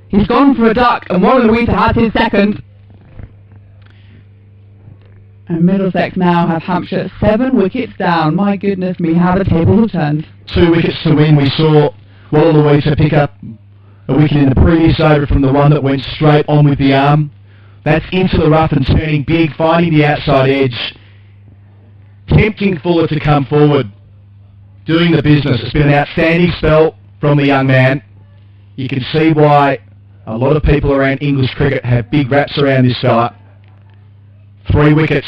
D: He's gone for a duck, and Wallalawita has his second. And Middlesex now have Hampshire 7 wickets down. My goodness me, how the tables have turned.
C: 2 wickets to win. We saw Wallalawita pick up a wicket in the previous over from the one that went straight on with the arm. That's into the rough and turning big, finding the outside edge, tempting Fuller to come forward, doing the business. It's been an outstanding spell from the young man. You can see why a lot of people around English cricket have big raps around this fella. 3 wickets,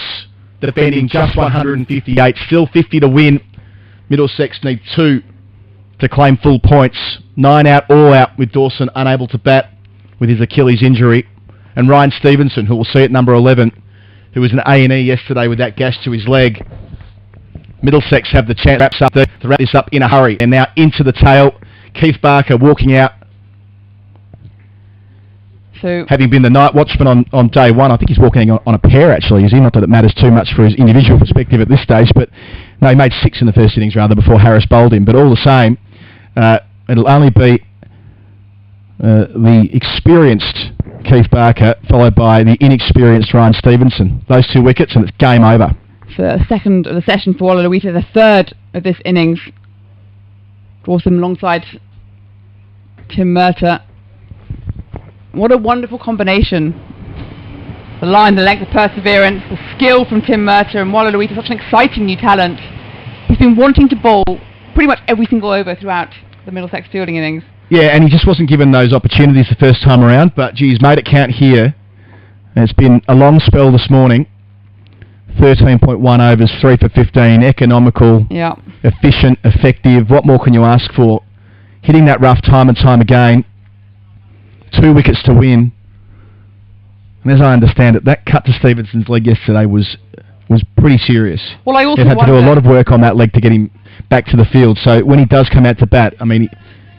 C: defending just 158, still 50 to win. Middlesex need 2 to claim full points. 9 out, all out, with Dawson unable to bat with his Achilles injury. And Ryan Stevenson, who we'll see at number 11, who was in A&E yesterday with that gash to his leg. Middlesex have the chance to wrap this up in a hurry. And now into the tail. Keith Barker walking out.
D: So,
C: having been the night watchman on day one, I think he's walking on a pair actually, is he? Not that it matters too much for his individual perspective at this stage, but no, he made 6 in the first innings rather before Harris bowled him. But all the same, it'll only be the experienced Keith Barker followed by the inexperienced Ryan Stevenson. Those 2 wickets and it's game over.
D: So a second of the session for Wallaluita, the third of this innings. Dawson alongside Tim Murtagh. What a wonderful combination. The line, the length, the perseverance, the skill from Tim Murtagh, and Wallaluita, such an exciting new talent. He's been wanting to bowl pretty much every single over throughout the Middlesex fielding innings.
C: Yeah, and he just wasn't given those opportunities the first time around, but gee, he's made it count here. And it's been a long spell this morning. 13.1 overs, 3 for 15, economical, efficient, effective. What more can you ask for? Hitting that rough time and time again. 2 wickets to win. And as I understand it, that cut to Stevenson's leg yesterday was pretty serious.
D: Well, I also
C: They've had to do a lot of work on that leg to get him back to the field. So when he does come out to bat, I mean,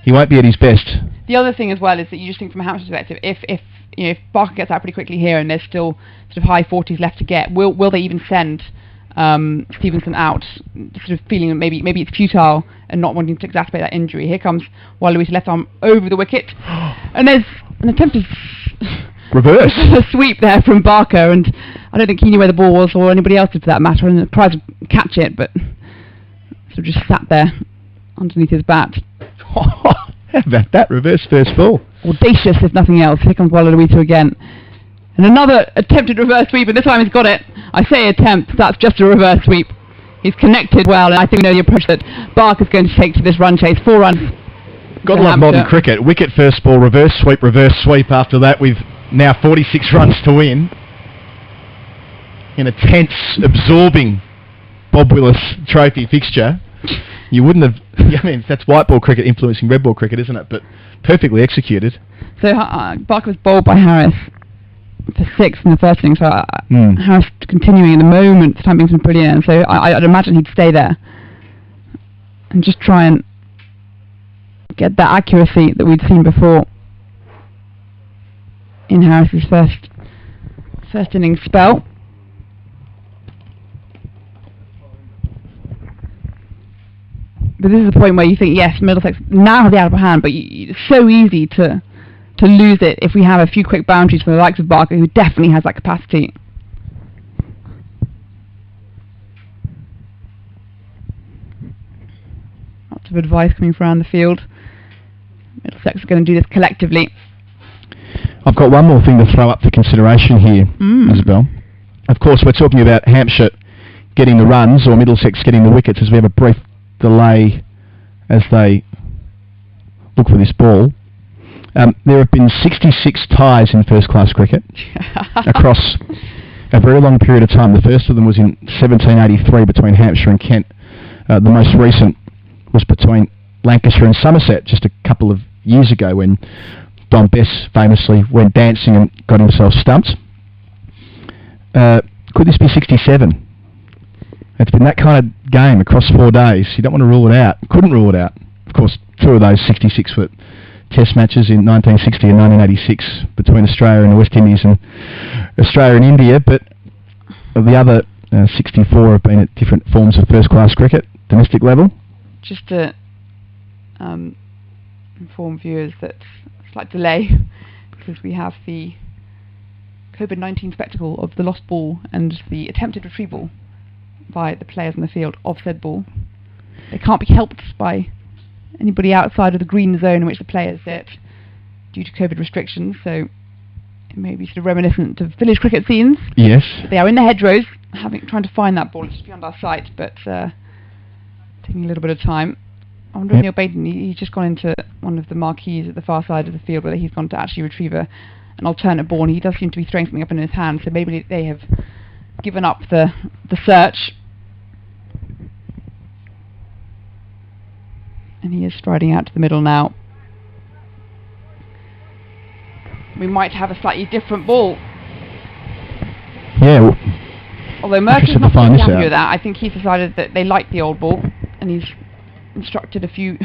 C: he won't be at his best.
D: The other thing as well is that you just think from a Hampshire perspective, if Barker gets out pretty quickly here and there's still sort of high 40s left to get, will they even send Stevenson out, sort of feeling that maybe it's futile and not wanting to exacerbate that injury? Here comes Wallaluita's left arm over the wicket, and there's an attempted
C: reverse
D: a sweep there from Barker, and I don't think he knew where the ball was, or anybody else did for that matter, and tried to catch it, but sort of just sat there underneath his bat.
C: How about that reverse first ball?
D: Audacious, if nothing else. Here comes Wallaluita again. And another attempted reverse sweep, and this time he's got it. I say attempt, that's just a reverse sweep. He's connected well, and I think we know the approach that Barker's going to take to this run chase. 4 runs.
C: Got to love modern cricket. Wicket first ball, reverse sweep after that, with now 46 runs to win. In a tense, absorbing Bob Willis trophy fixture. You wouldn't have... I mean, that's white ball cricket influencing red ball cricket, isn't it? But perfectly executed.
D: So Barker was bowled by Harris for 6 in the first inning. So Harris continuing in the moment. The timing's been brilliant. So I'd imagine he'd stay there and just try and get that accuracy that we'd seen before in Harris's first innings spell. But this is the point where you think, yes, Middlesex now has the upper hand, but it's so easy to lose it if we have a few quick boundaries from the likes of Barker, who definitely has that capacity. Lots of advice coming from around the field. Middlesex are going to do this collectively.
C: I've got one more thing to throw up for consideration here, Isabel. Of course, we're talking about Hampshire getting the runs, or Middlesex getting the wickets, as we have a brief delay as they look for this ball. There have been 66 ties in first-class cricket across a very long period of time. The first of them was in 1783 between Hampshire and Kent. The most recent was between Lancashire and Somerset just a couple of years ago, when Don Bess famously went dancing and got himself stumped. Could this be 67? It's been that kind of game across 4 days. You don't want to rule it out. Couldn't rule it out. Of course, 2 of those 66 were test matches in 1960 and 1986 between Australia and the West Indies and Australia and India, but the other 64 have been at different forms of first-class cricket, domestic level.
D: Just to inform viewers that slight delay, because we have the COVID-19 spectacle of the lost ball and the attempted retrieval by the players in the field of said ball. They can't be helped by anybody outside of the green zone in which the players sit due to COVID restrictions, so It may be sort of reminiscent of village cricket scenes.
C: Yes.
D: They are in the hedgerows, trying to find that ball. It's just beyond our sight, but taking a little bit of time. I wonder if Neil Baden, he's just gone into one of the marquees at the far side of the field, whether he's gone to actually retrieve an alternate ball, and he does seem to be throwing something up in his hand, so maybe they have given up the search. And he is striding out to the middle now. We might have a slightly different ball.
C: Yeah. Well,
D: although Murphy's not really happy with that. I think he's decided that they like the old ball, and he's instructed a few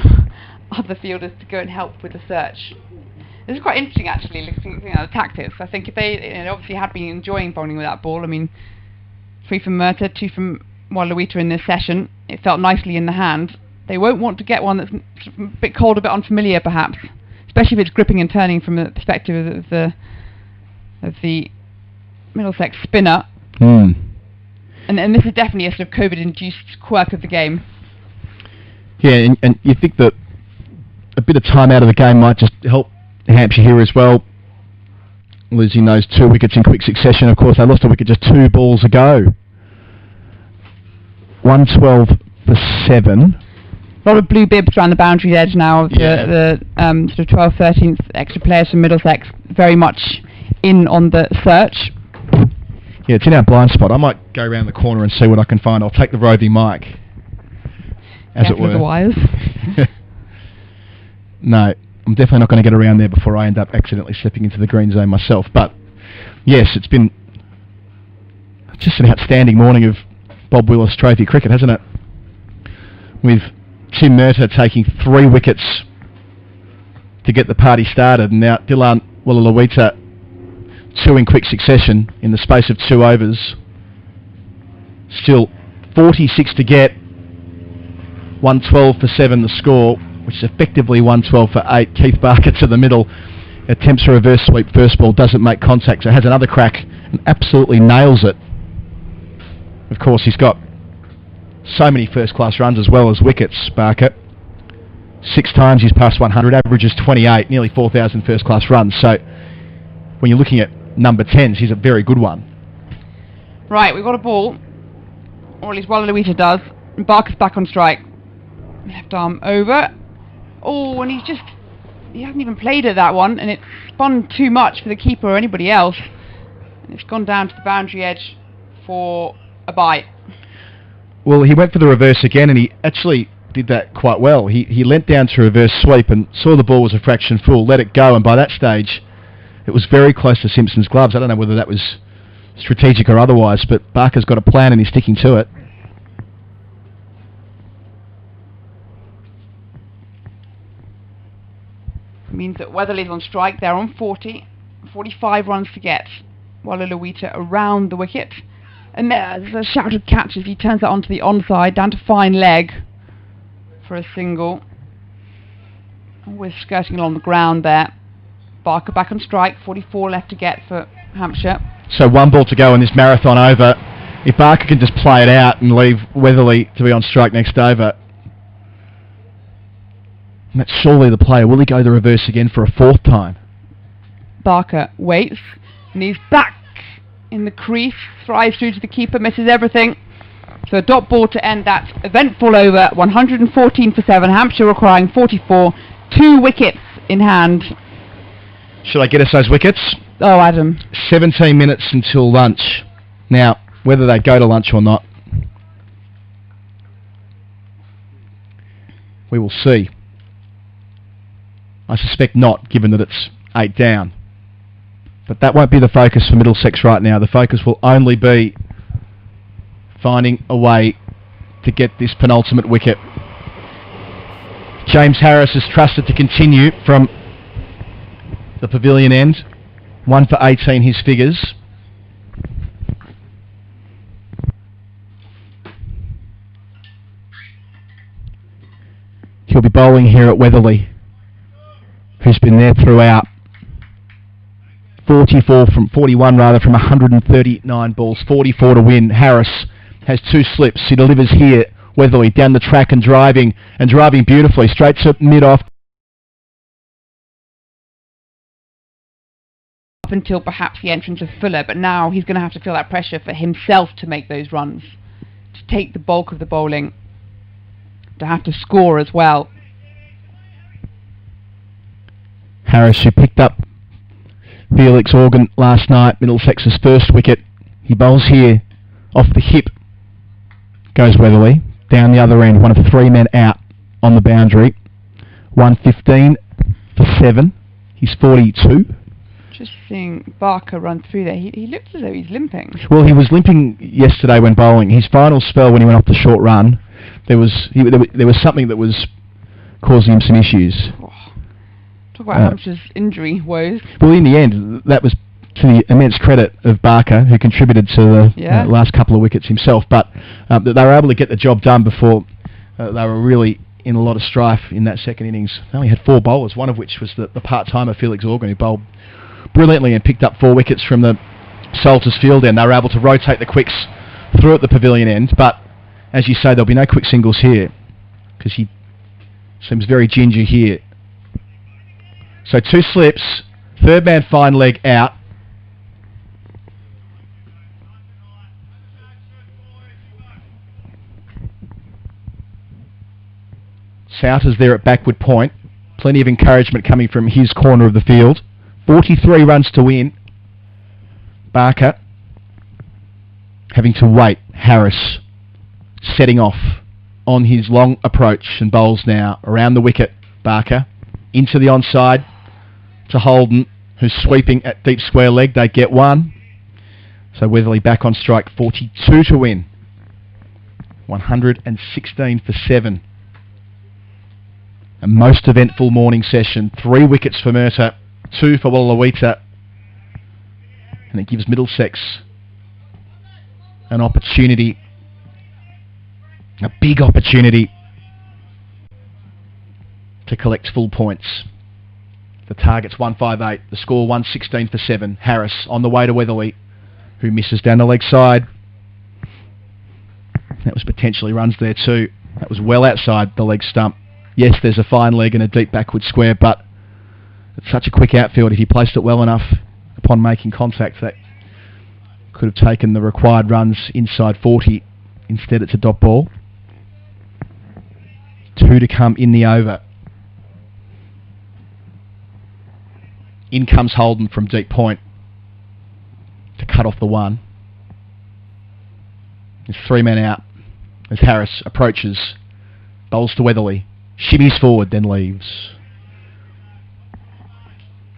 D: other fielders to go and help with the search. This is quite interesting, actually, looking at the tactics. I think if they obviously had been enjoying bowling with that ball, I mean, 3 from Murtagh, 2 from Waluita in this session, it felt nicely in the hand. They won't want to get one that's a bit cold, a bit unfamiliar, perhaps, especially if it's gripping and turning from the perspective of the Middlesex spinner. And this is definitely a sort of COVID-induced quirk of the game.
C: Yeah, and you think that a bit of time out of the game might just help Hampshire here as well, losing those 2 wickets in quick succession. Of course, they lost a wicket just 2 balls ago. 112 for 7.
D: A lot of blue bibs around the boundary edge now of the sort of 12th, 13th extra players from Middlesex, very much in on the search.
C: Yeah, it's in our blind spot. I might go around the corner and see what I can find. I'll take the roving mic, as it were.
D: The wires.
C: No, I'm definitely not going to get around there before I end up accidentally slipping into the green zone myself. But yes, it's been just an outstanding morning of Bob Willis Trophy cricket, hasn't it? With Tim Murtagh taking 3 wickets to get the party started, and now Dylan Waluita 2 in quick succession in the space of 2 overs. Still 46 to get. 112 for 7 the score, which is effectively 112 for 8. Keith Barker to the middle, attempts a reverse sweep first ball, doesn't make contact, so has another crack and absolutely nails it. Of course, he's got so many first-class runs as well as wickets, Barker. 6 times he's passed 100, averages 28, nearly 4,000 first-class runs. So when you're looking at number 10s, he's a very good one.
D: Right, we've got a ball, or at least Waluita does, and Barker's back on strike. Left arm over. Oh, and he hasn't even played at that one, and it's spun too much for the keeper or anybody else. And it's gone down to the boundary edge for a bite.
C: Well, he went for the reverse again, and he actually did that quite well. He leant down to reverse sweep and saw the ball was a fraction full, let it go, and by that stage it was very close to Simpson's gloves. I don't know whether that was strategic or otherwise, but Barker's got a plan and he's sticking to it.
D: It means that Weatherly's on strike. They're on 40. 45 runs to get. Waluita around the wicket. And there's a shout of catch as he turns that onto the onside, down to fine leg for a single. Always skirting along the ground there. Barker back on strike. 44 left to get for Hampshire.
C: So 1 ball to go in this marathon over. If Barker can just play it out and leave Weatherly to be on strike next over, and that's surely the player. Will he go the reverse again for a 4th time?
D: Barker waits, and he's back in the crease, thrives through to the keeper, misses everything. So a dot ball to end that eventful over. 114 for 7. Hampshire requiring 44. 2 wickets in hand.
C: Should I get us those wickets?
D: Oh, Adam.
C: 17 minutes until lunch. Now, whether they go to lunch or not, we will see. I suspect not, given that it's 8 down. But that won't be the focus for Middlesex right now. The focus will only be finding a way to get this penultimate wicket. James Harris is trusted to continue from the pavilion end. 1 for 18 his figures. He'll be bowling here at Weatherly, who's been there throughout. 41 from 139 balls, 44 to win. Harris has 2 slips. He delivers here. Weatherly down the track and driving beautifully straight to mid off.
D: up until perhaps the entrance of Fuller, but now he's going to have to feel that pressure for himself to make those runs, to take the bulk of the bowling, to have to score as well.
C: Harris, who picked up Felix Organ last night, Middlesex's first wicket. He bowls here off the hip. Goes Weatherly. Down the other end, one of 3 men out on the boundary. 115 for 7. He's 42.
D: Just seeing Barker run through there, he looks as though he's limping.
C: Well, he was limping yesterday when bowling. His final spell when he went off the short run, there was something that was causing him some issues.
D: Oh, talk about Hampshire's injury woes.
C: Well, in the end, that was to the immense credit of Barker, who contributed to the last couple of wickets himself. But they were able to get the job done before they were really in a lot of strife in that second innings. They only had 4 bowlers, one of which was the part-timer Felix Organ, who bowled brilliantly and picked up 4 wickets from the Salters field end. They were able to rotate the quicks through at the pavilion end, but as you say, there'll be no quick singles here because he seems very ginger here. So 2 slips, third man fine leg out. Souters there at backward point. Plenty of encouragement coming from his corner of the field. 43 runs to win. Barker having to wait. Harris setting off on his long approach and bowls now around the wicket. Barker into the onside to Holden, who's sweeping at deep square leg. They get 1. So Weatherly back on strike. 42 to win. 116 for 7. A most eventful morning session. 3 wickets for Murtagh, 2 for Wallalawita, and it gives Middlesex an opportunity, a big opportunity, to collect full points. The target's 158, the score 116 for 7. Harris on the way to Weatherly, who misses down the leg side. That was potentially runs there too. That was well outside the leg stump. Yes, there's a fine leg and a deep backward square, but it's such a quick outfield. If he placed it well enough upon making contact, that could have taken the required runs inside 40. Instead, it's a dot ball. 2 to come in the over. In comes Holden from deep point to cut off the 1. There's 3 men out as Harris approaches, bowls to Weatherly. Shimmies forward, then leaves.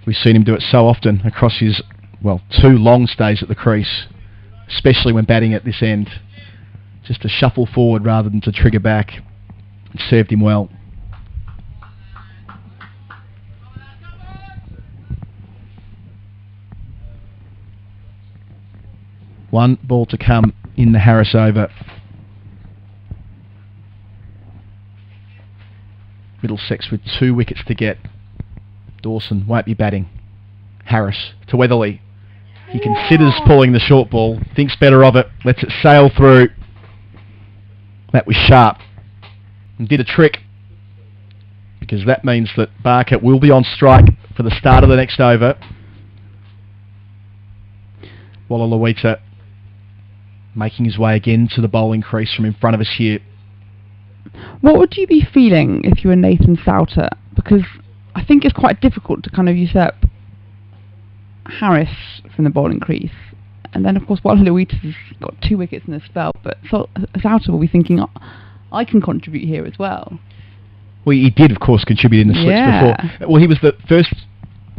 C: We've seen him do it so often across his, 2 long stays at the crease, especially when batting at this end. Just to shuffle forward rather than to trigger back. It served him well. One ball to come in the Harris over. Middlesex with 2 wickets to get. Dawson won't be batting. Harris to Weatherly. He considers pulling the short ball, thinks better of it, lets it sail through. That was sharp and did a trick, because that means that Barker will be on strike for the start of the next over. Wallalawita making his way again to the bowling crease from in front of us here.
D: What would you be feeling if you were Nathan Souter? Because I think it's quite difficult to kind of usurp Harris from the bowling crease. And then, of course, Wallalawita's got 2 wickets in the spell, but Souter will be thinking, I can contribute here as well.
C: Well, he did, of course, contribute in the slips before. Well, he was the first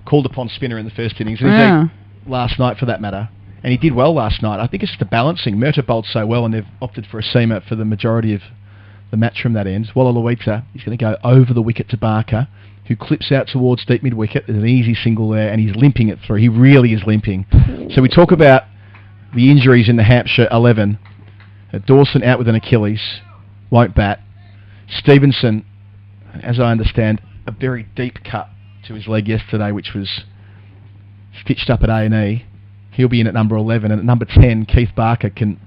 C: called-upon spinner in the first innings, and he did last night for that matter. And he did well last night. I think it's the balancing. Murtagh bowled so well, and they've opted for a seamer for the majority of the match from that end. Wallalawita is going to go over the wicket to Barker, who clips out towards deep mid-wicket. There's an easy single there, and he's limping it through. He really is limping. So we talk about the injuries in the Hampshire 11. Dawson out with an Achilles, won't bat. Stevenson, as I understand, a very deep cut to his leg yesterday, which was stitched up at A&E. He'll be in at number 11, and at number 10, Keith Barker can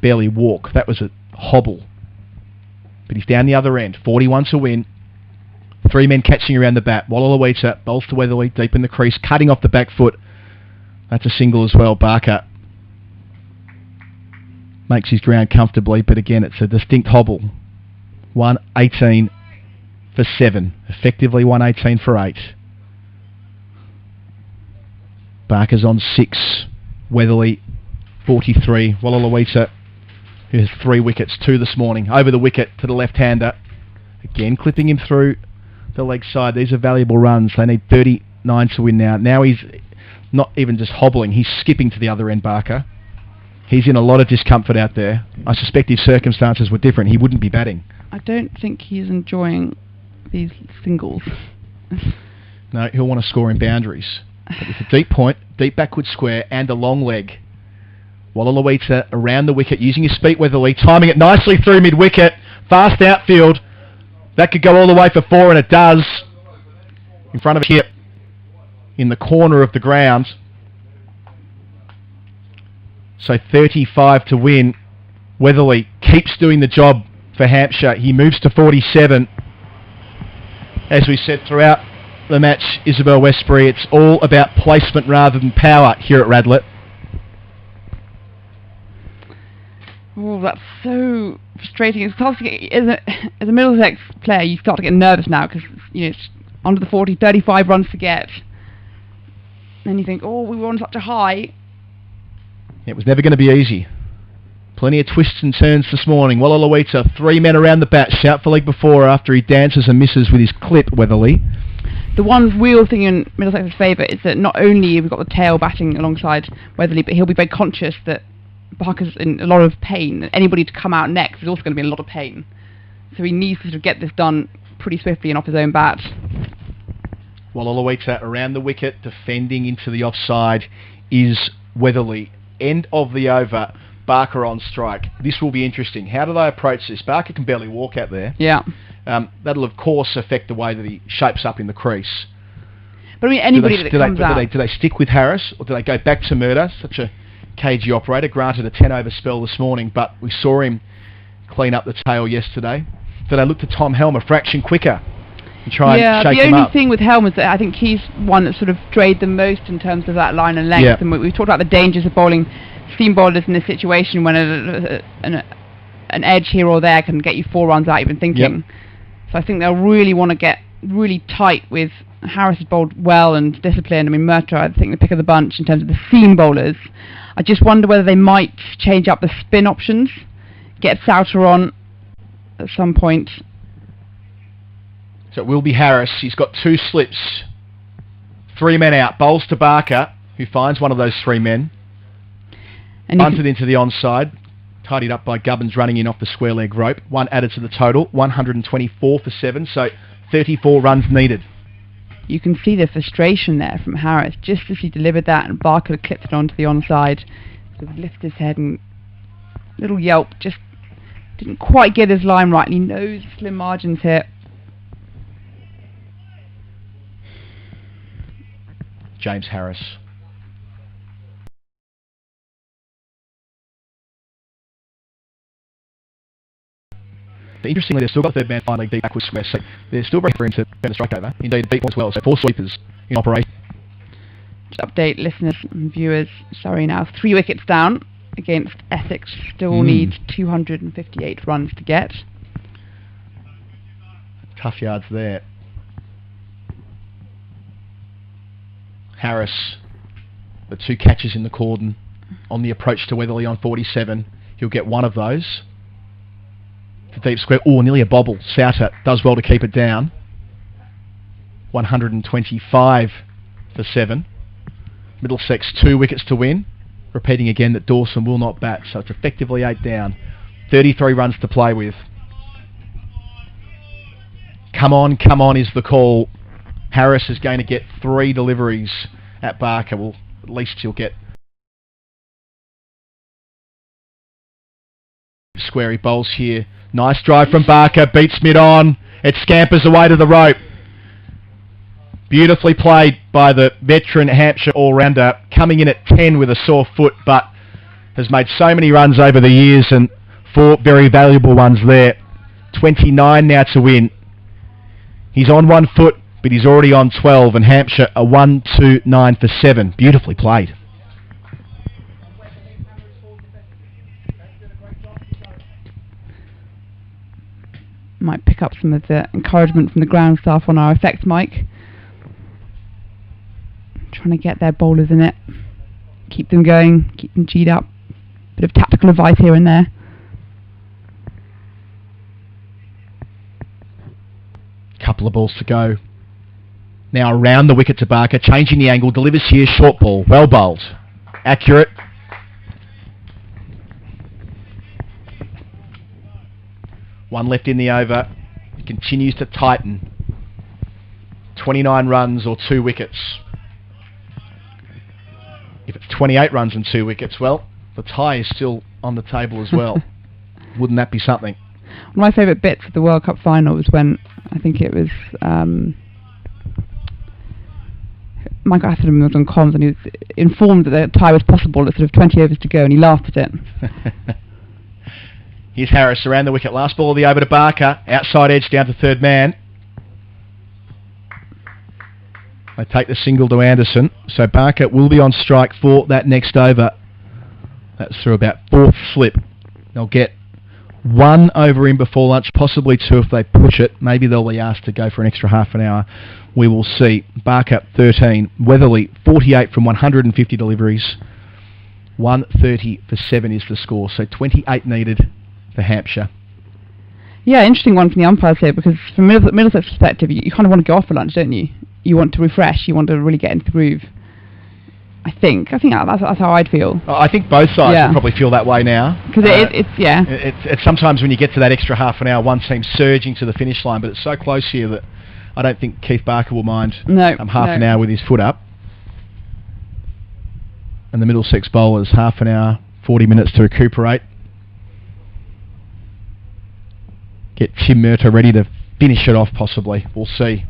C: barely walk. That was a hobble. But he's down the other end. 41 to win. 3 men catching around the bat. Wallalawita bowls to Weatherly deep in the crease, cutting off the back foot That's a single as well. Barker makes his ground comfortably, but again, it's a distinct hobble. 118 for 7. Effectively 118 for 8. Barker's on 6. Weatherly 43. Wallaluita, who has 3 wickets, 2 this morning. Over the wicket to the left-hander. Again, clipping him through the leg side. These are valuable runs. They need 39 to win now. Now he's not even just hobbling. He's skipping to the other end, Barker. He's in a lot of discomfort out there. I suspect if circumstances were different, he wouldn't be batting.
D: I don't think he's enjoying these singles.
C: No, he'll want to score in boundaries. But it's a deep point, deep backward square, and a long leg. Wallaluita around the wicket, using his feet Weatherly, timing it nicely through mid-wicket. Fast outfield. That could go all the way for 4, and it does. In front of here, in the corner of the ground. So 35 to win. Weatherly keeps doing the job for Hampshire. He moves to 47. As we said throughout the match, Isabel Westbury, it's all about placement rather than power here at Radlett.
D: Oh, that's so frustrating. It's tough to get, as a Middlesex player, you start to get nervous now because it's under the 40, 35 runs to get. Then you think, oh, we were on such a high.
C: It was never going to be easy. Plenty of twists and turns this morning. Wallaluita, 3 men around the bat. Shout for leg before after he dances and misses with his clip, Weatherly.
D: The one real thing in Middlesex's favour is that not only have we got the tail batting alongside Weatherly, but he'll be very conscious that Barker's in a lot of pain. Anybody to come out next is also going to be in a lot of pain. So he needs to sort of get this done pretty swiftly and off his own bat.
C: Wallaluita around the wicket, defending into the offside is Weatherly. End of the over. Barker on strike. This will be interesting. How do they approach this? Barker can barely walk out there.
D: Yeah.
C: That'll of course affect the way that he shapes up in the crease.
D: But I mean, anybody that comes out.
C: Do they stick with Harris, or do they go back to Murder? Such a cagey operator. Granted a 10-over spell this morning, but we saw him clean up the tail yesterday. Do they look to Tom Helm a fraction quicker and try and shake him up?
D: The only thing with Helm is that I think he's one that sort of strayed the most in terms of that line and length.
C: Yeah.
D: And we've talked about the dangers of bowling seam bowlers in this situation when an edge here or there can get you 4 runs out even thinking.
C: Yep.
D: So I think they'll really want to get really tight with Harris has bowled well and disciplined. I mean, Murta, I think the pick of the bunch in terms of the seam bowlers. I just wonder whether they might change up the spin options, get Souter on at some point.
C: So it will be Harris. He's got 2 slips. 3 men out. Bowls to Barker, who finds one of those 3 men.
D: And
C: Bunted into the onside. Tidied up by Gubbins running in off the square leg rope. 1 added to the total. 124 for 7. So 34 runs needed.
D: You can see the frustration there from Harris just as he delivered that, and Barker clipped it onto the onside. Sort of lifted his head and little yelp, just didn't quite get his line right, and he knows slim margins here.
C: James Harris. But interestingly, they've still got 3rd man finally deep backward square, so they're still very free to turn the strike over. Indeed, beat as well, so 4 sweepers in operation.
D: Just update listeners and viewers, Surrey now 3 wickets down against Essex, still needs 258 runs to get.
C: Tough yards there. Harris, the 2 catches in the cordon on the approach to Weatherly on 47. He'll get 1 of those. To deep square. Oh, nearly a bobble. Souter does well to keep it down. 125 for 7. Middlesex 2 wickets to win. Repeating again that Dawson will not bat, so it's effectively 8 down. 33 runs to play with. Come on is the call. Harris is going to get 3 deliveries at Barker. Well, at least he'll get squarey bowls here. Nice drive from Barker, beats mid on. It scampers away to the rope. Beautifully played by the veteran Hampshire all-rounder, coming in at 10 with a sore foot, but has made so many runs over the years, and 4 very valuable ones there. 29 now to win. He's on 1 foot, but he's already on 12, and Hampshire a 1-2-9 for 7. Beautifully played.
D: Might pick up some of the encouragement from the ground staff on our effects mic. Trying to get their bowlers in it. Keep them going, keep them G'd up. Bit of tactical advice here and there.
C: Couple of balls to go. Now around the wicket to Barker, changing the angle, delivers here, short ball, well bowled. Accurate. One left in the over. It continues to tighten. 29 runs or 2 wickets. If it's 28 runs and 2 wickets, well, the tie is still on the table as well. Wouldn't that be something?
D: One of my favourite bits of the World Cup final was when, I think it was, Mike Atherton was on comms and he was informed that the tie was possible at sort of 20 overs to go, and he laughed at it.
C: Here's Harris around the wicket. Last ball of the over to Barker. Outside edge down to third man. They take the single to Anderson. So Barker will be on strike for that next over. That's through about 4th slip. They'll get 1 over in before lunch, possibly 2 if they push it. Maybe they'll be asked to go for an extra half an hour. We will see. Barker 13. Weatherly 48 from 150 deliveries. 130 for 7 is the score. So 28 needed for Hampshire.
D: Yeah, interesting one from the umpires here, because from Middlesex perspective, you kind of want to go off for lunch, don't you? You want to refresh. You want to really get into the groove. I think that's how I'd feel.
C: I think both sides will probably feel that way now.
D: Because
C: It's sometimes when you get to that extra half an hour, one seems surging to the finish line, but it's so close here that I don't think Keith Barker will mind half an hour with his foot up. And the Middlesex bowlers, half an hour, 40 minutes to recuperate. Get Tim Murtagh ready to finish it off, possibly. We'll see.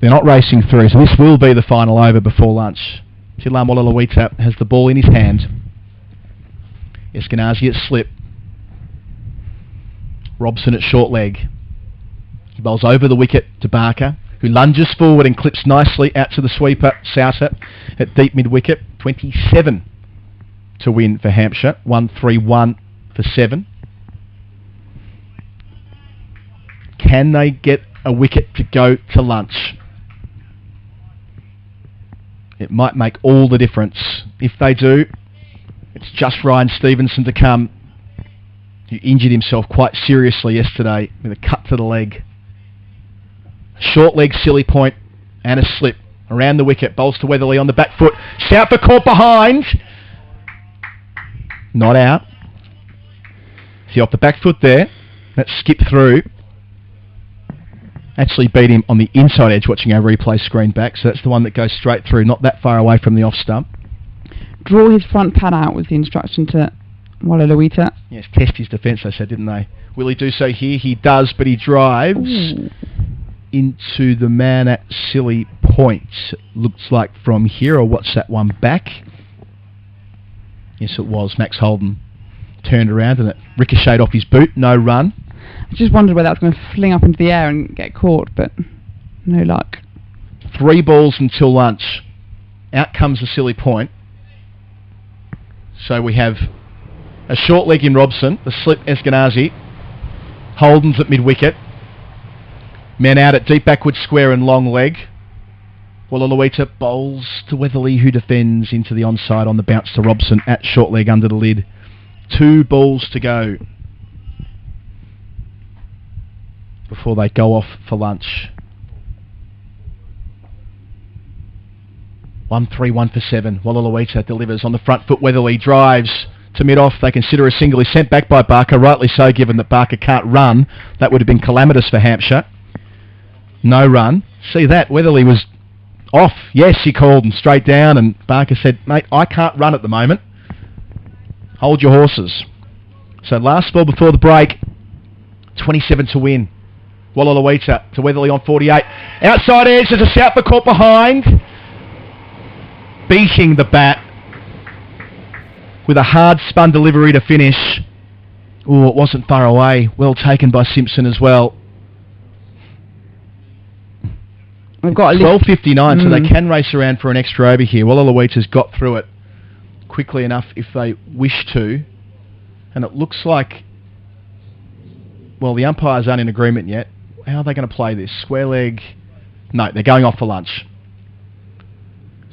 C: They're not racing through, so this will be the final over before lunch. Tilan Walalawita has the ball in his hand. Eskenazi at slip. Robson at short leg. He bowls over the wicket to Barker, who lunges forward and clips nicely out to the sweeper, Souter, at deep mid-wicket. 27 to win for Hampshire. 1-3-1 for 7. Can they get a wicket to go to lunch? It might make all the difference. If they do, it's just Ryan Stevenson to come, who injured himself quite seriously yesterday with a cut to the leg. Short leg, silly point, and a slip. Around the wicket, bowls to Weatherly on the back foot. Souter caught behind. Not out. See, off the back foot there. That skipped through. Actually beat him on the inside edge, watching our replay screen back, so that's the one that goes straight through, not that far away from the off stump.
D: Draw his front pad out was the instruction to Walalawita.
C: Yes, test his defence, they said, didn't they? Will he do so here? He does, but he drives into the man at silly point. Looks like from here, or what's that one back? Yes, it was. Max Holden turned around and it ricocheted off his boot. No run.
D: I just wondered whether that was going to fling up into the air and get caught, but no luck.
C: 3 balls until lunch. Out comes the silly point. So we have a short leg in Robson, the slip Eskenazi. Holden's at mid-wicket. Men out at deep backward square and long leg. Walalawita bowls to Weatherly, who defends into the onside on the bounce to Robson at short leg under the lid. 2 balls to go before they go off for lunch. 1-3-1 for 7. Walalawita delivers on the front foot. Weatherly drives to mid-off. They consider a single. He's sent back by Barker, rightly so, given that Barker can't run. That would have been calamitous for Hampshire. No run. See that? Weatherly was off. Yes, he called and straight down, and Barker said, mate, I can't run at the moment. Hold your horses. So last ball before the break. 27 to win. Walalawita to Weatherly on 48. Outside edge, there's a Souter caught behind. Beating the bat with a hard spun delivery to finish. Oh, it wasn't far away. Well taken by Simpson as well.
D: We've got
C: 12:59, so they can race around for an extra over here. Walalawita's got through it quickly enough if they wish to. And it looks like well, the umpires aren't in agreement yet. How are they going to play this? Square leg? No, they're going off for lunch.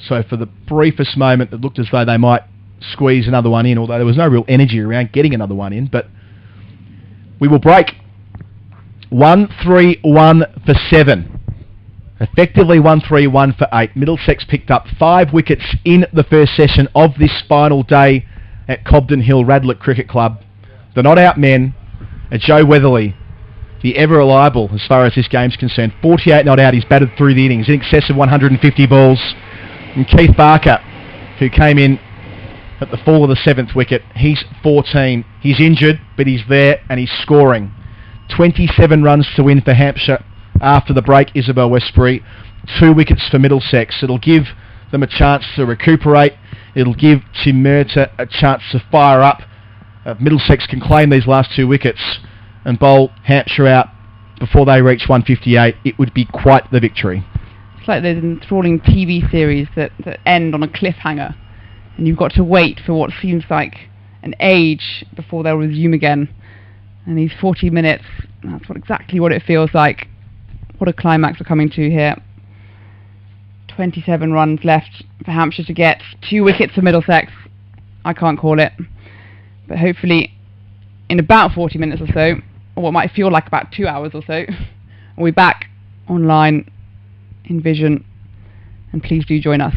C: So for the briefest moment, it looked as though they might squeeze another one in, although there was no real energy around getting another one in. But we will break. 1-3-1 for 7. Effectively 1-3-1 for 8. Middlesex picked up 5 wickets in the first session of this final day at Cobden Hill Radlett Cricket Club. The not-out men are Joe Weatherly, the ever-reliable as far as this game's concerned. 48 not out. He's batted through the innings in excess of 150 balls. And Keith Barker, who came in at the fall of the 7th wicket, he's 14. He's injured, but he's there and he's scoring. 27 runs to win for Hampshire after the break. Isabel Westbury, 2 wickets for Middlesex. It'll give them a chance to recuperate. It'll give Tim Murtagh a chance to fire up. Middlesex can claim these last 2 wickets and bowl Hampshire out before they reach 158. It would be quite the victory.
D: It's like those enthralling TV series that end on a cliffhanger, and you've got to wait for what seems like an age before they'll resume again. And these 40 minutes, that's exactly what it feels like. What a climax we're coming to here. 27 runs left for Hampshire to get. 2 wickets for Middlesex. I can't call it. But hopefully, in about 40 minutes or so, or what might feel like about 2 hours or so, we'll be back online in Vision. And please do join us.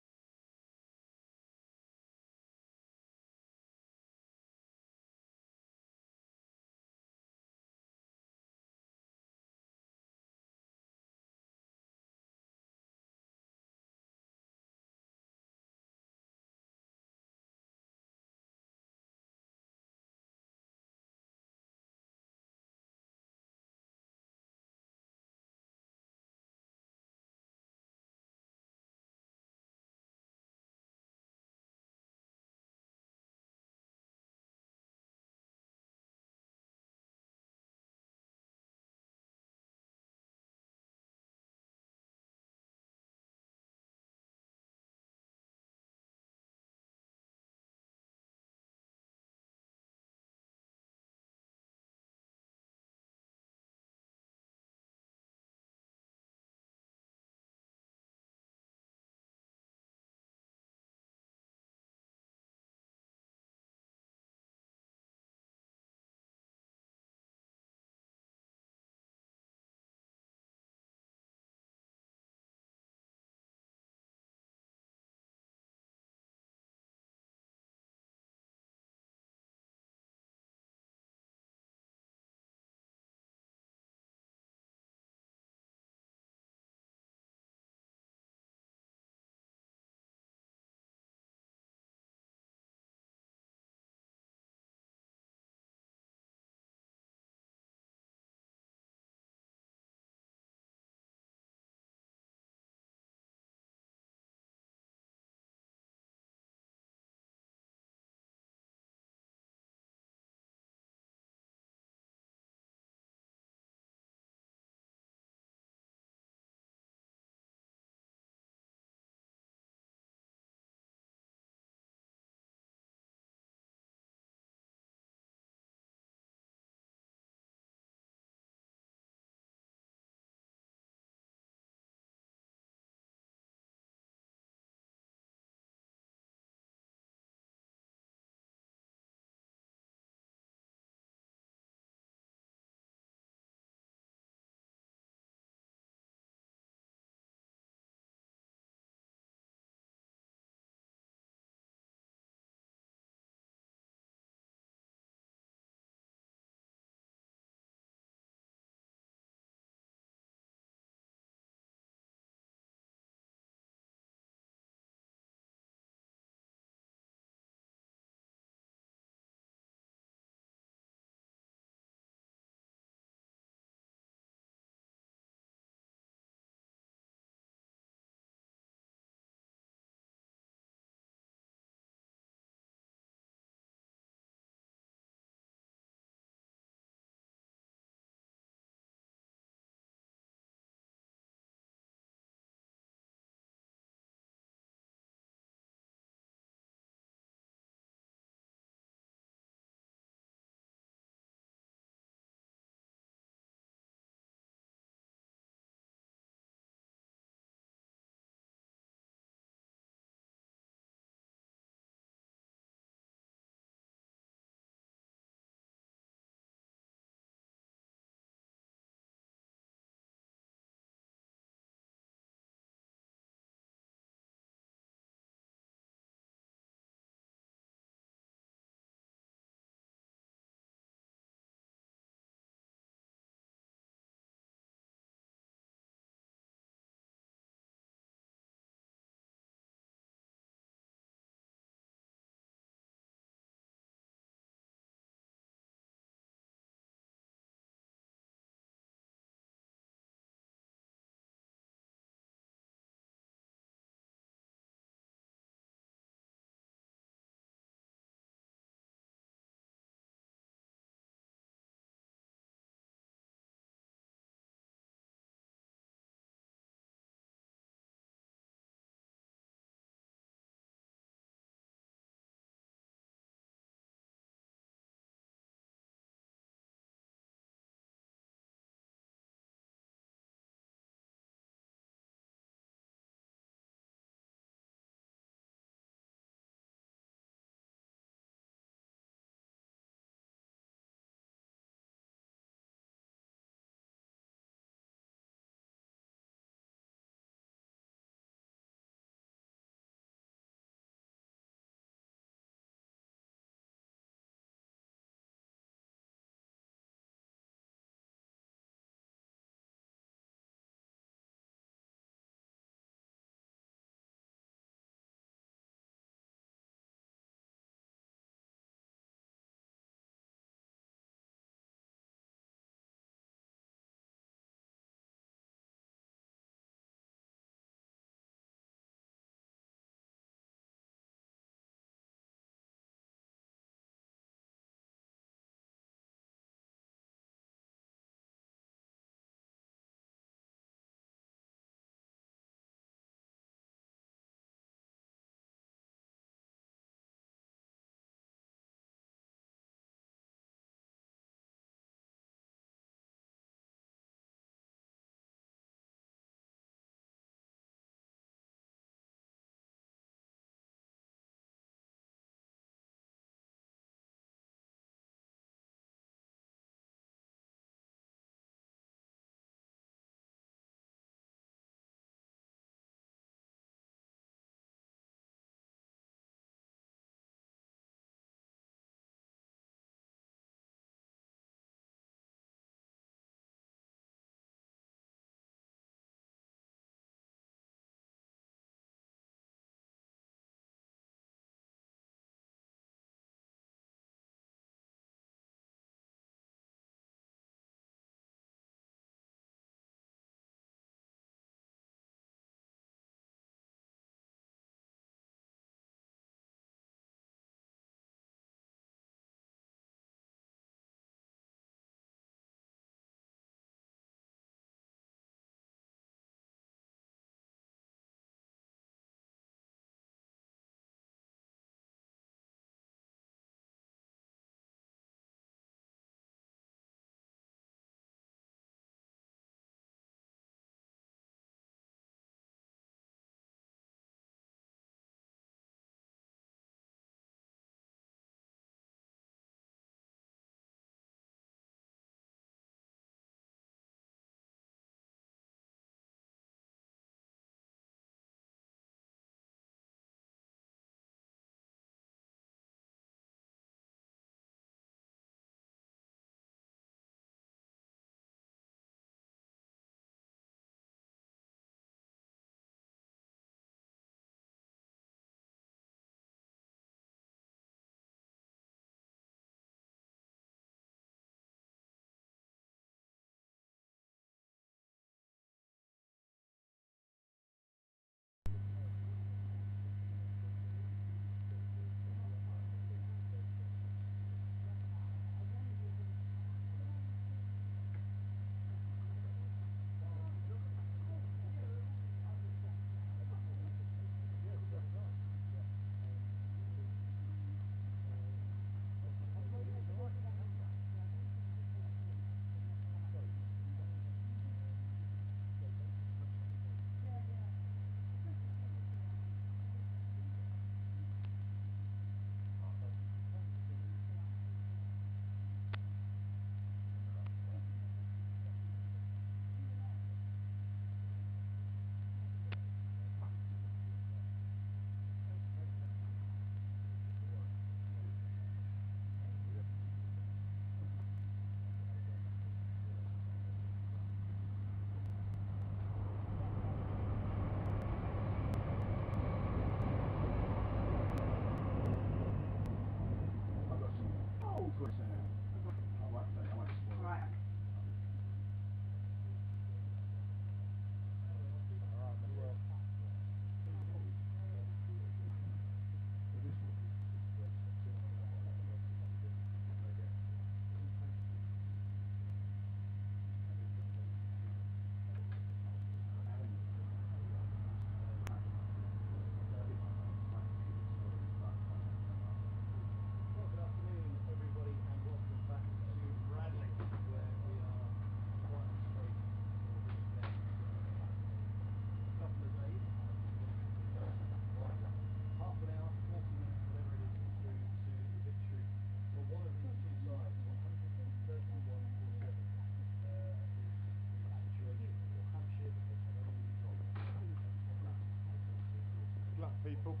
E: luck, people.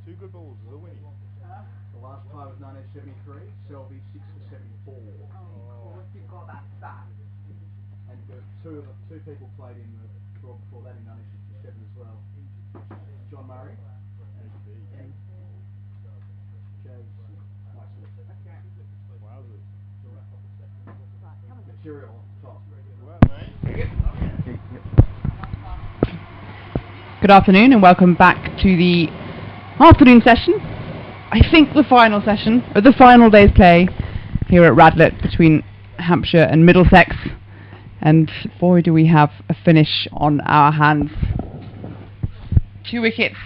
E: 2 good balls is a winning.
B: The last tie was 1973, Selby 6 for 74.
A: Oh, if you've got that stat.
B: And two people played in the draw before that in 1967 as well. John Murray and Jay Mike Smith.
A: Okay.
E: Wowzers.
B: Material on top.
E: Well, mate.
D: Good afternoon and welcome back to the afternoon session. I think the final session of the final day's play here at Radlett between Hampshire and Middlesex. And boy, do we have a finish on our hands. 2 wickets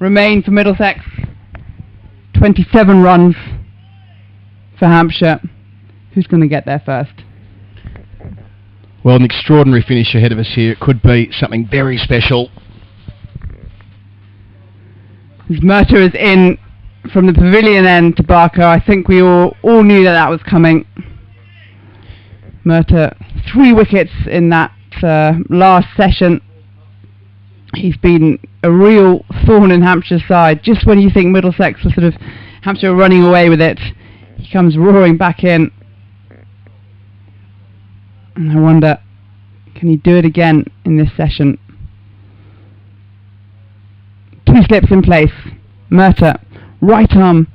D: remain for Middlesex. 27 runs for Hampshire. Who's going to get there first?
C: Well, an extraordinary finish ahead of us here. It could be something very special.
D: As Murta is in from the pavilion end to Barker, I think we all knew that was coming. Murta, 3 wickets in that last session. He's been a real thorn in Hampshire's side. Just when you think Middlesex was sort of Hampshire running away with it, he comes roaring back in. And I wonder, can he do it again in this session? 2 slips in place. Murta, right arm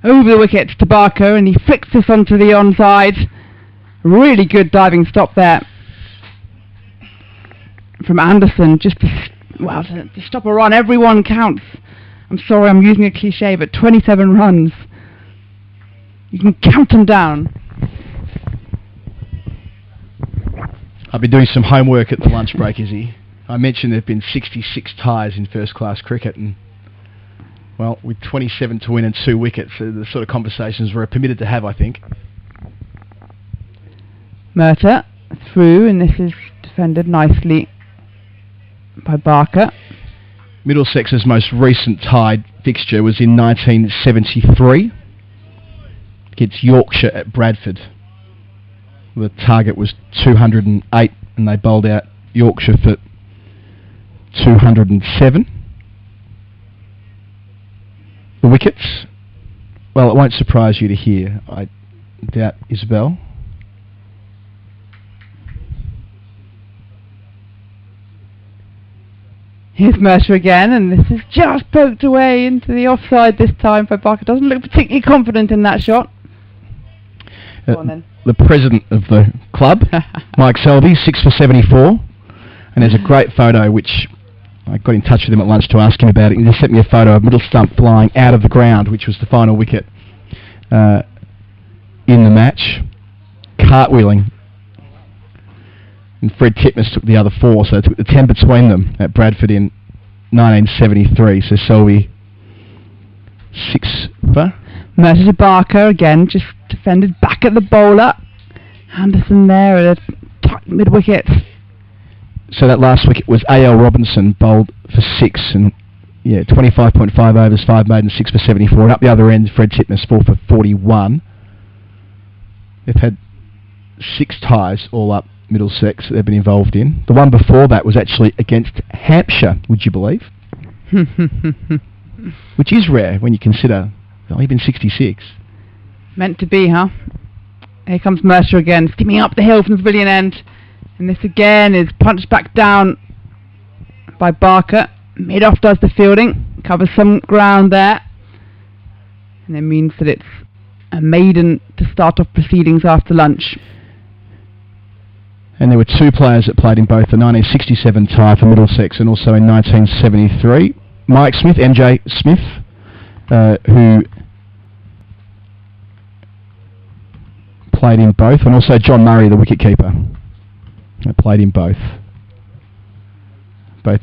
D: over the wicket to Barker, and he flicks this onto the onside. Really good diving stop there from Anderson, just to stop a run. Everyone counts. I'm sorry, I'm using a cliche, but 27 runs. You can count them down.
C: I've been doing some homework at the lunch break, Izzy. I mentioned there have been 66 ties in first-class cricket, and, well, with 27 to win and 2 wickets, the sort of conversations we're permitted to have, I think.
D: Murta through, and this is defended nicely by Barker.
C: Middlesex's most recent tied fixture was in 1973 against Yorkshire at Bradford. The target was 208, and they bowled out Yorkshire for 207. The wickets, well, it won't surprise you to hear, I doubt, Isabel.
D: Here's Murta again, and this is just poked away into the offside this time by Barker. Doesn't look particularly confident in that shot. Go on then.
C: The president of the club, Mike Selby, 6 for 74, and there's a great photo which I got in touch with him at lunch to ask him about it. He just sent me a photo of middle stump flying out of the ground, which was the final wicket in the match, cartwheeling. And Fred Titmus took the other 4, so they took the 10 between them at Bradford in 1973. So Selby 6 for.
D: Murta to Barker again, just defended back at the bowler. Anderson there at a tight mid-wicket.
C: So that last wicket was A.L. Robinson, bowled for 6, and 25.5 overs, 5 maiden, 6 for 74. And up the other end, Fred Titmus, 4 for 41. They've had 6 ties all up Middlesex that they've been involved in. The one before that was actually against Hampshire, would you believe? Which is rare when you consider they've only been 66.
D: Meant to be, huh? Here comes Mercer again, skimming up the hill from the pavilion end. And this again is punched back down by Barker. Mid-off does the fielding, covers some ground there. And it means that it's a maiden to start off proceedings after lunch.
C: And there were 2 players that played in both the 1967 tie for Middlesex and also in 1973. Mike Smith, MJ Smith, who played in both, and also John Murray, the wicketkeeper, played in both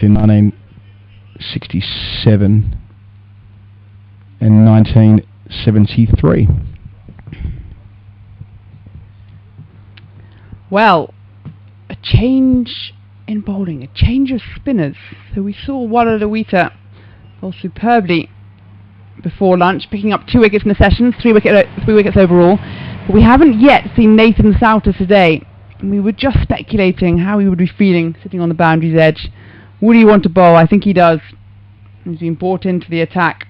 C: in 1967 and 1973.
D: Well, a change in bowling, a change of spinners. So we saw Wallalawita bowl superbly before lunch, picking up 2 wickets in the session, 3 wickets overall. But we haven't yet seen Nathan Souter today. And we were just speculating how he would be feeling sitting on the boundary's edge. Would he want to bowl? I think he does. He's been brought into the attack.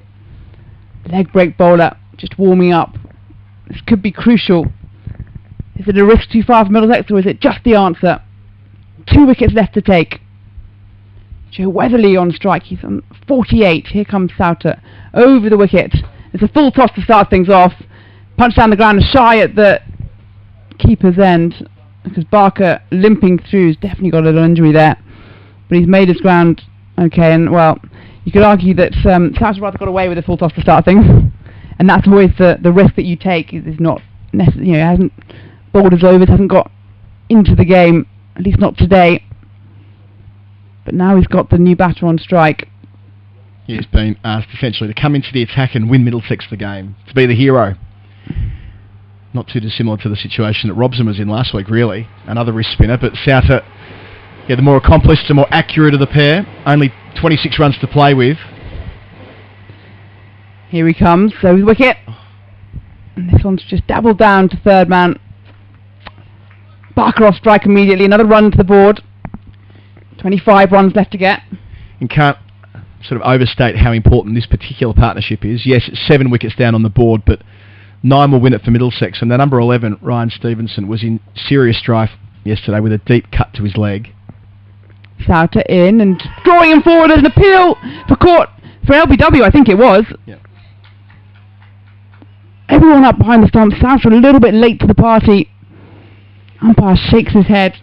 D: Leg break bowler, just warming up. This could be crucial. Is it a risk too far for Middlesex, or is it just the answer? 2 wickets left to take. Joe Weatherly on strike. He's on 48. Here comes Souter over the wicket. It's a full toss to start things off. Punch down the ground, shy at the keeper's end, because Barker limping through has definitely got a little injury there. But he's made his ground okay, and well, you could argue that Souter rather got away with a full toss to start things, and that's always the risk that you take. Is not necessarily, you know, hasn't bowled his overs, hasn't got into the game, at least not today. But now he's got the new batter on strike.
C: He's been asked essentially to come into the attack and win Middlesex the game, to be the hero. Not too dissimilar to the situation that Robson was in last week, really. Another wrist spinner, but Souter, the more accomplished and more accurate of the pair. Only 26 runs to play with.
D: Here he comes, so his wicket. And this one's just dabbled down to third man. Barker off strike immediately, another run to the board. 25 runs left to get.
C: And can't sort of overstate how important this particular partnership is. Yes, it's 7 wickets down on the board, but 9 will win it for Middlesex. And the number 11, Ryan Stevenson, was in serious strife yesterday with a deep cut to his leg.
D: Souter in and drawing him forward as an appeal for court for LBW, I think it was.
C: Yep.
D: Everyone up behind the stumps. Souter a little bit late to the party. Umpire shakes his head.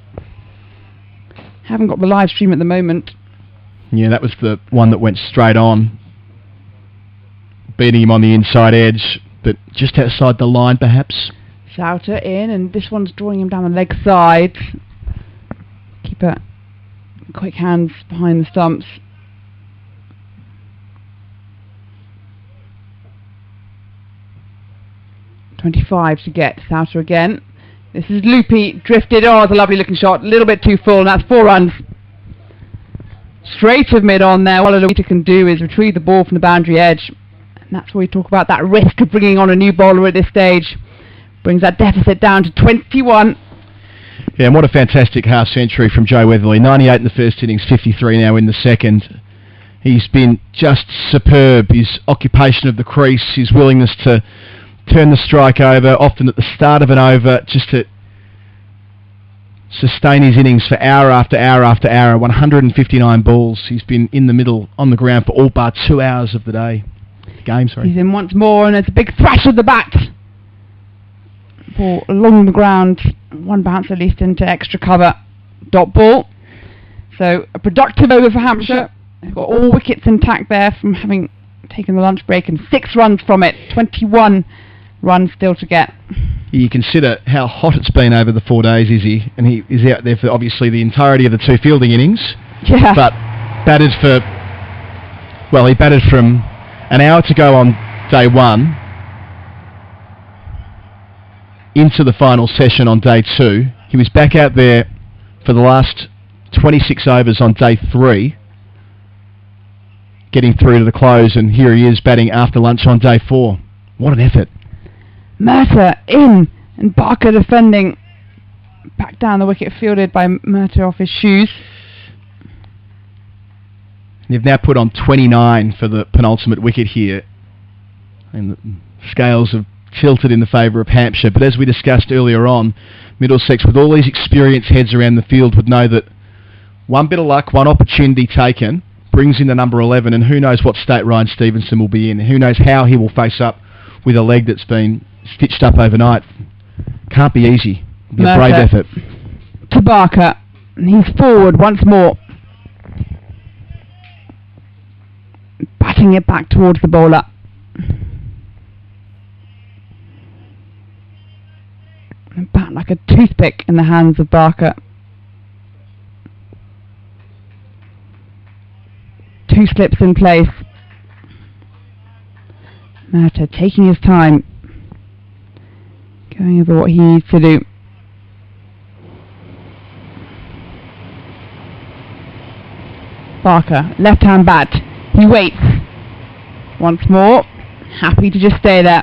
D: Haven't got the live stream at the moment.
C: Yeah, that was the one that went straight on, beating him on the inside edge, but just outside the line perhaps.
D: Souter in, and this one's drawing him down the leg side. Keeper, quick hands behind the stumps. .25 to get. Souter again. This is loopy, drifted. Oh, it's a lovely looking shot. A little bit too full, and that's 4 runs. Straight of mid on there. All Aloita can do is retrieve the ball from the boundary edge. And that's where we talk about that risk of bringing on a new bowler at this stage. Brings that deficit down to 21.
C: Yeah, and what a fantastic half century from Joe Weatherly. 98 in the first innings, 53 now in the second. He's been just superb. His occupation of the crease, his willingness to turn the strike over, often at the start of an over, just to sustain his innings for hour after hour after hour. 159 balls. He's been in the middle, on the ground for all but 2 hours of the game.
D: He's in once more, and it's a big thrash of the bat. Ball along the ground, 1 bounce at least into extra cover. Dot ball. So a productive over for Hampshire. They've got all wickets intact there from having taken the lunch break, and 6 runs from it. 21 runs still to get.
C: You consider how hot it's been over the 4 days, Izzy, and he is out there for obviously the entirety of the 2 fielding innings.
D: Yeah.
C: But batted for, well, he batted from an hour to go on day 1 into the final session on day 2. He was back out there for the last 26 overs on day 3, getting through to the close, and here he is batting after lunch on day 4. What an effort.
D: Mercer in, and Barker defending. Back down the wicket, fielded by Mercer off his shoes.
C: They've now put on 29 for the penultimate wicket here, and the scales have tilted in the favour of Hampshire. But as we discussed earlier on, Middlesex, with all these experienced heads around the field, would know that one bit of luck, one opportunity taken, brings in the number 11, and who knows what state Ryan Stevenson will be in. Who knows how he will face up with a leg that's been stitched up overnight. Can't be easy. It'll be a brave effort.
D: To Barker, and he's forward once more. Batting it back towards the bowler. And bat like a toothpick in the hands of Barker. 2 slips in place. Mata taking his time, going over what he needs to do. Barker, left hand bat. He waits. Once more, happy to just stay there.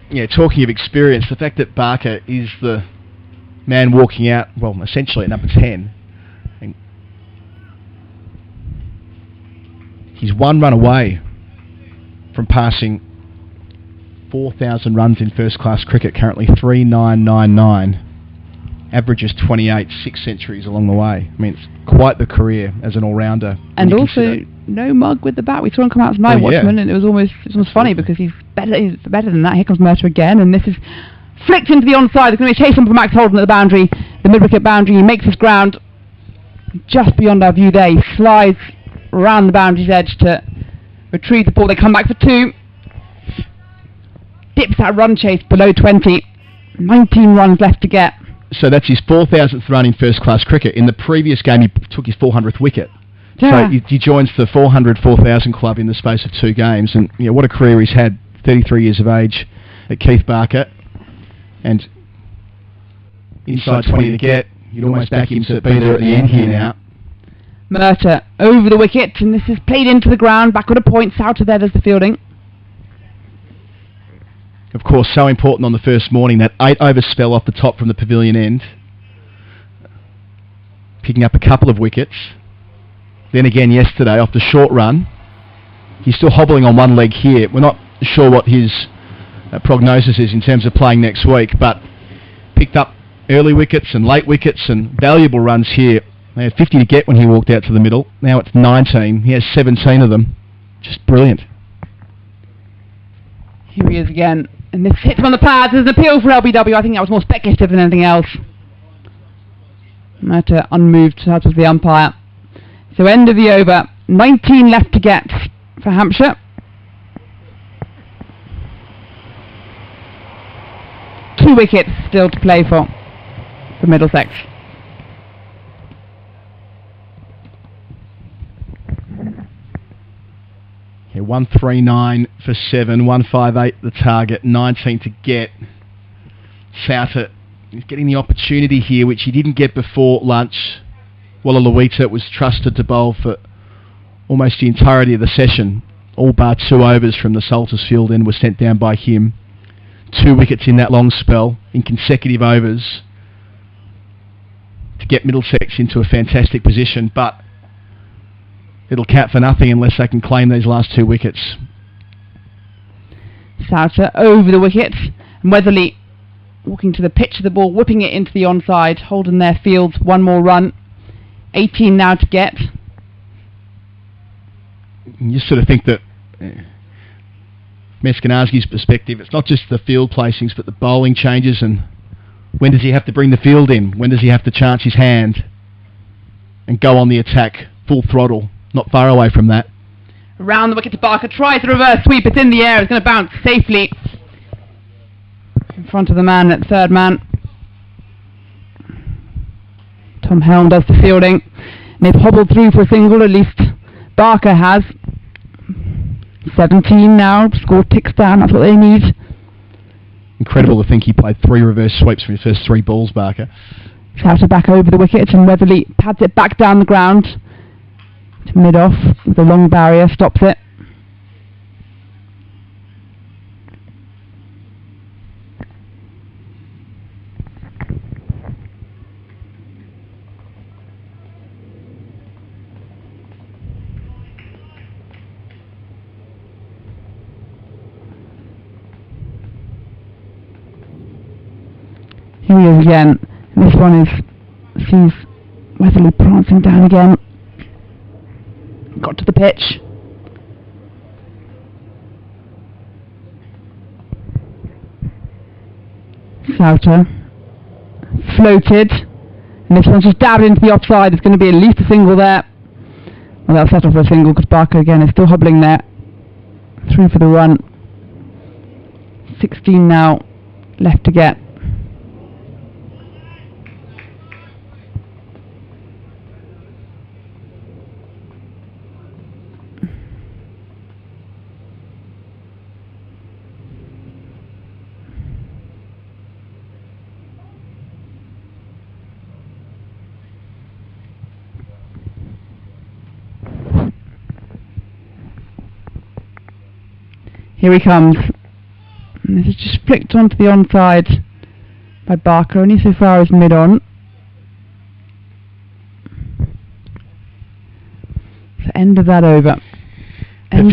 C: Yeah, talking of experience, the fact that Barker is the man walking out, well, essentially at number 10. And He's 1 run away from passing 4,000 runs in first-class cricket, currently 3,999. Averages 28, 6 centuries along the way. I mean, it's quite the career as an all-rounder.
D: And also, no mug with the bat. We saw him come out as night watchman, and it was almost funny because he's better than that. Here comes Murta again, and this is flicked into the onside. There's going to be a chase on for Max Holden at the boundary, the mid-wicket boundary. He makes his ground just beyond our view there. He slides around the boundary's edge to retrieve the ball. They come back for 2. Dips that run chase below 20. 19 runs left to get.
C: So that's his 4,000th run in first-class cricket. In the previous game, he took his 400th wicket.
D: Yeah.
C: So he joins the 400, 4,000 club in the space of 2 games. And what a career he's had, 33 years of age at Keith Barker. And inside 20 to get. You'd almost back him to be there at the end here now.
D: Murta over the wicket, and this is played into the ground. Backward a point, Souter there does the fielding.
C: Of course, so important on the first morning, that 8-over spell off the top from the pavilion end. Picking up a couple of wickets. Then again yesterday, off the short run. He's still hobbling on one leg here. We're not sure what his prognosis is in terms of playing next week, but picked up early wickets and late wickets and valuable runs here. They had 50 to get when he walked out to the middle. Now it's 19. He has 17 of them. Just brilliant.
D: Here he is again. And this hits him on the pads. There's an appeal for LBW. I think that was more speculative than anything else. Murta unmoved, that was the umpire. So end of the over. 19 left to get for Hampshire. 2 wickets still to play for Middlesex.
C: Yeah, 139 for 7, 158 the target, 19 to get. Souter is getting the opportunity here, which he didn't get before lunch. Wallaluita was trusted to bowl for almost the entirety of the session. All bar 2 overs from the Salters field end were sent down by him. 2 wickets in that long spell in consecutive overs to get Middlesex into a fantastic position, but it'll count for nothing unless they can claim these last 2 wickets.
D: Souter over the wicket, and Weatherly walking to the pitch of the ball, whipping it into the onside. Holden there fields 1 more run. 18 now to get.
C: You sort of think that from Eskenazi's perspective, it's not just the field placings but the bowling changes, and when does he have to bring the field in? When does he have to chance his hand and go on the attack full throttle? Not far away from that.
D: Around the wicket to Barker, tries the reverse sweep, it's in the air, it's going to bounce safely in front of the man at third man. Tom Helm does the fielding, and they've hobbled through for a single, at least Barker has. 17 now, score ticks down, that's what they need.
C: Incredible to think he played 3 reverse sweeps from his first 3 balls, Barker.
D: Souter back over the wicket, and Weatherly pads it back down the ground to mid-off with a long barrier, stops it. Here he is again. And this one sees Weatherly prancing down again. Got to the pitch. Souter floated, and this one's just dabbed into the offside. There's going to be at least a single there. Well, that'll settle for a single because Barker again is still hobbling there. 3 for the run. 16 now left to get. Here he comes. And this is just flicked onto the onside by Barker, only so far as mid-on. So end of that over. And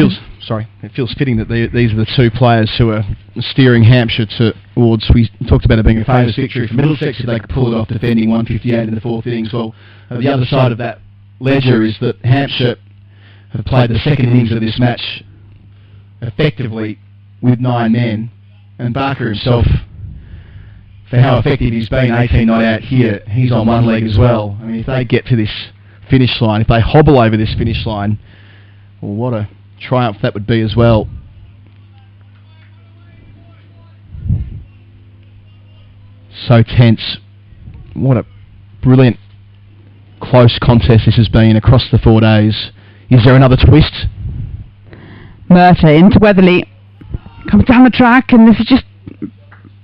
C: It feels fitting that these are the two players who are steering Hampshire towards. We talked about it being a famous victory for Middlesex if they could pull it off, defending 158 in the fourth innings. Well, the other side of that ledger is that Hampshire have played the second innings of this match effectively with 9 men, and Barker himself, for how effective he's been, 18 not out here, he's on one leg as well. I mean, if they get to this finish line, if they hobble over this finish line, well, what a triumph that would be as well. So tense. What a brilliant close contest this has been across the 4 days. Is there another twist?
D: Murta into Weatherly. Comes down the track, and this is just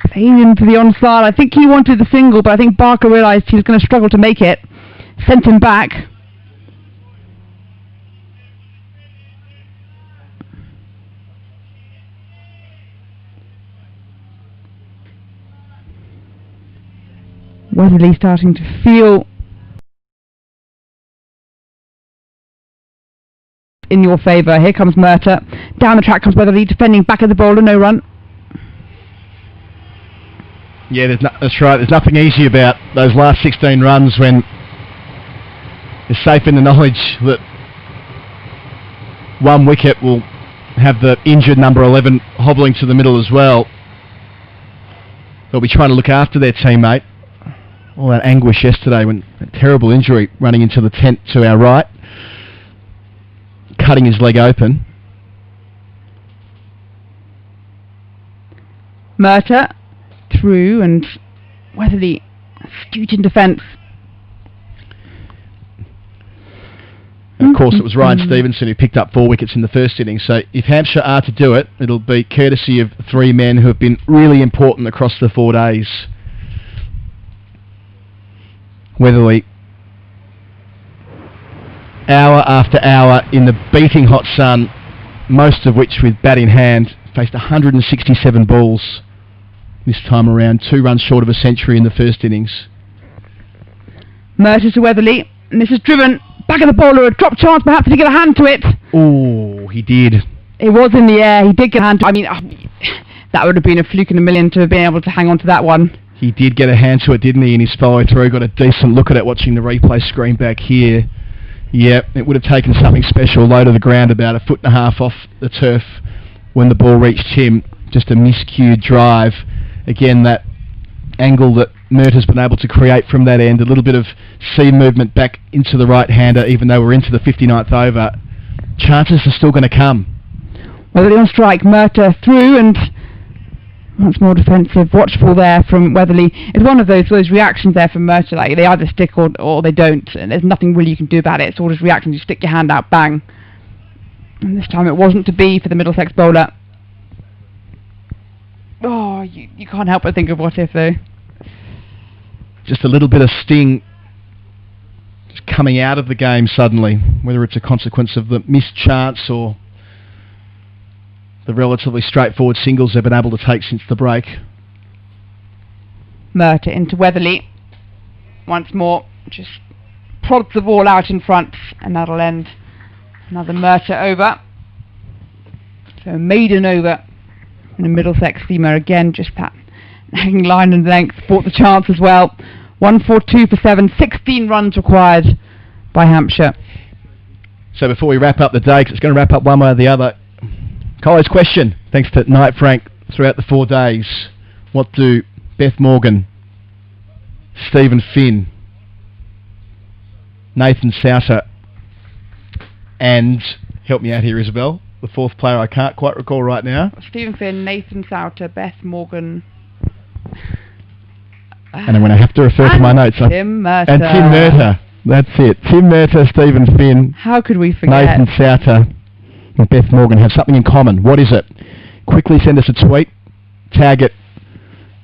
D: playing into the onside. I think he wanted the single, but I think Barker realised he was going to struggle to make it. Sent him back. Weatherly starting to feel in your favour. Here comes Murta. Down the track comes Weatherly, defending back at the bowler, no run.
C: Yeah, that's right. There's nothing easy about those last 16 runs when you're safe in the knowledge that one wicket will have the injured number 11 hobbling to the middle as well. They'll be trying to look after their teammate. All that anguish yesterday when a terrible injury running into the tent to our right, cutting his leg open.
D: Murta through, and Weatherly astute in defence.
C: Of course, it was Ryan Stevenson who picked up 4 wickets in the first innings. So if Hampshire are to do it, it'll be courtesy of 3 men who have been really important across the 4 days. Weatherly, hour after hour in the beating hot sun, most of which with bat in hand, faced 167 balls this time around, 2 runs short of a century in the first innings.
D: Murta to Weatherly, and this is driven back of the bowler, a drop chance perhaps to get a hand to it.
C: Oh, he did.
D: It was in the air, he did get a hand to it. I mean, that would have been a fluke in a million to have been able to hang on to that one.
C: He did get a hand to it, didn't he, in his follow through. Got a decent look at it watching the replay screen back here. Yep, it would have taken something special, low to the ground about 1.5 feet off the turf when the ball reached him. Just a miscued drive. Again, that angle that Murta's been able to create from that end, a little bit of seam movement back into the right-hander, even though we're into the 59th over. Chances are still going to come.
D: Weatherly on strike, Murta through, and once more defensive, watchful there from Weatherly. It's one of those reactions there from Murta, like they either stick or they don't, and there's nothing really you can do about it. It's all just reactions, you stick your hand out, bang. And this time it wasn't to be for the Middlesex bowler. Oh, you can't help but think of what if though.
C: Just a little bit of sting just coming out of the game suddenly, whether it's a consequence of the missed chance or the relatively straightforward singles they've been able to take since the break.
D: Murta into Weatherly. Once more, just prods the ball out in front, and that'll end another Murta over. So a maiden over. And a Middlesex steamer again, just that hanging line and length, fought the chance as well. 142 for 7, 16 runs required by Hampshire.
C: So before we wrap up the day, 'cause it's going to wrap up one way or the other, College question, thanks to Knight Frank throughout the 4 days. What do Beth Morgan, Stephen Finn, Nathan Souter, and, help me out here Isabel, the 4th player I can't quite recall right now.
D: Stephen Finn, Nathan Souter, Beth Morgan.
C: And I'm going to have to refer to my notes.
D: Tim Murta.
C: And Tim Murta. That's it. Tim Murta, Stephen Finn.
D: How could we forget?
C: Nathan Souter and Beth Morgan have something in common. What is it? Quickly send us a tweet. Tag it.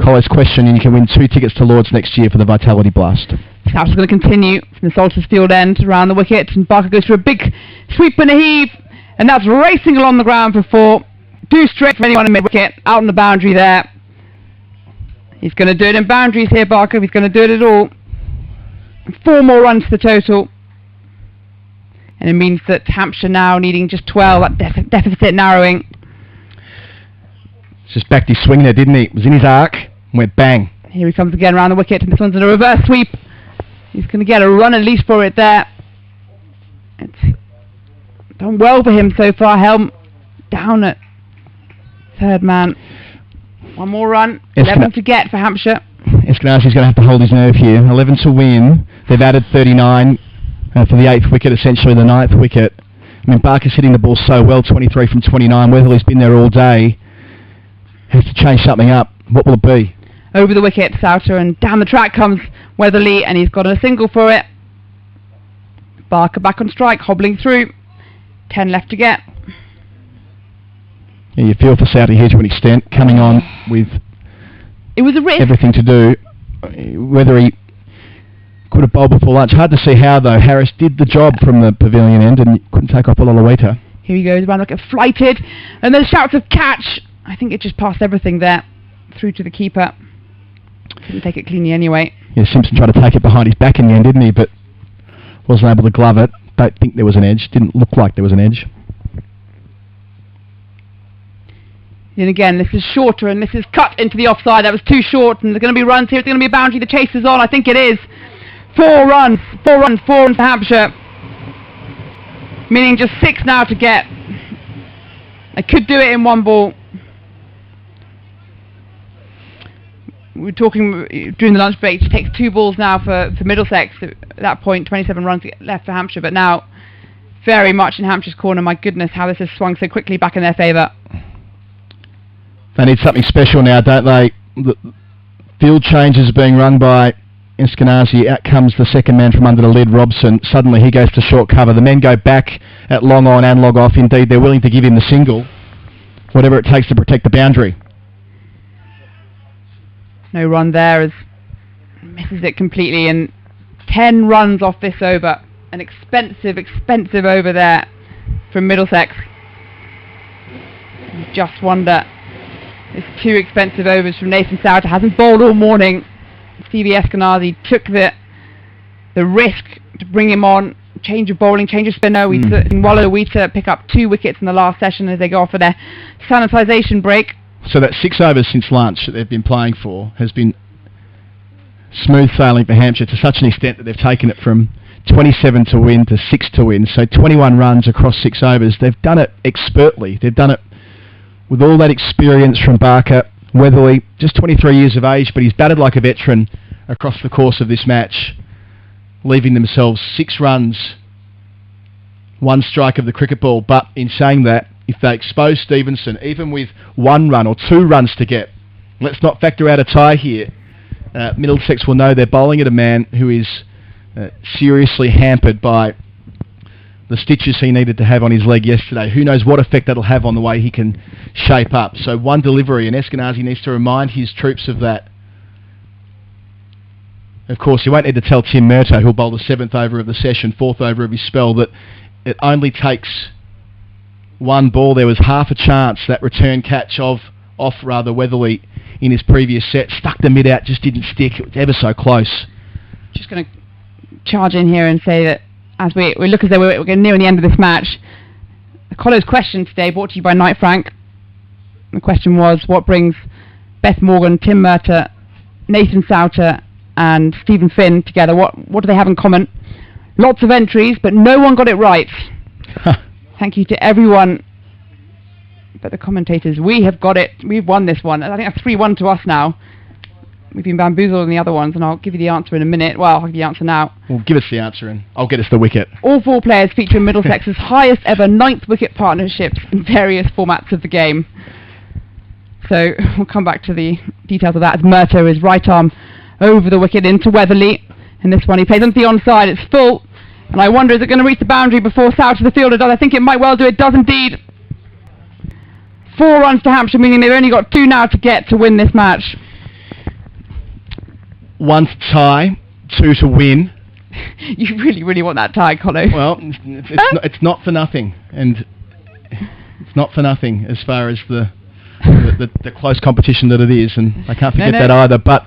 C: College question, and you can win 2 tickets to Lords next year for the Vitality Blast.
D: Souter's going to continue from the Salters Field end around the wicket, and Barker goes for a big sweep and a heave. And that's racing along the ground for 4. 2 straight for anyone in mid-wicket. Out on the boundary there. He's going to do it in boundaries here, Barker. He's going to do it at all. 4 more runs to the total. And it means that Hampshire now needing just 12, that deficit narrowing.
C: Just backed his swing there, didn't he? It was in his arc, went bang.
D: Here he comes again around the wicket, and this one's in a reverse sweep. He's going to get a run at least for it there. It's done well for him so far. Helm down at third man. One more run, 11 to get for Hampshire.
C: Eskenazi's going to have to hold his nerve here. 11 to win. They've added 39 for the 8th wicket, essentially the 9th wicket. I mean, Barker's hitting the ball so well, 23 from 29. Weatherly's been there all day. Has to change something up. What will it be?
D: Over the wicket, Souter, and down the track comes Weatherly, and he's got a single for it. Barker back on strike, hobbling through. 10 left to get.
C: Yeah, you feel for Souter here to an extent, coming on with
D: It was a risk.
C: everything to do. Whether he could have bowled before lunch. Hard to see how, though. Harris did the job from the pavilion end and couldn't take off Olawita.
D: Here he goes, round wicket flighted, and there's shouts of catch. I think it just passed everything there, through to the keeper. Couldn't take it cleanly anyway.
C: Yeah, Simpson tried to take it behind his back in the end, didn't he? But wasn't able to glove it. Don't think there was an edge. Didn't look like there was an edge.
D: And again, this is shorter, and this is cut into the offside. That was too short, and there's going to be runs here. It's going to be a boundary. The chase is on. I think it is. 4 runs for Hampshire. Meaning just 6 now to get. They could do it in 1 ball. We were talking during the lunch break. It takes 2 balls now for Middlesex. At that point, 27 runs left for Hampshire. But now, very much in Hampshire's corner. My goodness, how this has swung so quickly back in their favour.
C: They need something special now, don't they? The field changes are being run by Eskenazi. Out comes the second man from under the lid, Robson. Suddenly he goes to short cover. The men go back at long on and long off. Indeed, they're willing to give him the single. Whatever it takes to protect the boundary.
D: No run there as misses it completely, and 10 runs off this over. An expensive over there from Middlesex. You just wonder. It's 2 expensive overs from Nathan Souter. Hasn't bowled all morning. Stevie Eskenazi took the risk to bring him on. Change of bowling, change of spinner. We've seen Wallalawita pick up 2 wickets in the last session as they go off for their sanitisation break.
C: So that 6 overs since lunch that they've been playing for has been smooth sailing for Hampshire to such an extent that they've taken it from 27 to win to 6 to win. So 21 runs across 6 overs. They've done it expertly. They've done it with all that experience from Barker. Weatherly, just 23 years of age, but he's batted like a veteran across the course of this match, leaving themselves 6 runs, 1 strike of the cricket ball. But in saying that, if they expose Stevenson, even with 1 run or 2 runs to get, let's not factor out a tie here, Middlesex will know they're bowling at a man who is seriously hampered by the stitches he needed to have on his leg yesterday. Who knows what effect that'll have on the way he can shape up. So 1 delivery, and Eskenazi needs to remind his troops of that. Of course, you won't need to tell Tim Murto, who'll bowl the 7th over of the session, 4th over of his spell, that it only takes 1 ball. There was half a chance that return catch off Weatherly in his previous set. Stuck the mid out, just didn't stick. It was ever so close.
D: Just going to charge in here and say that as we look as though we're getting near the end of this match, the Collow's question today brought to you by Knight Frank. The question was, what brings Beth Morgan, Tim Murto, Nathan Souter and Stephen Finn together? What do they have in common? Lots of entries, but no one got it right. Thank you to everyone but the commentators. We have got it. We've won this one. I think that's 3-1 to us now. We've been bamboozled in the other ones, and I'll give you the answer in a minute. Well, I'll give you the answer now.
C: Well, give us the answer and I'll get us the wicket.
D: All 4 players feature in Middlesex's highest ever 9th wicket partnerships in various formats of the game. So we'll come back to the details of that as Murto is right arm over the wicket into Weatherly. And this one he plays onto the onside. It's full. And I wonder, is it going to reach the boundary before Souter the fielder does? I think it might well do. It does indeed. 4 runs to Hampshire, meaning they've only got 2 now to get to win this match.
C: 1 to tie, 2 to win.
D: You really want that tie, Collo.
C: Well, it's not for nothing, and it's not for nothing as far as the close competition that it is, and I can't forget that either. But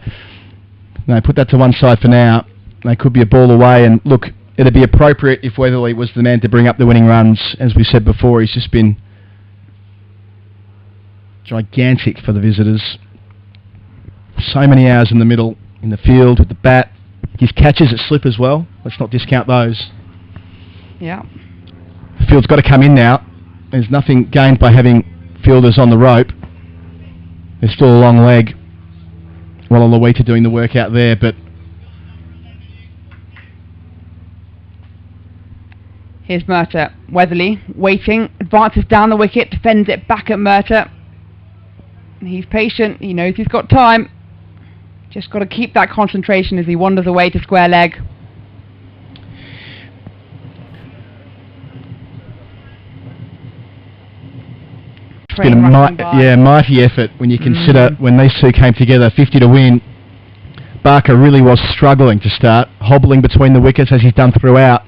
C: no, put that to one side for now. They could be a ball away, and look, it'd be appropriate if Weatherly was the man to bring up the winning runs. As we said before, he's just been gigantic for the visitors. So many hours in the middle, in the field, with the bat. His catches at slip as well. Let's not discount those.
D: Yeah.
C: The field's got to come in now. There's nothing gained by having fielders on the rope. There's still a long leg. Wallaluita doing the work out there, but
D: here's Murtagh. Weatherly waiting, advances down the wicket, defends it back at Murtagh. He's patient, he knows he's got time. Just got to keep that concentration as he wanders away to square leg.
C: It's been a mighty effort when you consider when these two came together, 50 to win. Barker really was struggling to start, hobbling between the wickets as he's done throughout,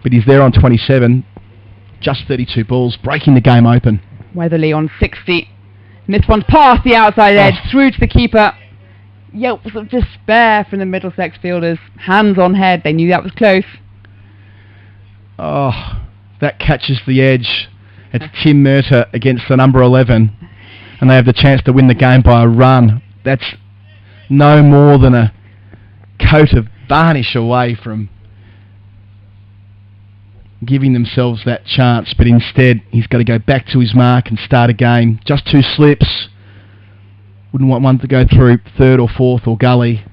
C: but he's there on 27, just 32 balls, breaking the game open.
D: Weatherly on 60, and this one's past the outside edge, through to the keeper. Yelps of despair from the Middlesex fielders, hands on head, they knew that was close.
C: Oh, that catches the edge. It's Tim Murtagh against the number 11, and they have the chance to win the game by a run. That's no more than a coat of varnish away from giving themselves that chance, but instead he's got to go back to his mark and start again. Just 2 slips. Wouldn't want one to go through third or fourth or gully.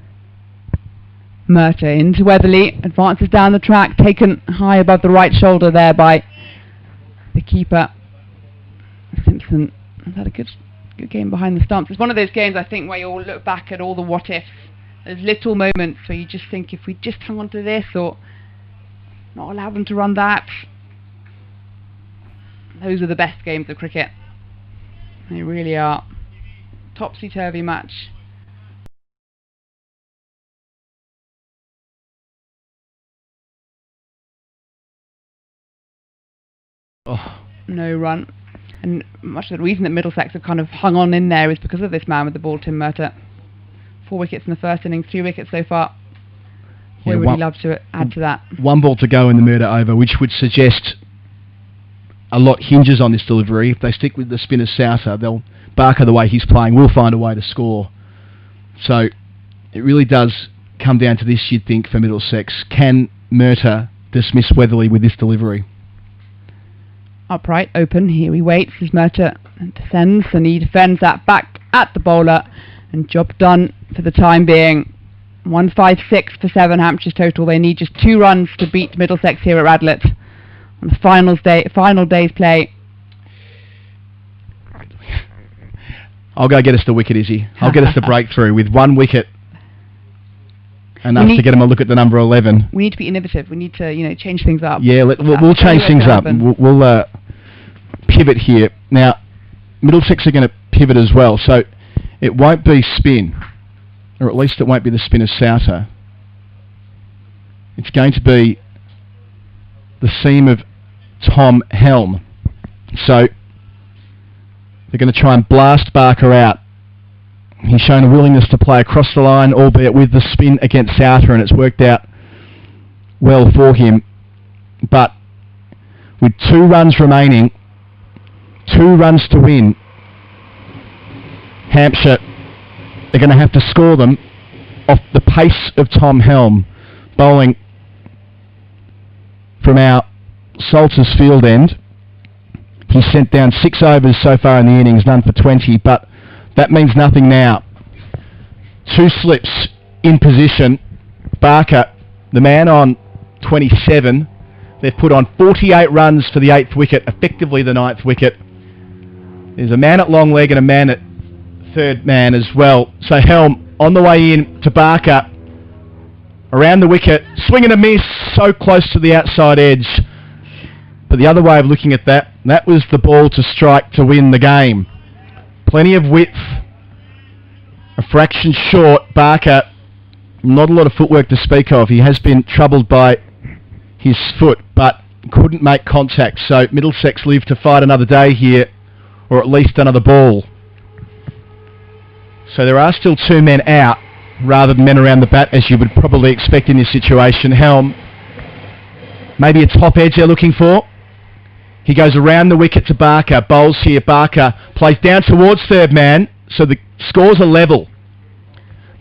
D: Murtagh into Weatherly, advances down the track, taken high above the right shoulder there by the keeper. Simpson has had a good game behind the stumps. It's one of those games, I think, where you all look back at all the what-ifs. There's little moments where you just think, if we just hung on to this, or not allow them to run that. Those are the best games of cricket. They really are. Topsy-turvy match.
C: Oh.
D: No run. And much of the reason that Middlesex have kind of hung on in there is because of this man with the ball, Tim Murtagh. 4 wickets in the first innings, 2 wickets so far.
C: Yeah,
D: We would love to add to that.
C: 1 ball to go in the Murtagh over, which would suggest a lot hinges on this delivery. If they stick with the spinner Souter, Barker, the way he's playing, will find a way to score. So it really does come down to this, you'd think, for Middlesex. Can Murtagh dismiss Weatherly with this delivery?
D: Upright, open, here he waits as Murtagh descends, and he defends that back at the bowler, and job done for the time being. 156 for 7 Hampshire's total. They need just 2 runs to beat Middlesex here at Radlett on the final day's play.
C: I'll go get us the wicket, Izzy. I'll get us the breakthrough with 1 wicket. Enough to get them a look at the number 11.
D: We need to be innovative. We need to, change things up.
C: Yeah, we'll change things up. We'll pivot here. Now, Middlesex are going to pivot as well, so it won't be spin, or at least it won't be the spin of Souter. It's going to be the seam of Tom Helm. So they're going to try and blast Barker out. He's shown a willingness to play across the line, albeit with the spin against Souter, and it's worked out well for him. But with 2 runs remaining, 2 runs to win, Hampshire are going to have to score them off the pace of Tom Helm, bowling from our Salters field end. He's sent down 6 overs so far in the innings, none for 20, but that means nothing now. 2 slips in position. Barker, the man on 27. They've put on 48 runs for the 8th wicket, effectively the 9th wicket. There's a man at long leg and a man at third man as well. So Helm on the way in to Barker. Around the wicket, swing and a miss, so close to the outside edge. But the other way of looking at that was the ball to strike to win the game. Plenty of width, a fraction short. Barker, not a lot of footwork to speak of. He has been troubled by his foot, but couldn't make contact. So Middlesex live to fight another day here, or at least another ball. So there are still 2 men out, rather than men around the bat, as you would probably expect in this situation. Helm Maybe a top edge they're looking for. He goes around the wicket to Barker. Bowls here. Barker plays down towards third man. So the scores are level.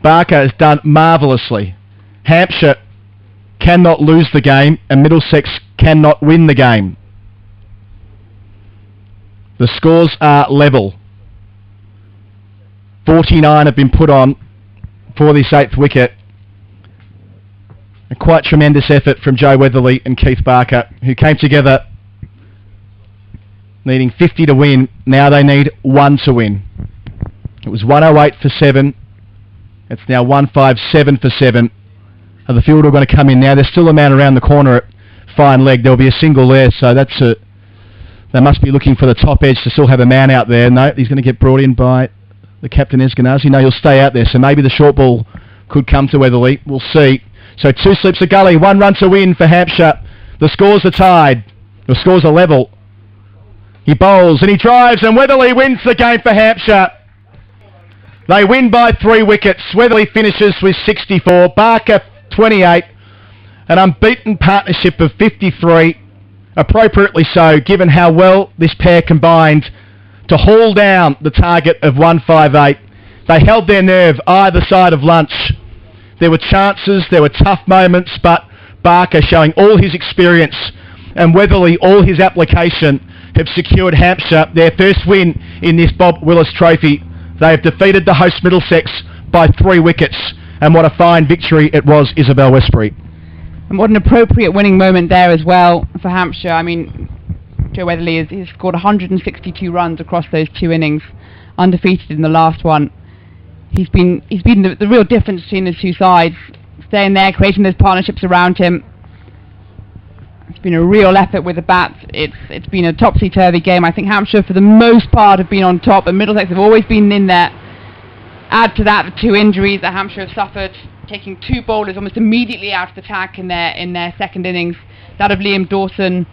C: Barker has done marvellously. Hampshire cannot lose the game, and Middlesex cannot win the game. The scores are level. 49 have been put on for this 8th wicket. A quite tremendous effort from Joe Weatherly and Keith Barker, who came together needing 50 to win. Now they need 1 to win. It was 108 for 7. It's now 157 for 7. The fielder are going to come in now. There's still a man around the corner at fine leg. There'll be a single there, so they must be looking for the top edge to still have a man out there. No, he's going to get brought in by the captain Eskenazi. No, he'll stay out there, so maybe the short ball could come to Weatherly. We'll see. So 2 slips a gully, 1 run to win for Hampshire. The scores are tied. The scores are level. He bowls and he drives, and Weatherly wins the game for Hampshire. They win by 3 wickets. Weatherly finishes with 64. Barker 28. An unbeaten partnership of 53. Appropriately so, given how well this pair combined to haul down the target of 158. They held their nerve either side of lunch. There were chances, there were tough moments, but Barker, showing all his experience, and Weatherly all his application, have secured Hampshire their first win in this Bob Willis Trophy. They have defeated the host Middlesex by 3 wickets, and what a fine victory it was, Isabel Westbury.
D: And what an appropriate winning moment there as well for Hampshire. I mean, Joe Weatherly has scored 162 runs across those 2 innings, undefeated in the last one. He's been the real difference between the 2 sides, staying there, creating those partnerships around him. It's been a real effort with the bats. It's been a topsy-turvy game. I think Hampshire, for the most part, have been on top, and Middlesex have always been in there. Add to that the 2 injuries that Hampshire have suffered, taking 2 bowlers almost immediately out of the attack in their second innings. That of Liam Dawson,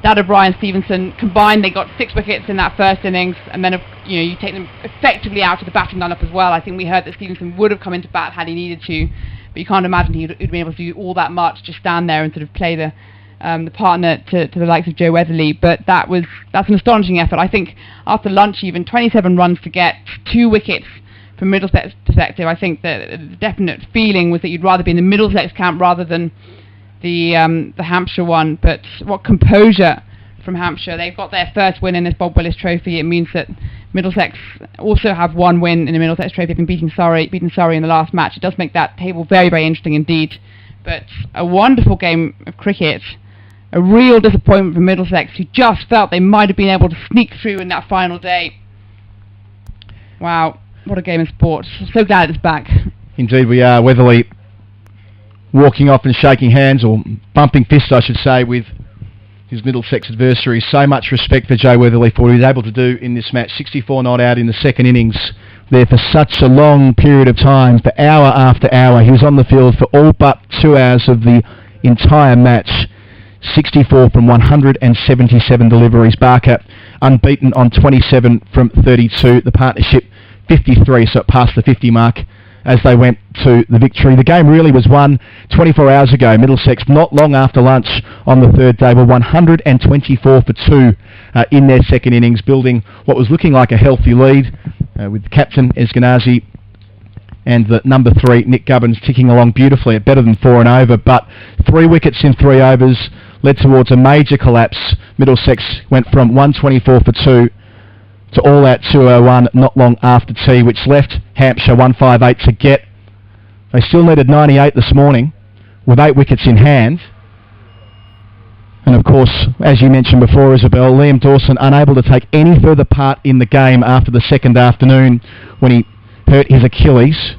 D: that of Brian Stevenson. Combined, they got 6 wickets in that first innings, and then you take them effectively out of the batting lineup as well. I think we heard that Stevenson would have come into bat had he needed to, but you can't imagine he'd been able to do all that much, just stand there and sort of play the partner to the likes of Joe Weatherly. But that's an astonishing effort. I think after lunch, even 27 runs to get 2 wickets from Middlesex perspective. I think that the definite feeling was that you'd rather be in the Middlesex camp rather than the Hampshire one. But what composure from Hampshire. They've got their first win in this Bob Willis Trophy. It means that Middlesex also have 1 win in the Middlesex Trophy. They've been beaten Surrey in the last match. It does make that table very, very interesting indeed. But a wonderful game of cricket. A real disappointment for Middlesex, who just felt they might have been able to sneak through in that final day. Wow, what a game of sport. So glad it's back.
C: Indeed we are. Weatherly walking off and shaking hands, or bumping fists I should say, with his Middlesex adversary. So much respect for Joe Weatherly for what he was able to do in this match. 64 not out in the second innings, there for such a long period of time, for hour after hour. He was on the field for all but 2 hours of the entire match. 64 from 177 deliveries. Barker unbeaten on 27 from 32. The partnership 53, so it passed the 50 mark as they went to the victory. The game really was won 24 hours ago. Middlesex, not long after lunch on the 3rd day, were 124 for 2 in their second innings, building what was looking like a healthy lead with captain Eskenazi and the number 3 Nick Gubbins ticking along beautifully at better than 4 and over. But 3 wickets in 3 overs led towards a major collapse. Middlesex went from 124 for 2 to all out 201 not long after tea, which left Hampshire 158 to get. They still needed 98 this morning with 8 wickets in hand. And of course, as you mentioned before, Isabel, Liam Dawson unable to take any further part in the game after the second afternoon when he hurt his Achilles.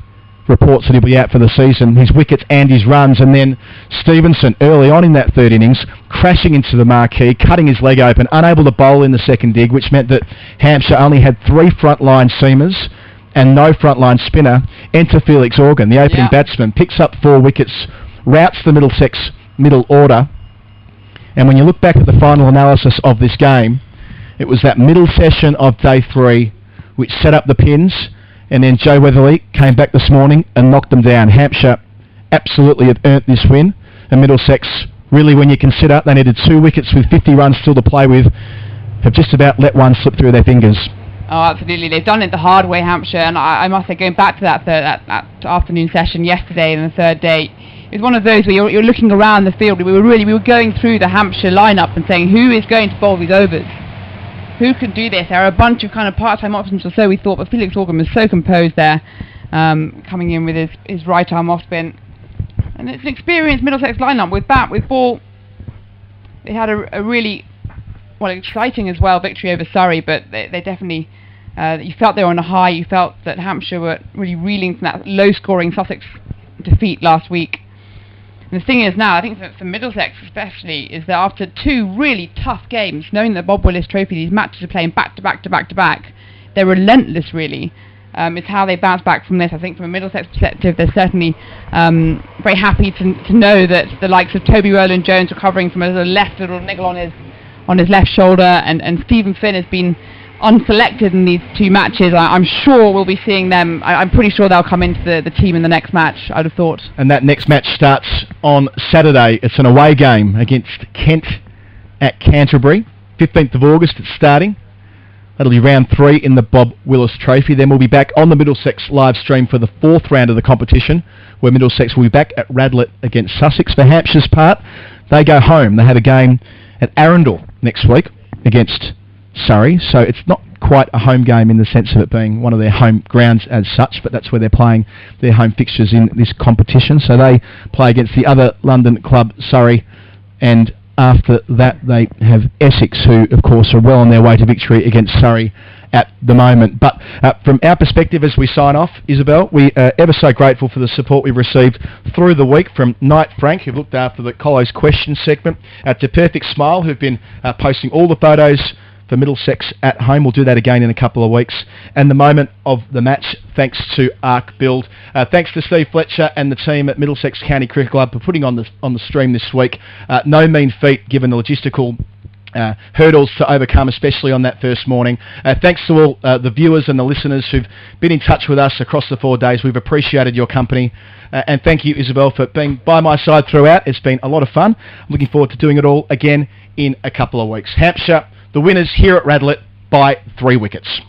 C: Reports that he'll be out for the season. His wickets and his runs, and then Stevenson early on in that 3rd innings crashing into the marquee, cutting his leg open, unable to bowl in the second dig, which meant that Hampshire only had 3 frontline seamers and no frontline spinner. Enter Felix Organ, the opening batsman, picks up 4 wickets, routs the Middlesex middle order. And when you look back at the final analysis of this game, it was that middle session of day 3 which set up the pins. And then Joe Weatherly came back this morning and knocked them down. Hampshire absolutely have earned this win, and Middlesex really, when you consider they needed 2 wickets with 50 runs still to play with, have just about let one slip through their fingers.
D: Oh, absolutely. They've done it the hard way, Hampshire, and I must say, going back to that afternoon session yesterday and the third day, it was one of those where you're looking around the field. We were going through the Hampshire lineup and saying, who is going to bowl these overs? Who can do this? There are a bunch of kind of part-time options or so we thought, but Felix Organ was so composed there, coming in with his right arm off spin. And it's an experienced Middlesex lineup with bat, with ball. They had a really, well, exciting as well victory over Surrey, but they definitely, you felt they were on a high. You felt that Hampshire were really reeling from that low-scoring Sussex defeat last week. And the thing is now, I think for Middlesex especially, is that after 2 really tough games, knowing that Bob Willis Trophy, these matches are playing back to back to back to back, they're relentless really. It's how they bounce back from this. I think from a Middlesex perspective, they're certainly very happy to know that the likes of Toby Rowland-Jones recovering from a left little niggle on his left shoulder, and Stephen Finn has been unselected in these 2 matches. I'm sure we'll be seeing them. I'm pretty sure they'll come into the team in the next match, I'd have thought.
C: And that next match starts on Saturday. It's an away game against Kent at Canterbury. 15th of August it's starting. That'll be round 3 in the Bob Willis Trophy. Then we'll be back on the Middlesex live stream for the 4th round of the competition, where Middlesex will be back at Radlett against Sussex. For Hampshire's part, they go home. They have a game at Arundel next week against Surrey, so it's not quite a home game in the sense of it being one of their home grounds as such, but that's where they're playing their home fixtures in this competition. So they play against the other London club, Surrey, and after that they have Essex, who of course are well on their way to victory against Surrey at the moment. But from our perspective as we sign off, Isabel, we are ever so grateful for the support we've received through the week from Knight Frank, who've looked after the Colo's question segment, to Perfect Smile, who've been posting all the photos for Middlesex at home. We'll do that again in a couple of weeks. And the moment of the match, thanks to Arc Build. Thanks to Steve Fletcher and the team at Middlesex County Cricket Club for putting on the stream this week. No mean feat given the logistical hurdles to overcome, especially on that first morning. Thanks to all the viewers and the listeners who've been in touch with us across the 4 days. We've appreciated your company. And thank you, Isabel, for being by my side throughout. It's been a lot of fun. I'm looking forward to doing it all again in a couple of weeks. Hampshire, the winners here at Radlett by 3 wickets.